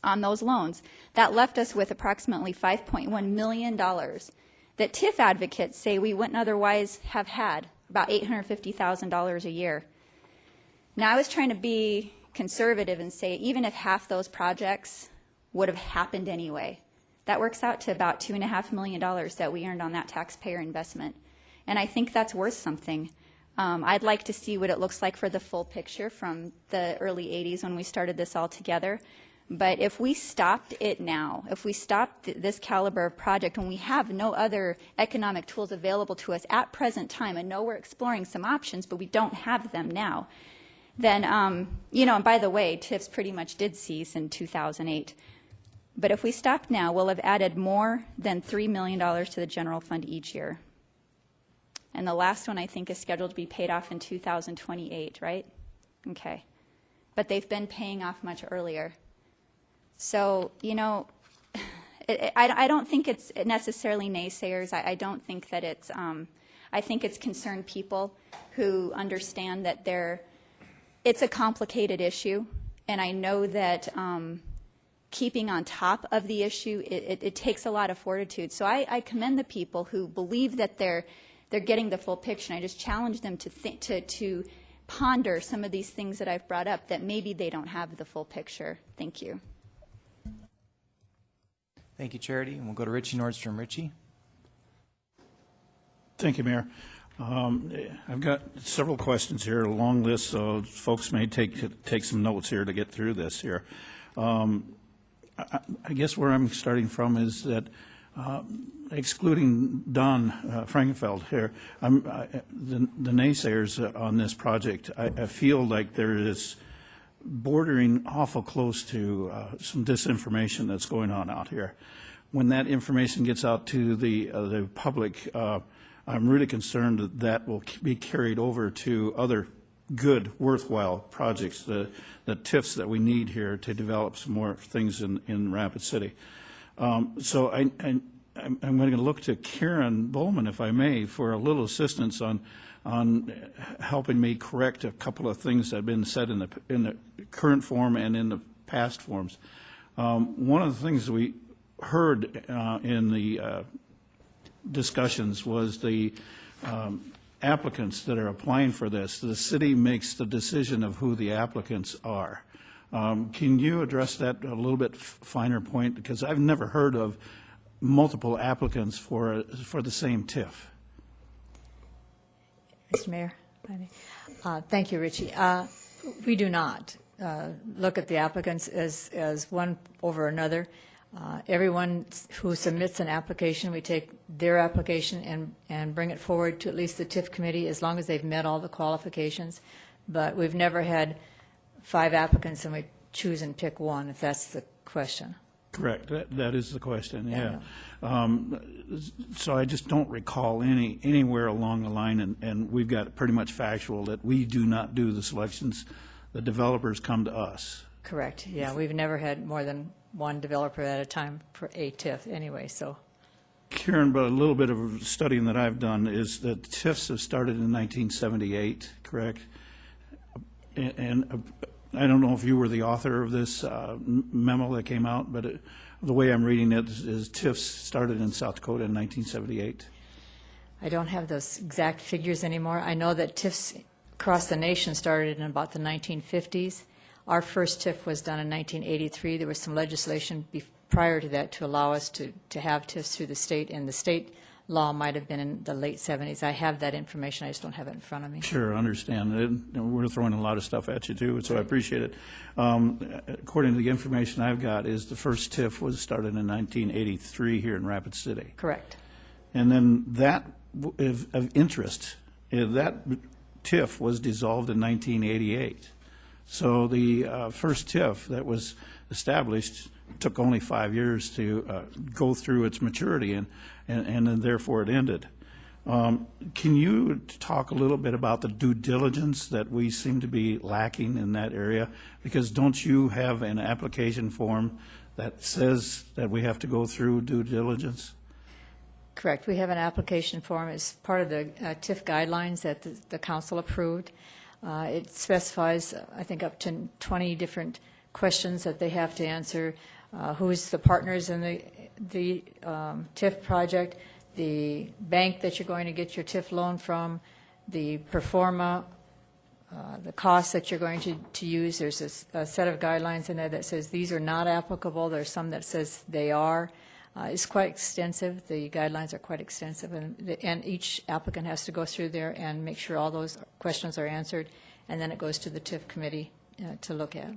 Speaker 16: on those loans. That left us with approximately $5.1 million that TIF advocates say we wouldn't otherwise have had, about $850,000 a year. Now, I was trying to be conservative and say even if half those projects would have happened anyway, that works out to about $2.5 million that we earned on that taxpayer investment. And I think that's worth something. I'd like to see what it looks like for the full picture from the early 80s when we started this all together. But if we stopped it now, if we stopped this caliber of project when we have no other economic tools available to us at present time, and know we're exploring some options, but we don't have them now, then, and by the way, TIFs pretty much did cease in 2008. But if we stop now, we'll have added more than $3 million to the general fund each year. And the last one, I think, is scheduled to be paid off in 2028, right? Okay. But they've been paying off much earlier. So, I don't think it's necessarily naysayers. I don't think that it's, I think it's concerned people who understand that it's a complicated issue. And I know that keeping on top of the issue, it takes a lot of fortitude. So I commend the people who believe that they're getting the full picture. And I just challenge them to ponder some of these things that I've brought up that maybe they don't have the full picture. Thank you.
Speaker 1: Thank you, Charity. And we'll go to Richie Nordstrom. Richie?
Speaker 13: Thank you, Mayor. I've got several questions here, a long list, so folks may take some notes here to get through this here. I guess where I'm starting from is that excluding Don Frankenfeld here, the naysayers on this project, I feel like there is bordering awful close to some disinformation that's going on out here. When that information gets out to the public, I'm really concerned that that will be carried over to other good, worthwhile projects, the TIFs that we need here to develop some more things in Rapid City. So I'm going to look to Karen Bowman, if I may, for a little assistance on helping me correct a couple of things that have been said in the current form and in the past forms. One of the things we heard in the discussions was the applicants that are applying for this. The city makes the decision of who the applicants are. Can you address that a little bit finer point? Because I've never heard of multiple applicants for the same TIF?
Speaker 12: Mr. Mayor, thank you, Richie. We do not look at the applicants as one over another. Everyone who submits an application, we take their application and bring it forward to at least the TIF committee as long as they've met all the qualifications. But we've never had 5 applicants and we choose and pick one, if that's the question.
Speaker 13: Correct. That is the question, yeah. So I just don't recall anywhere along the line, and we've got pretty much factual that we do not do the selections. The developers come to us.
Speaker 12: Correct, yeah. We've never had more than one developer at a time for a TIF anyway, so.
Speaker 13: Karen, but a little bit of studying that I've done is that TIFs have started in 1978, correct? And I don't know if you were the author of this memo that came out, but the way I'm reading it is TIFs started in South Dakota in 1978.
Speaker 12: I don't have those exact figures anymore. I know that TIFs across the nation started in about the 1950s. Our first TIF was done in 1983. There was some legislation prior to that to allow us to have TIFs through the state, and the state law might have been in the late 70s. I have that information. I just don't have it in front of me.
Speaker 13: Sure, understand. We're throwing a lot of stuff at you, too, so I appreciate it. According to the information I've got, is the first TIF was started in 1983 here in Rapid City.
Speaker 12: Correct.
Speaker 13: And then that, of interest, that TIF was dissolved in 1988. So the first TIF that was established took only 5 years to go through its maturity, and then therefore it ended. Can you talk a little bit about the due diligence that we seem to be lacking in that area? Because don't you have an application form that says that we have to go through due diligence?
Speaker 12: Correct. We have an application form as part of the TIF guidelines that the council approved. It specifies, I think, up to 20 different questions that they have to answer. Who's the partners in the TIF project, the bank that you're going to get your TIF loan from, the pro forma, the costs that you're going to use. There's a set of guidelines in there that says these are not applicable. There's some that says they are. It's quite extensive. The guidelines are quite extensive, and each applicant has to go through there and make sure all those questions are answered, and then it goes to the TIF committee to look at.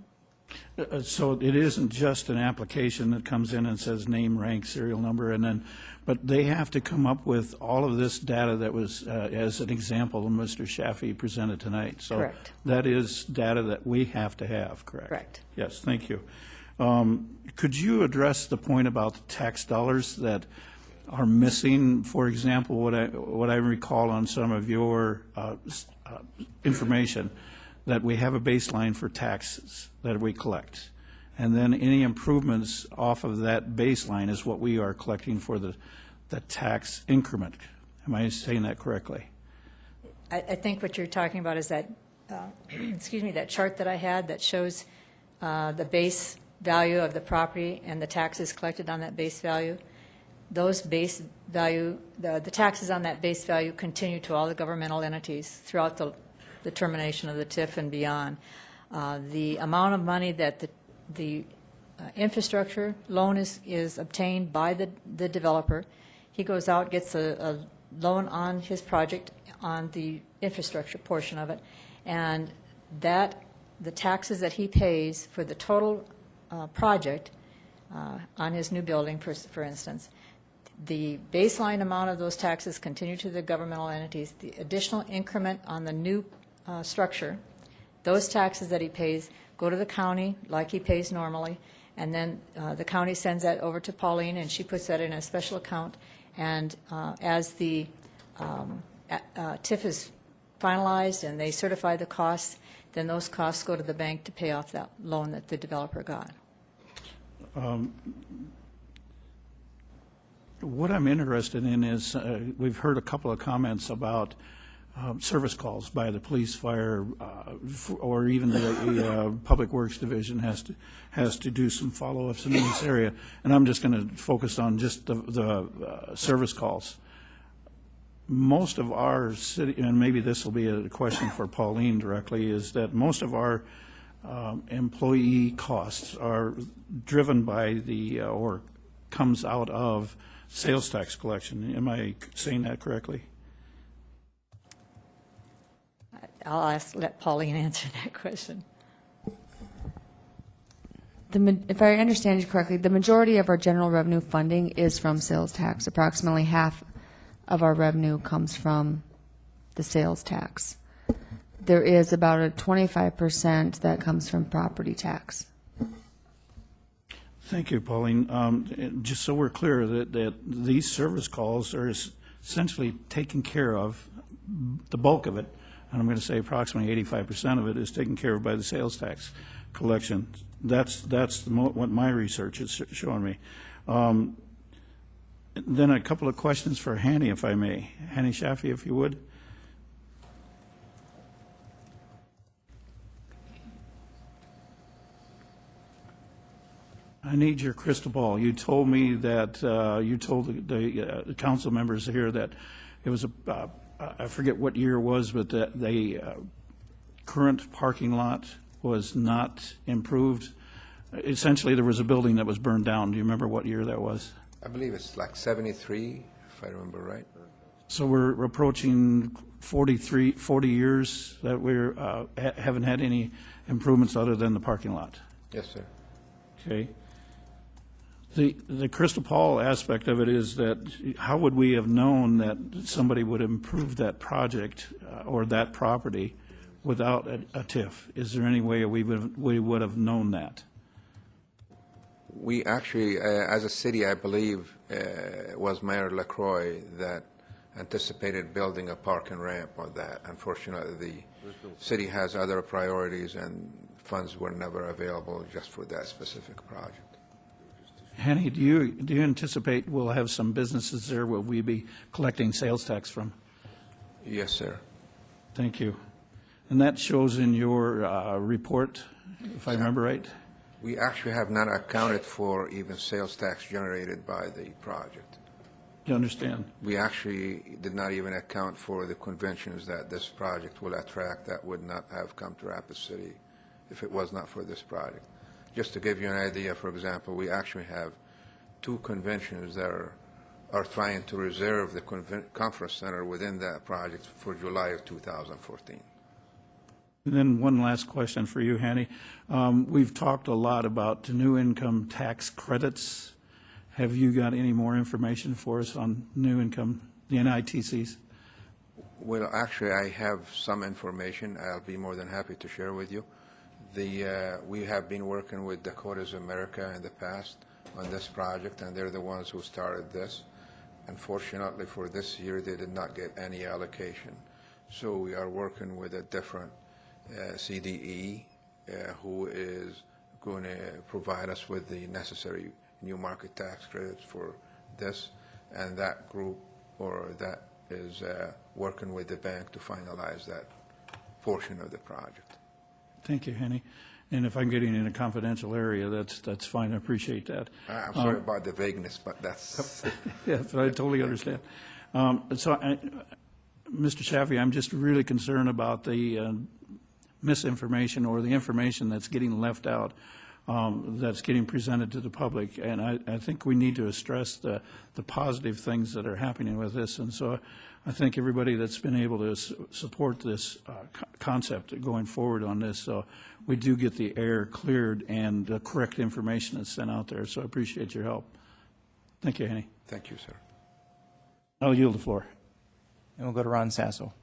Speaker 13: So it isn't just an application that comes in and says name, rank, serial number, and then, but they have to come up with all of this data that was, as an example, Mr. Shafi presented tonight. So
Speaker 12: correct.
Speaker 13: That is data that we have to have, correct?
Speaker 12: Correct.
Speaker 13: Yes, thank you. Could you address the point about the tax dollars that are missing? For example, what I recall on some of your information, that we have a baseline for taxes that we collect, and then any improvements off of that baseline is what we are collecting for the tax increment. Am I saying that correctly?
Speaker 12: I think what you're talking about is that, excuse me, that chart that I had that shows the base value of the property and the taxes collected on that base value. Those base value, the taxes on that base value continue to all the governmental entities throughout the termination of the TIF and beyond. The amount of money that the infrastructure loan is obtained by the developer, he goes out, gets a loan on his project on the infrastructure portion of it, and that the taxes that he pays for the total project on his new building, for instance, the baseline amount of those taxes continue to the governmental entities. The additional increment on the new structure, those taxes that he pays go to the county like he pays normally, and then the county sends that over to Pauline, and she puts that in a special account, and as the TIF is finalized and they certify the costs, then those costs go to the bank to pay off that loan that the developer got.
Speaker 13: What I'm interested in is we've heard a couple of comments about service calls by the police, fire, or even the Public Works Division has to do some follow-ups in this area. And I'm just going to focus on just the service calls. Most of our city, and maybe this will be a question for Pauline directly, is that most of our employee costs are driven by or comes out of sales tax collection. Am I saying that correctly?
Speaker 12: Let Pauline answer that question.
Speaker 7: If I understand you correctly, the majority of our general revenue funding is from sales tax. Approximately half of our revenue comes from the sales tax. There is about a 25% that comes from property tax.
Speaker 13: Thank you, Pauline. Just so we're clear, that these service calls are essentially taken care of, the bulk of it, and I'm going to say approximately 85% of it is taken care of by the sales tax collection. That's what my research is showing me. Then a couple of questions for Hanny, if I may. Hanny Shafi, if you would. I need your crystal ball. You told me that, you told the council members here that it was I forget what year it was, but that the current parking lot was not improved. Essentially, there was a building that was burned down. Do you remember what year that was?
Speaker 9: I believe it's like 73, if I remember right.
Speaker 13: So we're approaching 40 years that we haven't had any improvements other than the parking lot.
Speaker 9: Yes, sir.
Speaker 13: Okay. The crystal ball aspect of it is that how would we have known that somebody would improve that project or that property without a TIF? Is there any way we would have known that?
Speaker 9: We actually, as a city, I believe, it was Mayor LaCroix that anticipated building a parking ramp on that. Unfortunately, the city has other priorities and funds were never available just for that specific project.
Speaker 13: Henny, do you anticipate we'll have some businesses there will we be collecting sales tax from?
Speaker 9: Yes, sir.
Speaker 13: Thank you. And that shows in your report, if I remember right?
Speaker 9: We actually have not accounted for even sales tax generated by the project.
Speaker 13: You understand?
Speaker 9: We actually did not even account for the conventions that this project will attract that would not have come to Rapid City if it was not for this project. Just to give you an idea, for example, we actually have 2 conventions that are trying to reserve the conference center within that project for July of 2014.
Speaker 13: And then one last question for you, Hanny. We've talked a lot about new income tax credits. Have you got any more information for us on new income, the NITCs?
Speaker 9: Well, actually, I have some information I'll be more than happy to share with you. We have been working with Dakotas America in the past on this project, and they're the ones who started this. Unfortunately, for this year, they did not get any allocation. So we are working with a different CDE who is going to provide us with the necessary new market tax credits for this, and that group or that is working with the bank to finalize that portion of the project.
Speaker 13: Thank you, Henny. And if I'm getting in a confidential area, that's fine. I appreciate that.
Speaker 9: I'm sorry about the vagueness, but that's...
Speaker 13: Yeah, I totally understand. Mr. Shafi, I'm just really concerned about the misinformation or the information that's getting left out, that's getting presented to the public. And I think we need to stress the positive things that are happening with this. And so I thank everybody that's been able to support this concept going forward on this. So we do get the air cleared and the correct information that's sent out there. So I appreciate your help. Thank you, Henny.
Speaker 9: Thank you, sir.
Speaker 13: I'll yield the floor.
Speaker 1: And we'll go to Ron Sasso.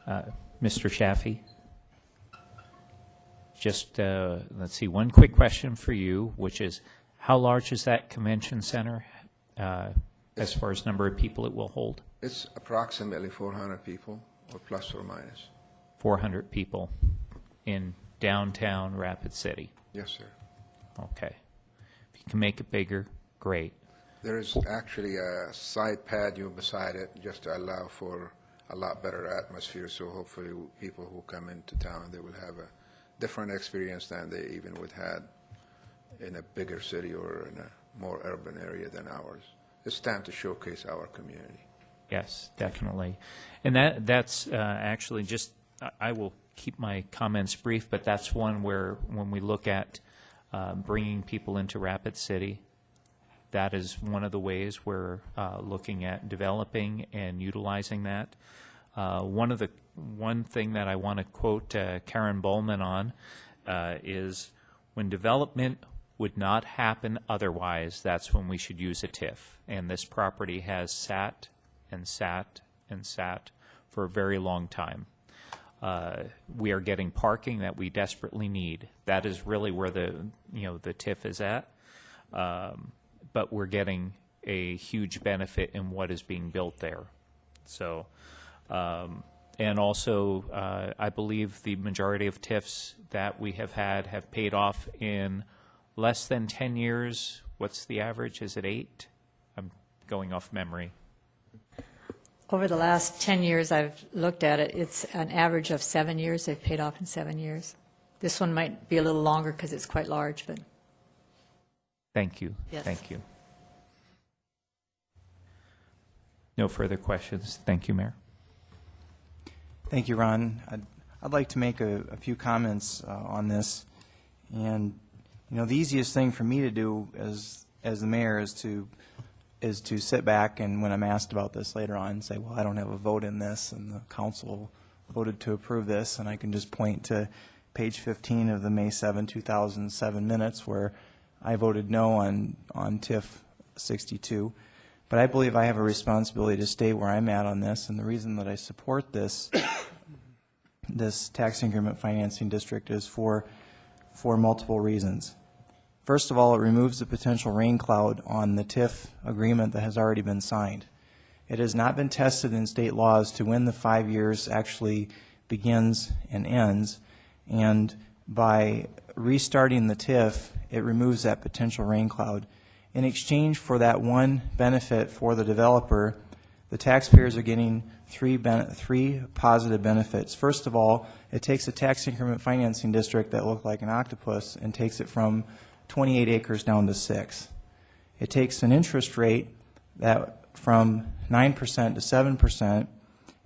Speaker 14: Mr. Shafi, just let's see, one quick question for you, which is how large is that convention center as far as number of people it will hold?
Speaker 9: It's approximately 400 people, or plus or minus.
Speaker 14: 400 people in downtown Rapid City.
Speaker 9: Yes, sir.
Speaker 14: Okay. If you can make it bigger, great.
Speaker 9: There is actually a side patio beside it just to allow for a lot better atmosphere, so hopefully people who come into town, they will have a different experience than they even would had in a bigger city or in a more urban area than ours. It's time to showcase our community.
Speaker 14: Yes, definitely. And that's actually just, I will keep my comments brief, but that's one where when we look at bringing people into Rapid City. That is one of the ways we're looking at developing and utilizing that. One thing that I want to quote Karen Bowman on is when development would not happen otherwise, that's when we should use a TIF. And this property has sat and sat and sat for a very long time. We are getting parking that we desperately need. That is really where the TIF is at. But we're getting a huge benefit in what is being built there. So, and also, I believe the majority of TIFs that we have had have paid off in less than 10 years. What's the average? Is it 8? I'm going off memory.
Speaker 12: Over the last 10 years I've looked at it, it's an average of 7 years. They've paid off in 7 years. This one might be a little longer because it's quite large, but.
Speaker 14: Thank you.
Speaker 12: Yes.
Speaker 14: Thank you. No further questions. Thank you, Mayor.
Speaker 1: Thank you, Ron. I'd like to make a few comments on this. And, the easiest thing for me to do as the mayor is to sit back and when I'm asked about this later on, say, well, I don't have a vote in this, and the council voted to approve this, and I can just point to page 15 of the May 7, 2007 minutes where I voted no on TIF 62. But I believe I have a responsibility to stay where I'm at on this, and the reason that I support this tax increment financing district is for multiple reasons. First of all, it removes the potential rain cloud on the TIF agreement that has already been signed. It has not been tested in state laws to when the 5 years actually begins and ends, and by restarting the TIF, it removes that potential rain cloud. In exchange for that one benefit for the developer, the taxpayers are getting three positive benefits. First of all, it takes a tax increment financing district that looked like an octopus and takes it from 28 acres down to 6. It takes an interest rate that from 9% to 7%,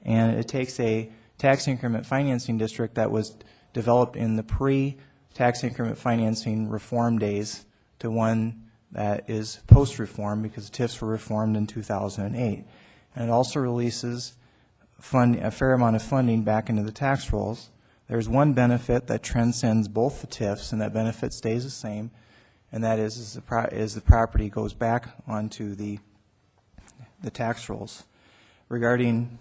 Speaker 1: and it takes a tax increment financing district that was developed in the pre-tax increment financing reform days to one that is post-reform, because TIFs were reformed in 2008. And it also releases a fair amount of funding back into the tax rolls. There's one benefit that transcends both the TIFs, and that benefit stays the same, and that is the property goes back onto the tax rolls. Regarding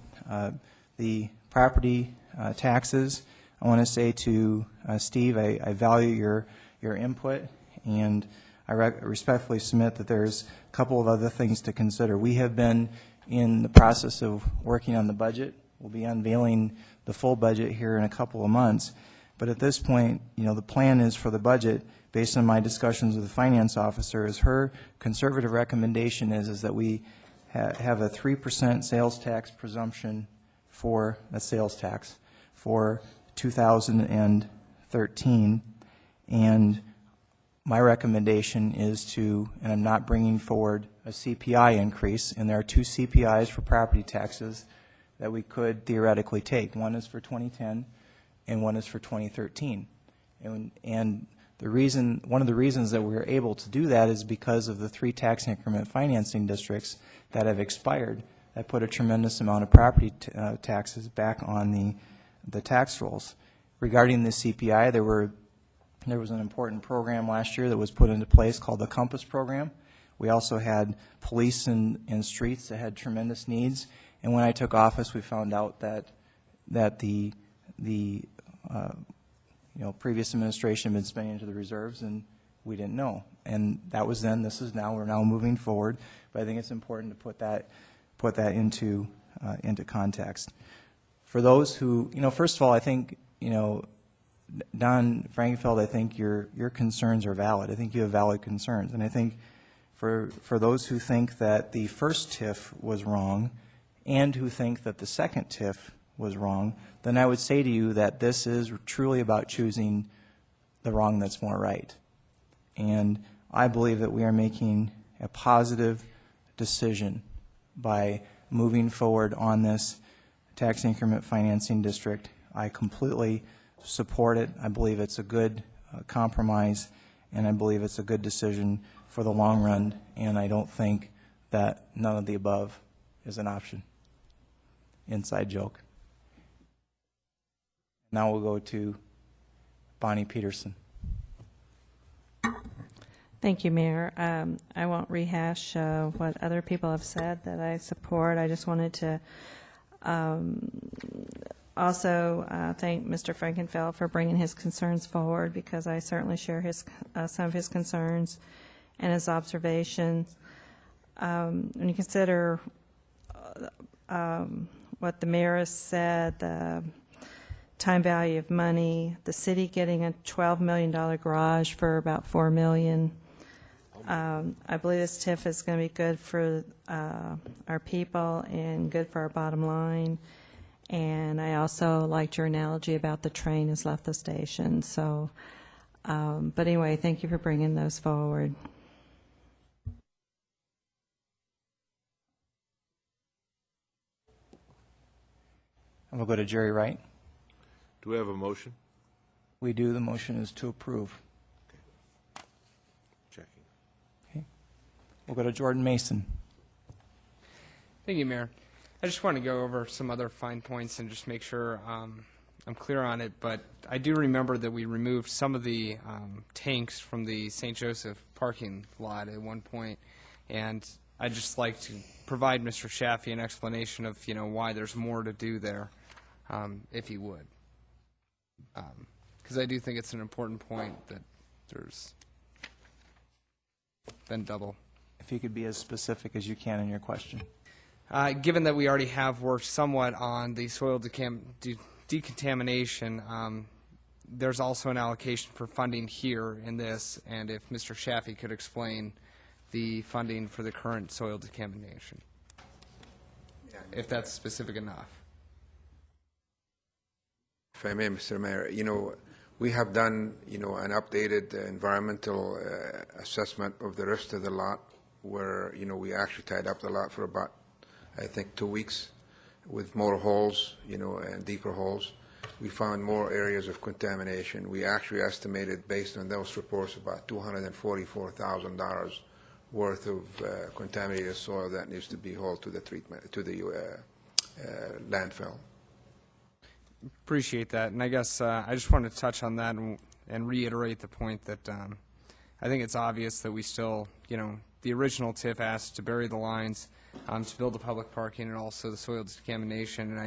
Speaker 1: the property taxes, I want to say to Steve, I value your input, and I respectfully submit that there's a couple of other things to consider. We have been in the process of working on the budget. We'll be unveiling the full budget here in a couple of months. But at this point, the plan is for the budget, based on my discussions with the finance officer, is her conservative recommendation is that we have a 3% sales tax presumption for the sales tax for 2013. And my recommendation is to, and I'm not bringing forward a CPI increase, and there are 2 CPIs for property taxes that we could theoretically take. One is for 2010 and one is for 2013. And one of the reasons that we're able to do that is because of the 3 tax increment financing districts that have expired that put a tremendous amount of property taxes back on the tax rolls. Regarding the CPI, there was an important program last year that was put into place called the Compass program. We also had police in streets that had tremendous needs. And when I took office, we found out that the previous administration had been spending into the reserves, and we didn't know. And that was then. This is now. We're now moving forward. But I think it's important to put that into context. For those who, first of all, I think, Don Frankfeld, I think your concerns are valid. I think you have valid concerns. And I think for those who think that the first TIF was wrong and who think that the second TIF was wrong, then I would say to you that this is truly about choosing the wrong that's more right. And I believe that we are making a positive decision by moving forward on this tax increment financing district. I completely support it. I believe it's a good compromise, and I believe it's a good decision for the long run, and I don't think that none of the above is an option. Inside joke. Now we'll go to Bonnie Peterson.
Speaker 21: Thank you, Mayor. I won't rehash what other people have said that I support. I just wanted to also thank Mr. Frankenfeld for bringing his concerns forward, because I certainly share his some of his concerns and his observations. When you consider what the mayor has said, the time value of money, the city getting a $12 million garage for about $4 million. I believe this TIF is going to be good for our people and good for our bottom line. And I also liked your analogy about the train has left the station. So, but anyway, thank you for bringing those forward.
Speaker 1: And we'll go to Jerry Wright.
Speaker 6: Do we have a motion?
Speaker 1: We do. The motion is to approve.
Speaker 6: Checking.
Speaker 1: Okay. We'll go to Jordan Mason.
Speaker 4: Thank you, Mayor. I just want to go over some other fine points and just make sure I'm clear on it, but I do remember that we removed some of the tanks from the St. Joseph parking lot at one point, and I'd just like to provide Mr. Shaffey an explanation of, why there's more to do there, if he would. Because I do think it's an important point that there's been double.
Speaker 1: If you could be as specific as you can in your question.
Speaker 4: Given that we already have worked somewhat on the soil decontamination, there's also an allocation for funding here in this, and if Mr. Shaffey could explain the funding for the current soil decontamination, if that's specific enough.
Speaker 9: If I may, Mr. Mayor, we have done, an updated environmental assessment of the rest of the lot where, we actually tied up the lot for about, I think, 2 weeks with more holes, and deeper holes. We found more areas of contamination. We actually estimated, based on those reports, about $244,000 worth of contaminated soil that needs to be hauled to the landfill.
Speaker 4: Appreciate that, and I guess I just wanted to touch on that and reiterate the point that I think it's obvious that we still, the original TIF asked to bury the lines, to build the public parking and also the soil decontamination, and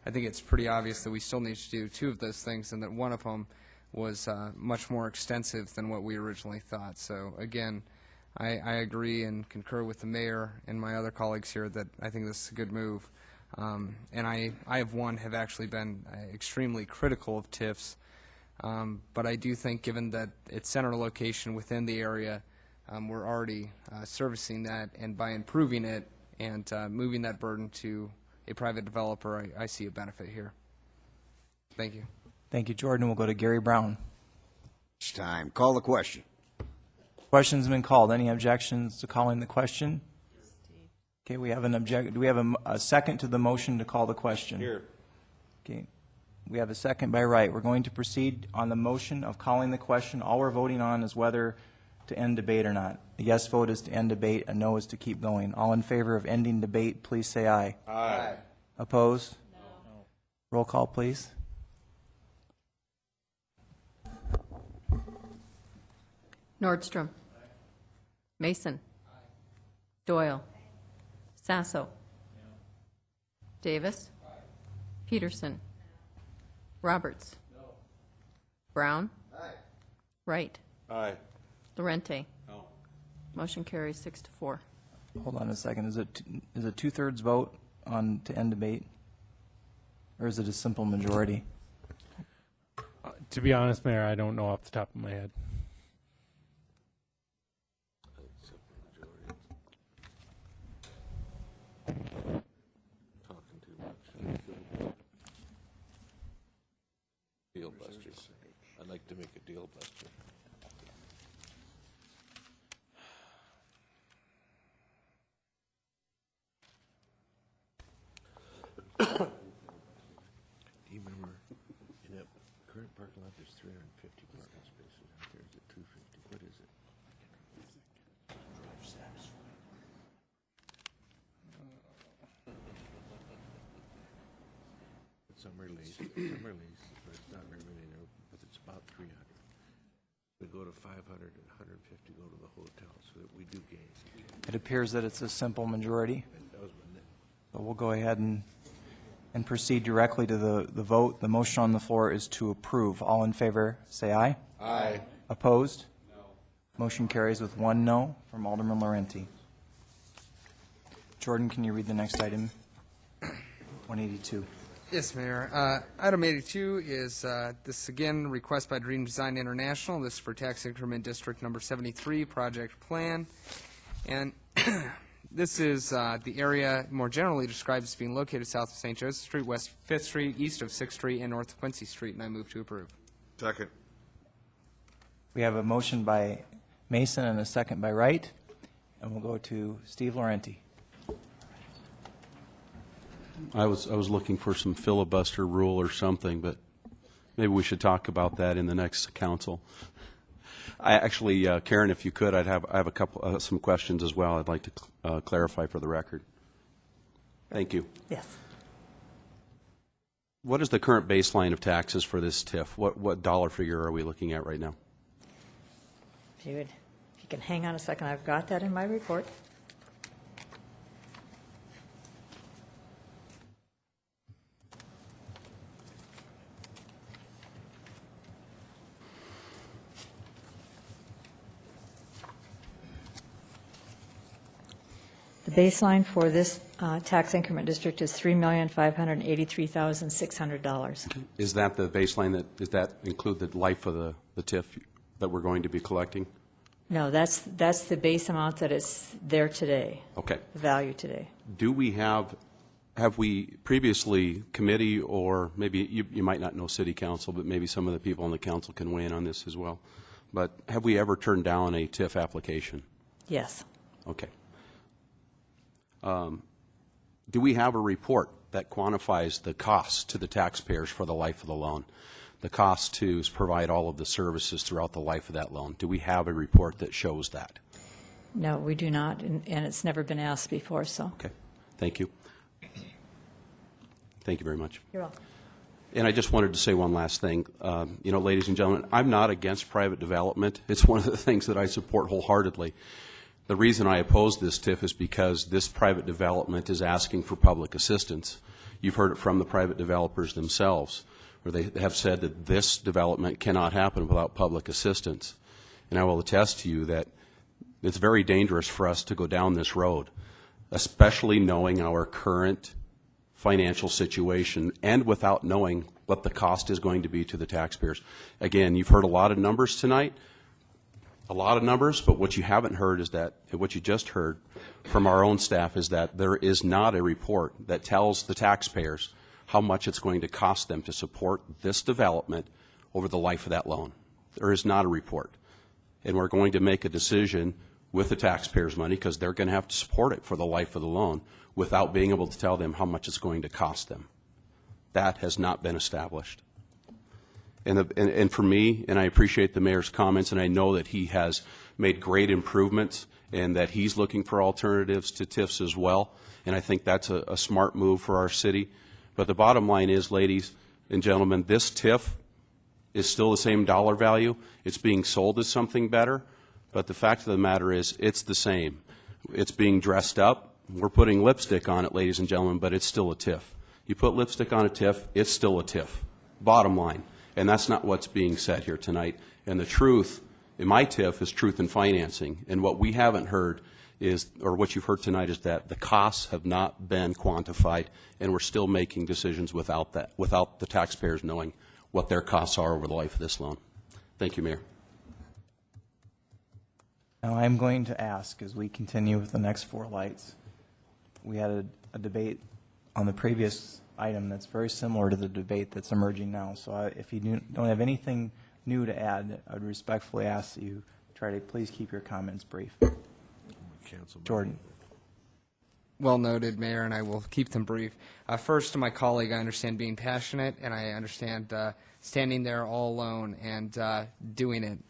Speaker 4: I think it's pretty obvious that we still need to do two of those things, and that one of them was much more extensive than what we originally thought. So again, I agree and concur with the mayor and my other colleagues here that I think this is a good move. And I have actually been extremely critical of TIFs, but I do think, given that its center location within the area, we're already servicing that, and by improving it and moving that burden to a private developer, I see a benefit here. Thank you.
Speaker 1: Thank you, Jordan. We'll go to Gary Brown.
Speaker 18: It's time. Call the question.
Speaker 1: Question's been called. Any objections to calling the question? Okay, we have do we have a second to the motion to call the question?
Speaker 6: Here.
Speaker 1: Okay, we have a second by Wright. We're going to proceed on the motion of calling the question. All we're voting on is whether to end debate or not. A yes vote is to end debate, a no is to keep going. All in favor of ending debate, please say aye.
Speaker 6: Aye.
Speaker 1: Opposed? No. Roll call, please.
Speaker 15: Nordstrom. Mason. Doyle. Sasso. Davis. Peterson. Roberts. Brown. Wright.
Speaker 6: Aye.
Speaker 15: Lorente. Motion carries 6-4.
Speaker 1: Hold on a second. Is it a 2/3 vote on to end debate, or is it a simple majority?
Speaker 5: To be honest, Mayor, I don't know off the top of my head.
Speaker 6: Talking too much. Deal buster. I'd like to make a deal buster. Do you remember in that current parking lot there's 350 parking spaces out there? Is it 250? What is some release, but it's not very many there, but it's about 300. We go to 500 and 150 go to the hotel, so that we do gain.
Speaker 1: It appears that it's a simple majority. So we'll go ahead and proceed directly to the vote. The motion on the floor is to approve. All in favor, say aye.
Speaker 6: Aye.
Speaker 1: Opposed? No. Motion carries with 1 no from Alderman Laurenti. Jordan, can you read the next item? 182.
Speaker 4: Yes, Mayor. Item 82 is, this again, request by Dream Design International. This is for tax increment district number 73 project plan. And this is the area more generally described as being located south of St. Joseph Street, west 5th Street, east of 6th Street, and north of Quincy Street, and I move to approve.
Speaker 6: Second.
Speaker 1: We have a motion by Mason and a second by Wright, and we'll go to Steve Laurenti.
Speaker 2: I was looking for some filibuster rule or something, but maybe we should talk about that in the next council. I actually, Karen, if you could, I have a couple some questions as well. I'd like to clarify for the record. Thank you.
Speaker 12: Yes.
Speaker 2: What is the current baseline of taxes for this TIF? What dollar figure are we looking at right now?
Speaker 12: If you can hang on a second, I've got that in my report. The baseline for this tax increment district is $3,583,600.
Speaker 2: Is that the baseline? Does that include the life of the TIF that we're going to be collecting?
Speaker 12: No, that's the base amount that is there today.
Speaker 2: Okay.
Speaker 12: The value today.
Speaker 2: Do we have we previously, committee, or maybe you might not know city council, but maybe some of the people on the council can weigh in on this as well, but have we ever turned down a TIF application?
Speaker 12: Yes.
Speaker 2: Okay. Do we have a report that quantifies the cost to the taxpayers for the life of the loan? The cost to provide all of the services throughout the life of that loan? Do we have a report that shows that?
Speaker 12: No, we do not, and it's never been asked before, so.
Speaker 2: Okay. Thank you. Thank you very much.
Speaker 12: You're welcome.
Speaker 2: And I just wanted to say one last thing. You know, ladies and gentlemen, I'm not against private development. It's one of the things that I support wholeheartedly. The reason I oppose this TIF is because this private development is asking for public assistance. You've heard it from the private developers themselves, where they have said that this development cannot happen without public assistance. And I will attest to you that it's very dangerous for us to go down this road, especially knowing our current financial situation and without knowing what the cost is going to be to the taxpayers. Again, you've heard a lot of numbers tonight. A lot of numbers, but what you haven't heard is that, what you just heard from our own staff is that there is not a report that tells the taxpayers how much it's going to cost them to support this development over the life of that loan. There is not a report. And we're going to make a decision with the taxpayers' money, because they're going to have to support it for the life of the loan, without being able to tell them how much it's going to cost them. That has not been established. And for me, and I appreciate the mayor's comments, and I know that he has made great improvements and that he's looking for alternatives to TIFs as well, and I think that's a smart move for our city. But the bottom line is, ladies and gentlemen, this TIF is still the same dollar value. It's being sold as something better, but the fact of the matter is it's the same. It's being dressed up. We're putting lipstick on it, ladies and gentlemen, but it's still a TIF. You put lipstick on a TIF, it's still a TIF. Bottom line. And that's not what's being said here tonight. And the truth in my TIF is truth in financing. And what we haven't heard is, or what you've heard tonight, is that the costs have not been quantified, and we're still making decisions without that, without the taxpayers knowing what their costs are over the life of this loan. Thank you, Mayor.
Speaker 1: Now I'm going to ask, as we continue with the next 4 lights, we had a debate on the previous item that's very similar to the debate that's emerging now. So if you don't have anything new to add, I would respectfully ask that you try to please keep your comments brief. Jordan.
Speaker 4: Well noted, Mayor, and I will keep them brief. First, to my colleague, I understand being passionate, and I understand standing there all alone and doing it.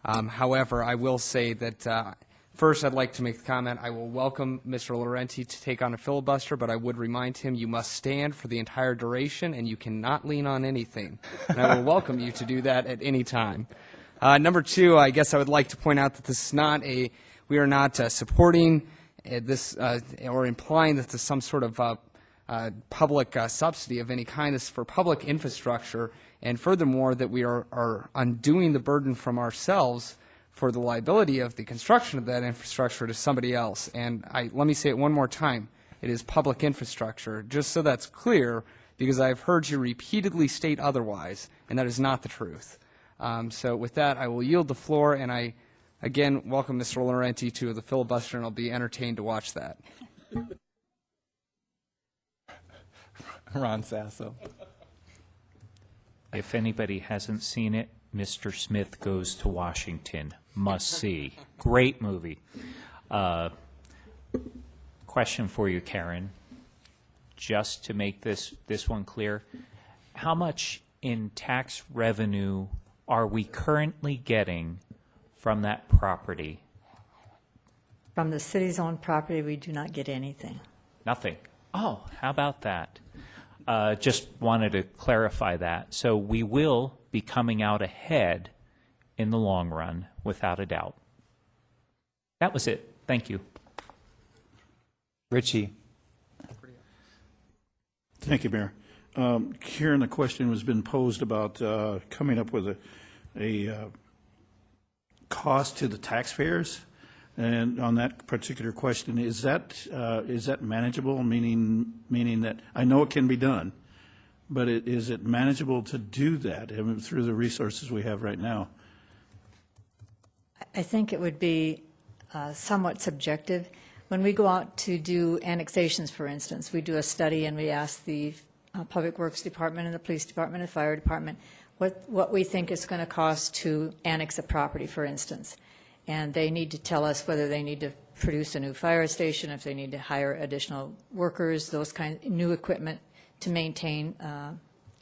Speaker 4: However, I will say that First, I'd like to make the comment, I will welcome Mr. Laurenti to take on a filibuster, but I would remind him you must stand for the entire duration and you cannot lean on anything. And I will welcome you to do that at any time. Number two, I guess I would like to point out that this is not we are not supporting this or implying that there's some sort of public subsidy of any kind. This is for public infrastructure, and furthermore, that we are undoing the burden from ourselves for the liability of the construction of that infrastructure to somebody else. And let me say it one more time. It is public infrastructure, just so that's clear, because I've heard you repeatedly state otherwise, and that is not the truth. So with that, I will yield the floor, and I, again, welcome Mr. Laurenti to the filibuster, and I'll be entertained to watch that.
Speaker 1: Ron Sasso.
Speaker 14: If anybody hasn't seen it, Mr. Smith Goes to Washington. Must see. Great movie. Question for you, Karen. Just to make this one clear, how much in tax revenue are we currently getting from that property?
Speaker 12: From the city's own property, we do not get anything.
Speaker 14: Nothing. Oh, how about that? Just wanted to clarify that. So we will be coming out ahead in the long run, without a doubt. That was it. Thank you.
Speaker 1: Richie.
Speaker 13: Thank you, Mayor. Karen, the question has been posed about coming up with a cost to the taxpayers. And on that particular question, is that manageable? Meaning that I know it can be done, but is it manageable to do that through the resources we have right now?
Speaker 12: I think it would be somewhat subjective. When we go out to do annexations, for instance, we do a study and we ask the Public Works Department and the Police Department and Fire Department what we think it's going to cost to annex a property, for instance. And they need to tell us whether they need to produce a new fire station, if they need to hire additional workers, those kind of new equipment to maintain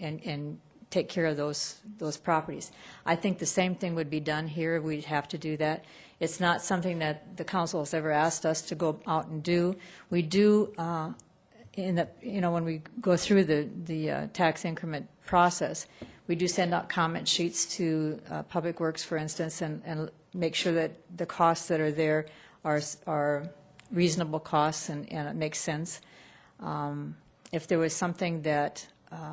Speaker 12: and take care of those properties. I think the same thing would be done here. We'd have to do that. It's not something that the council has ever asked us to go out and do. We do when we go through the tax increment process, we do send out comment sheets to Public Works, for instance, and make sure that the costs that are there are reasonable costs and it makes sense. If there was something that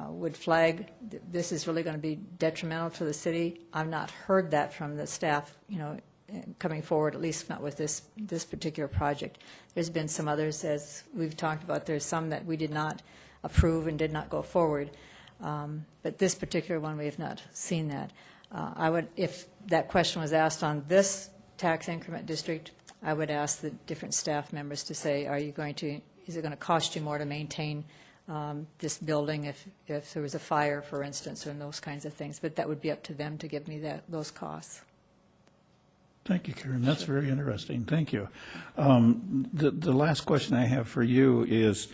Speaker 12: would flag this is really going to be detrimental to the city, I've not heard that from the staff, coming forward, at least not with this particular project. There's been some others, as we've talked about. There's some that we did not approve and did not go forward. But this particular one, we have not seen that. If that question was asked on this tax increment district, I would ask the different staff members to say, is it going to cost you more to maintain this building if there was a fire, for instance, and those kinds of things? But that would be up to them to give me those costs.
Speaker 13: Thank you, Karen. That's very interesting. Thank you. The last question I have for you is,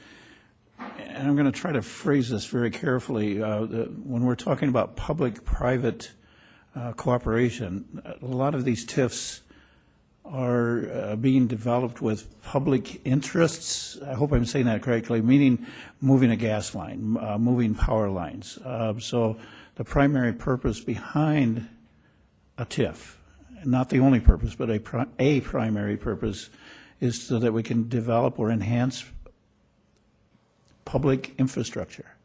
Speaker 13: and I'm going to try to phrase this very carefully, when we're talking about public-private cooperation, a lot of these TIFs are being developed with public interests. I hope I'm saying that correctly, meaning moving a gas line, moving power lines. So the primary purpose behind a TIF, not the only purpose, but a primary purpose, is so that we can develop or enhance public infrastructure.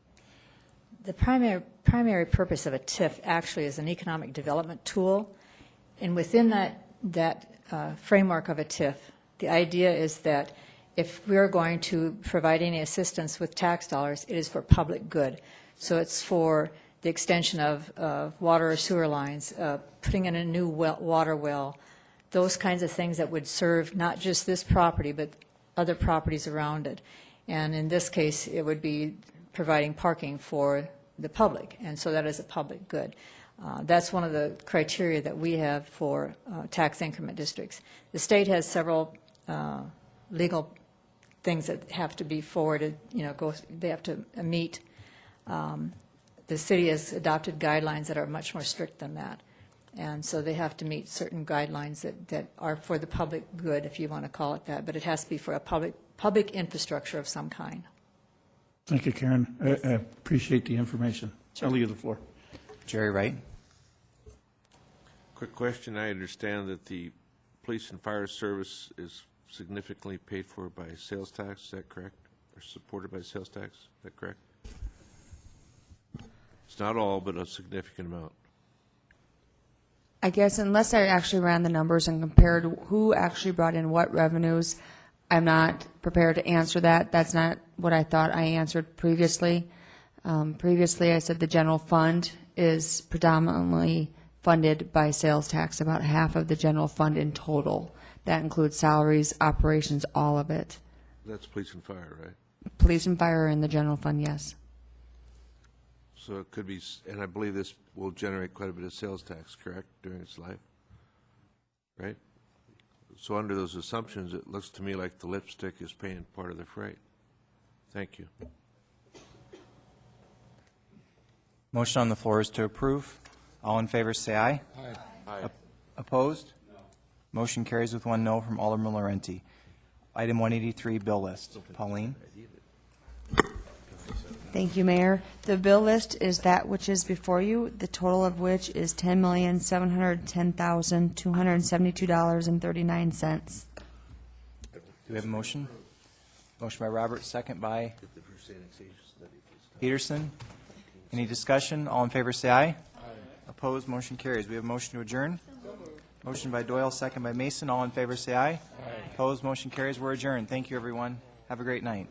Speaker 12: The primary purpose of a TIF actually is an economic development tool, and within that framework of a TIF, the idea is that if we're going to provide any assistance with tax dollars, it is for public good. So it's for the extension of water or sewer lines, putting in a new water well, those kinds of things that would serve not just this property, but other properties around it. And in this case, it would be providing parking for the public, and so that is a public good. That's one of the criteria that we have for tax increment districts. The state has several legal things that have to be forwarded, they have to meet. The city has adopted guidelines that are much more strict than that. And so they have to meet certain guidelines that are for the public good, if you want to call it that, but it has to be for a public infrastructure of some kind.
Speaker 13: Thank you, Karen. I appreciate the information. I'll leave the floor.
Speaker 1: Jerry Wright.
Speaker 6: Quick question. I understand that the police and fire service is significantly paid for by sales tax. Is that correct? Or supported by sales tax? Is that correct? It's not all, but a significant amount.
Speaker 7: I guess unless I actually ran the numbers and compared who actually brought in what revenues, I'm not prepared to answer that. That's not what I thought I answered previously. Previously, I said the general fund is predominantly funded by sales tax, about half of the general fund in total. That includes salaries, operations, all of it.
Speaker 6: That's police and fire, right?
Speaker 7: Police and fire are in the general fund, yes.
Speaker 6: So it could be, and I believe this will generate quite a bit of sales tax, correct, during its life? Right? So under those assumptions, it looks to me like the lipstick is paying part of the freight. Thank you.
Speaker 1: Motion on the floor is to approve. All in favor, say aye.
Speaker 6: Aye.
Speaker 1: Opposed? No. Motion carries with 1 no from Alderman Laurenti. Item 183, bill list. Pauline?
Speaker 7: Thank you, Mayor. The bill list is that which is before you, the total of which is $10,710,272.39.
Speaker 1: Do we have a motion? Motion by Roberts, second by Peterson. Any discussion? All in favor, say aye. Aye. Opposed? Motion carries. We have a motion to adjourn. Motion by Doyle, second by Mason. All in favor, say aye. Aye. Opposed? Motion carries. We're adjourned. Thank you, everyone. Have a great night.